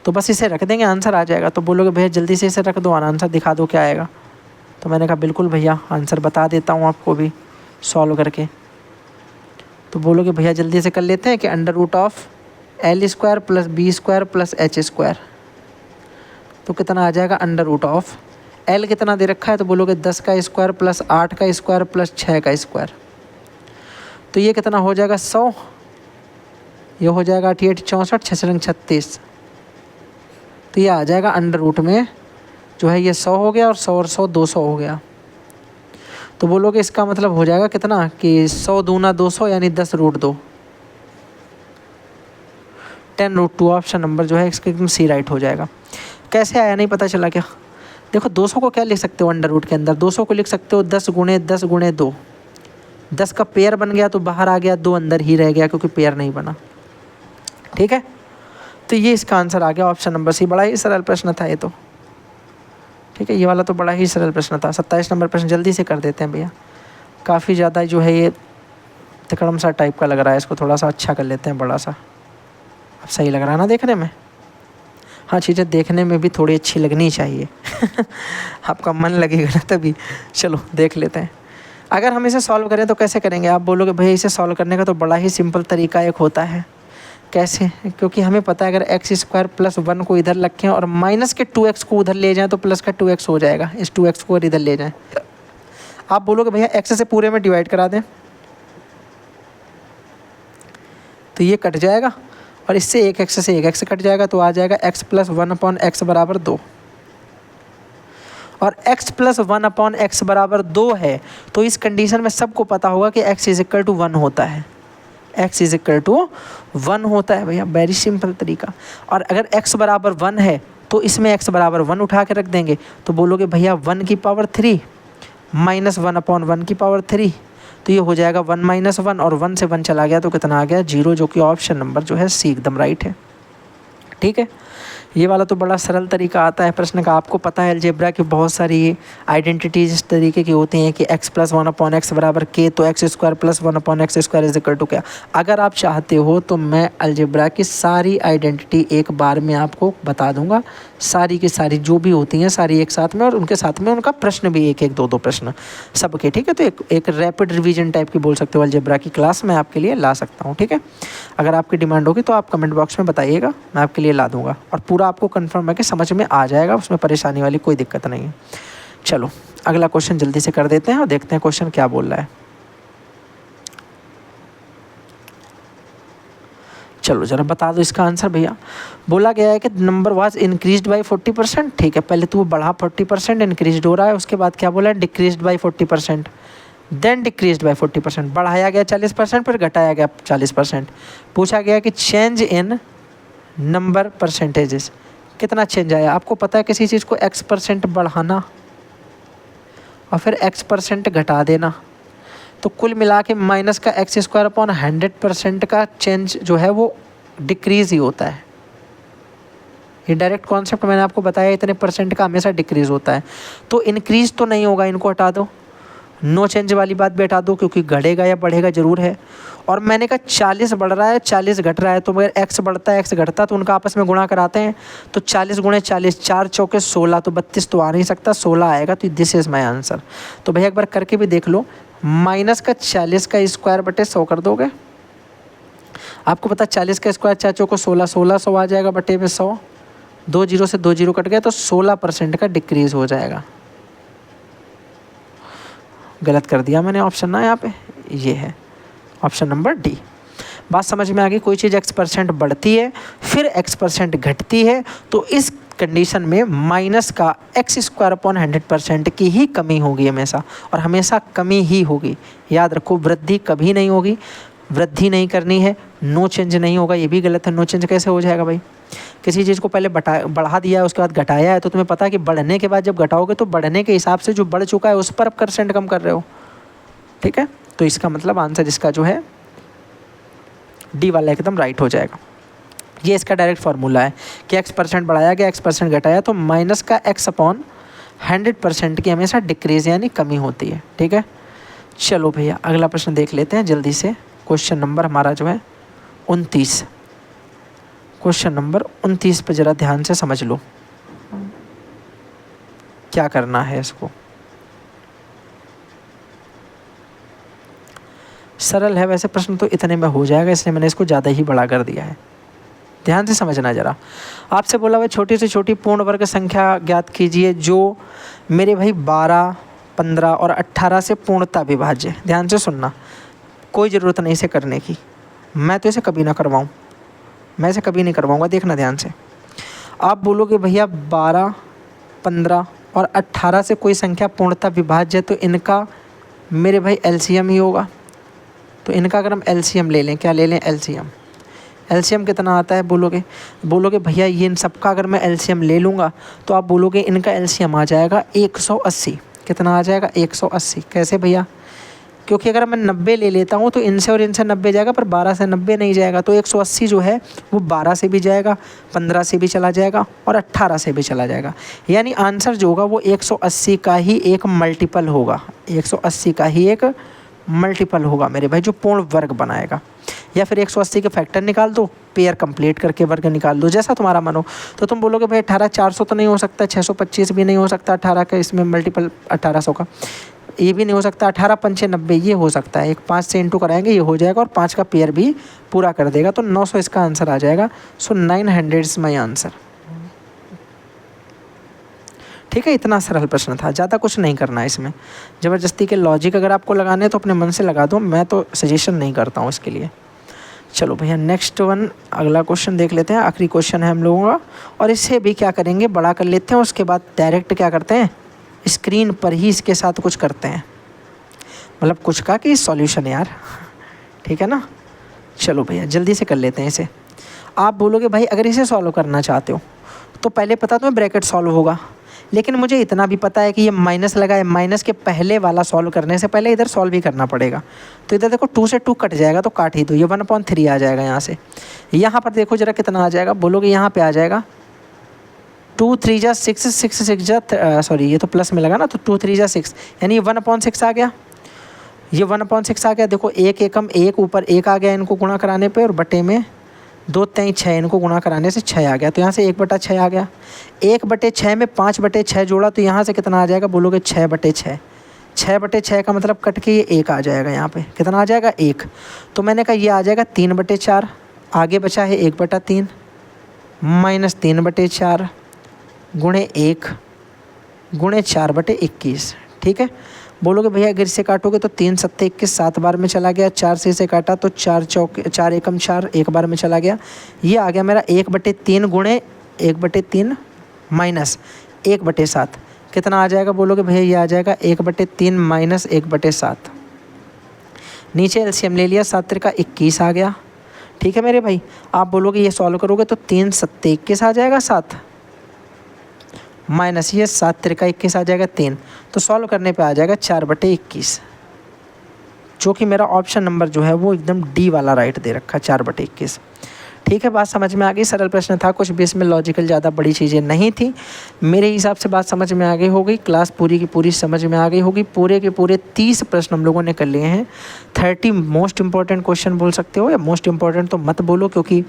तो बस इसे रख देंगे, आंसर आ जाएगा। तो बोलोगे भैया जल्दी से इसे रख दो और आंसर दिखा दो क्या आएगा। तो मैंने कहा बिल्कुल भैया, आंसर बता देता हूँ आपको भी सॉल्व करके। तो बोलोगे भैया जल्दी से कर लेते हैं कि √L² + B² + H²। तो कितना आ जाएगा, √L कितना दे रखा है, तो बोलोगे 10 का स्क्वायर + 8 का स्क्वायर + 6 का स्क्वायर। तो ये कितना हो जाएगा 100, ये हो जाएगा 8 8 64 6 36। तो ये आ जाएगा अंडर रूट में जो है ये 100 हो गया, और 100 और 100 200 हो गया। तो बोलोगे इसका मतलब हो जाएगा कितना कि 100 दूना 200 यानी 10√2, 10√2 ऑप्शन नंबर जो है इसका एकदम सी राइट हो जाएगा। कैसे आया नहीं पता चला क्या। देखो 200 को क्या लिख सकते हो अंडर रूट के अंदर, 200 को लिख सकते हो 10 × 10 × 2। 10 का पेयर बन गया तो बाहर आ गया, 2 अंदर ही रह गया क्योंकि पेयर नहीं बना, ठीक है। तो ये इसका आंसर आ गया ऑप्शन नंबर सी। बड़ा ही सरल प्रश्न था ये तो, ठीक है। ये वाला तो बड़ा ही सरल प्रश्न था। 27 नंबर प्रश्न जल्दी से कर देते हैं भैया, काफ़ी ज़्यादा जो है ये तिकड़म सा टाइप का लग रहा है, इसको थोड़ा सा अच्छा कर लेते हैं, बड़ा सा। अब सही लग रहा है ना देखने में। हाँ, चीज़ें देखने में भी थोड़ी अच्छी लगनी चाहिए आपका मन लगेगा ना तभी। चलो देख लेते हैं। अगर हम इसे सॉल्व करें तो कैसे करेंगे? आप बोलोगे भैया इसे सॉल्व करने का तो बड़ा ही सिंपल तरीका एक होता है। कैसे? क्योंकि हमें पता है अगर x² + 1 को इधर रखें और माइनस के 2x को उधर ले जाएं तो प्लस का 2x हो जाएगा। इस 2x को इधर ले जाएं। आप बोलोगे भैया x से पूरे में डिवाइड करा दें तो ये कट जाएगा और इससे एक x से एक x कट जाएगा तो आ जाएगा x + 1/x = 2। और x + 1/x = 2 है तो इस कंडीशन में सबको पता होगा कि x = 1 होता है। x = 1 होता है भैया, वेरी सिंपल तरीका। और अगर x = 1 है तो इसमें x = 1 उठा के रख देंगे तो बोलोगे भैया 1⁻³ - 1/1⁻³ तो ये हो जाएगा 1 - 1 और 1 से 1 चला गया तो कितना आ गया? 0, जो कि ऑप्शन नंबर जो है सी एकदम राइट है। ठीक है, ये वाला तो बड़ा सरल तरीका आता है प्रश्न का। आपको पता है अलजेब्रा की बहुत सारी आइडेंटिटीज इस तरीके की होती हैं कि x + 1/x = k, तो x² + 1/x² = क्या। अगर आप चाहते हो तो मैं अलजेब्रा की सारी आइडेंटिटी एक बार में आपको बता दूंगा, सारी की सारी जो भी होती हैं सारी एक साथ में, और उनके साथ में उनका प्रश्न भी एक एक 2-2 प्रश्न सबके। ठीक है, तो एक रैपिड रिवीजन टाइप की बोल सकते हो अलजेब्रा की क्लास मैं आपके लिए ला सकता हूँ। ठीक है, अगर आपकी डिमांड होगी तो आप कमेंट बॉक्स में बताइएगा, मैं आपके लिए ला दूंगा और पूरा आपको कंफर्म है कि समझ में आ जाएगा, उसमें परेशानी वाली कोई दिक्कत नहीं है। चलो अगला क्वेश्चन जल्दी से कर देते हैं और देखते हैं क्वेश्चन क्या बोल रहा है। चलो जरा बता दो इसका आंसर भैया। बोला गया है कि नंबर वाज इंक्रीज्ड बाय 40%। ठीक है, पहले तो वो बढ़ा 40%, इंक्रीज्ड हो रहा है। उसके बाद क्या बोला है? Decreased by 40%, then decreased by 40%। बढ़ाया गया 40%, फिर घटाया गया 40%। पूछा गया कि चेंज इन नंबर परसेंटेजेस, कितना चेंज आया? आपको पता है किसी चीज़ को x% बढ़ाना और फिर x% घटा देना तो कुल मिला के माइनस का x² / 100% का चेंज जो है वो डिक्रीज़ ही होता है। ये डायरेक्ट कॉन्सेप्ट मैंने आपको बताया, इतने % का हमेशा डिक्रीज़ होता है। तो इंक्रीज़ तो नहीं होगा, इनको हटा दो। नो चेंज वाली बात भी हटा दो क्योंकि घटेगा या बढ़ेगा ज़रूर है। और मैंने कहा 40 बढ़ रहा है 40 घट रहा है, तो अगर x बढ़ता है x घटता तो उनका आपस में गुणा कराते हैं। तो 40 × 40 4 चौके 16, तो 32 तो आ नहीं सकता, 16 आएगा। तो दिस इज़ माई आंसर। तो भैया एक बार करके भी देख लो। माइनस का 40 का स्क्वायर बटे 100 कर दोगे। आपको पता 40 का स्क्वायर 4 चौके 16, 1600 आ जाएगा बटे में 100। 2 0 से 2 0 कट गया तो 16% का डिक्रीज़ हो जाएगा। गलत कर दिया मैंने ऑप्शन ना, यहाँ पे ये है ऑप्शन नंबर डी। बात समझ में आ गई? कोई चीज़ x% बढ़ती है फिर x% घटती है तो इस कंडीशन में माइनस का x² / 100% की ही कमी होगी हमेशा, और हमेशा कमी ही होगी। याद रखो, वृद्धि कभी नहीं होगी। वृद्धि नहीं करनी है, नो चेंज नहीं होगा, ये भी गलत है। नो चेंज कैसे हो जाएगा भाई? किसी चीज़ को पहले बढ़ा दिया है उसके बाद घटाया है तो तुम्हें पता है कि बढ़ने के बाद जब घटाओगे तो बढ़ने के हिसाब से जो बढ़ चुका है उस पर % कम कर रहे हो। ठीक है, तो इसका मतलब आंसर इसका जो है डी वाला एकदम राइट हो जाएगा। ये इसका डायरेक्ट फार्मूला है कि x% बढ़ाया गया x% घटाया तो माइनस का x/100% की हमेशा डिक्रीज यानी कमी होती है। ठीक है, चलो भैया अगला प्रश्न देख लेते हैं जल्दी से। क्वेश्चन नंबर हमारा जो है 29। क्वेश्चन नंबर 29 पे ज़रा ध्यान से समझ लो क्या करना है इसको। सरल है वैसे प्रश्न, तो इतने में हो जाएगा, इसलिए मैंने इसको ज़्यादा ही बड़ा कर दिया है। ध्यान से समझना ज़रा। आपसे बोला हुआ छोटी से छोटी पूर्ण वर्ग संख्या ज्ञात कीजिए जो मेरे भाई 12, 15 और 18 से पूर्णता विभाज्य है। ध्यान से सुनना, कोई ज़रूरत नहीं इसे करने की, मैं तो इसे कभी ना करवाऊँ, मैं इसे कभी नहीं करवाऊँगा। देखना ध्यान से। आप बोलोगे भैया 12, 15 और 18 से कोई संख्या पूर्णता विभाज्य है तो इनका मेरे भाई एलसीएम ही होगा। तो इनका अगर हम एलसीएम ले लें, क्या ले लें? एलसीएम। एलसीएम कितना आता है बोलोगे भैया ये इन सबका अगर मैं एलसीएम ले लूँगा तो आप बोलोगे इनका एलसीएम आ जाएगा 180। कितना आ जाएगा? 180। कैसे भैया? क्योंकि अगर मैं 90 ले लेता हूँ तो इनसे और इनसे 90 जाएगा पर 12 से 90 नहीं जाएगा। तो 180 जो है वो 12 से भी जाएगा, 15 से भी चला जाएगा और 18 से भी चला जाएगा। यानी आंसर जो होगा वो 180 का ही एक मल्टीपल होगा। 180 का ही एक मल्टीपल होगा मेरे भाई, जो पूर्ण वर्ग बनाएगा। या फिर 180 के फैक्टर निकाल दो, पेयर कंप्लीट करके वर्ग निकाल दो, जैसा तुम्हारा मन हो। तो तुम बोलोगे भाई 18,400 तो नहीं हो सकता, 625 भी नहीं हो सकता 18 का, इसमें मल्टीपल 1800 का, ये भी नहीं हो सकता, 18 पंचे 90 ये हो सकता है, एक 5 से इंटू कराएंगे ये हो जाएगा और 5 का पेयर भी पूरा कर देगा, तो 900 इसका आंसर आ जाएगा। सो 900 इज़ माई आंसर। ठीक है, इतना सरल प्रश्न था, ज़्यादा कुछ नहीं करना है इसमें। ज़बरदस्ती के लॉजिक अगर आपको लगाने हैं तो अपने मन से लगा दो, मैं तो सजेशन नहीं करता हूँ इसके लिए। चलो भैया नेक्स्ट वन, अगला क्वेश्चन देख लेते हैं, आखिरी क्वेश्चन है हम लोगों का, और इसे भी क्या करेंगे, बड़ा कर लेते हैं, उसके बाद डायरेक्ट क्या करते हैं, स्क्रीन पर ही इसके साथ कुछ करते हैं, मतलब कुछ का कि सॉल्यूशन यार, ठीक है ना। चलो भैया जल्दी से कर लेते हैं इसे। आप बोलोगे भाई अगर इसे सॉल्व करना चाहते हो तो पहले पता तो ब्रैकेट सॉल्व होगा, लेकिन मुझे इतना भी पता है कि ये माइनस लगा है, माइनस के पहले वाला सॉल्व करने से पहले इधर सॉल्व भी करना पड़ेगा। तो इधर देखो 2 से 2 कट जाएगा तो काट ही दो, ये 1/3 आ जाएगा यहाँ से। यहाँ पर देखो जरा कितना आ जाएगा, बोलोगे यहाँ पे आ जाएगा 2 3 जा 6, 6 6 जा सॉरी ये तो प्लस में लगा ना, तो 2 3 जा 6, यानी 1/6 आ गया, ये 1/6 आ गया। देखो एक एकम एक ऊपर एक आ गया इनको गुणा कराने पे, और बटे में 2 3 6 इनको गुणा कराने से 6 आ गया, तो यहाँ से 1/6 आ गया। 1/6 में 5/6 जोड़ा तो यहाँ से कितना आ जाएगा, बोलोगे 6/6, 6/6 का मतलब कट के ये 1 आ जाएगा, यहाँ पे कितना आ जाएगा 1, तो मैंने कहा ये आ जाएगा 3/4, आगे बचा है 1/3 माइनस 3/4 गुणे 1 गुणे 4/21। ठीक है, बोलोगे भैया अगर इसे काटोगे तो 3 7 21 7 बार में चला गया, 4 से इसे काटा तो 4 चौक 4 एकम 4 एक बार में चला गया, ये आ गया मेरा 1/3 गुणे 1/3 माइनस 1/7, कितना आ जाएगा, बोलोगे भैया ये आ जाएगा 1/3 माइनस 1/7। नीचे एलसीएम ले लिया, 7 त्रिका 21 आ गया। ठीक है मेरे भाई, आप बोलोगे ये सॉल्व करोगे तो 3 7 21 आ जाएगा 7 माइनस ये 7 त्रिका 21 आ जाएगा 3, तो सॉल्व करने पे आ जाएगा 4/21, जो कि मेरा ऑप्शन नंबर जो है वो एकदम डी वाला राइट दे रखा है 4/21। ठीक है, बात समझ में आ गई, सरल प्रश्न था, कुछ भी इसमें लॉजिकल ज़्यादा बड़ी चीज़ें नहीं थी, मेरे हिसाब से बात समझ में आ गई होगी, क्लास पूरी की पूरी समझ में आ गई होगी। पूरे के पूरे 30 प्रश्न हम लोगों ने कर लिए हैं, 30 मोस्ट इंपॉर्टेंट क्वेश्चन बोल सकते हो, या मोस्ट इंपॉर्टेंट तो मत बोलो, क्योंकि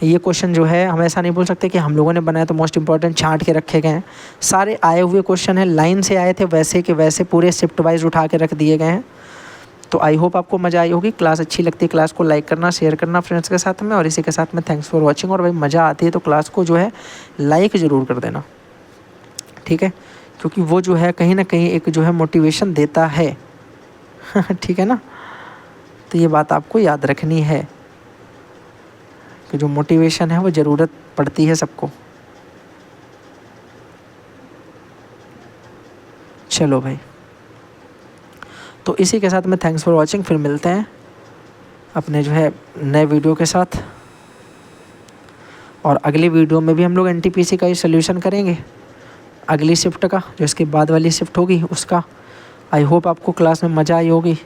ये क्वेश्चन जो है हम ऐसा नहीं बोल सकते कि हम लोगों ने बनाया तो मोस्ट इंपॉर्टेंट छांट के रखे गए हैं। सारे आए हुए क्वेश्चन हैं, लाइन से आए थे, वैसे के वैसे पूरे शिफ्ट वाइज उठा के रख दिए गए हैं। तो आई होप आपको मज़ा आई होगी। क्लास अच्छी लगती है क्लास को लाइक करना, शेयर करना फ्रेंड्स के साथ में, और इसी के साथ में थैंक्स फॉर वॉचिंग। और भाई मज़ा आती है तो क्लास को जो है लाइक ज़रूर कर देना, ठीक है, क्योंकि वो जो है कहीं ना कहीं एक जो है मोटिवेशन देता है ठीक है ना, तो ये बात आपको याद रखनी है कि जो मोटिवेशन है वो ज़रूरत पड़ती है सबको। चलो भाई, तो इसी के साथ में थैंक्स फॉर वॉचिंग, फिर मिलते हैं अपने जो है नए वीडियो के साथ, और अगली वीडियो में भी हम लोग एनटीपीसी का ही सोल्यूशन करेंगे, अगली शिफ्ट का, जो इसके बाद वाली शिफ्ट होगी उसका। आई होप आपको क्लास में मज़ा आई होगी,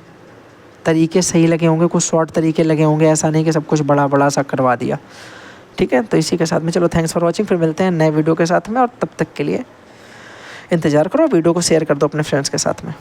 तरीके सही लगे होंगे, कुछ शॉर्ट तरीके लगे होंगे, ऐसा नहीं कि सब कुछ बड़ा बड़ा सा करवा दिया। ठीक है, तो इसी के साथ में चलो थैंक्स फॉर वॉचिंग, फिर मिलते हैं नए वीडियो के साथ में, और तब तक के लिए इंतज़ार करो, वीडियो को शेयर कर दो अपने फ्रेंड्स के साथ में।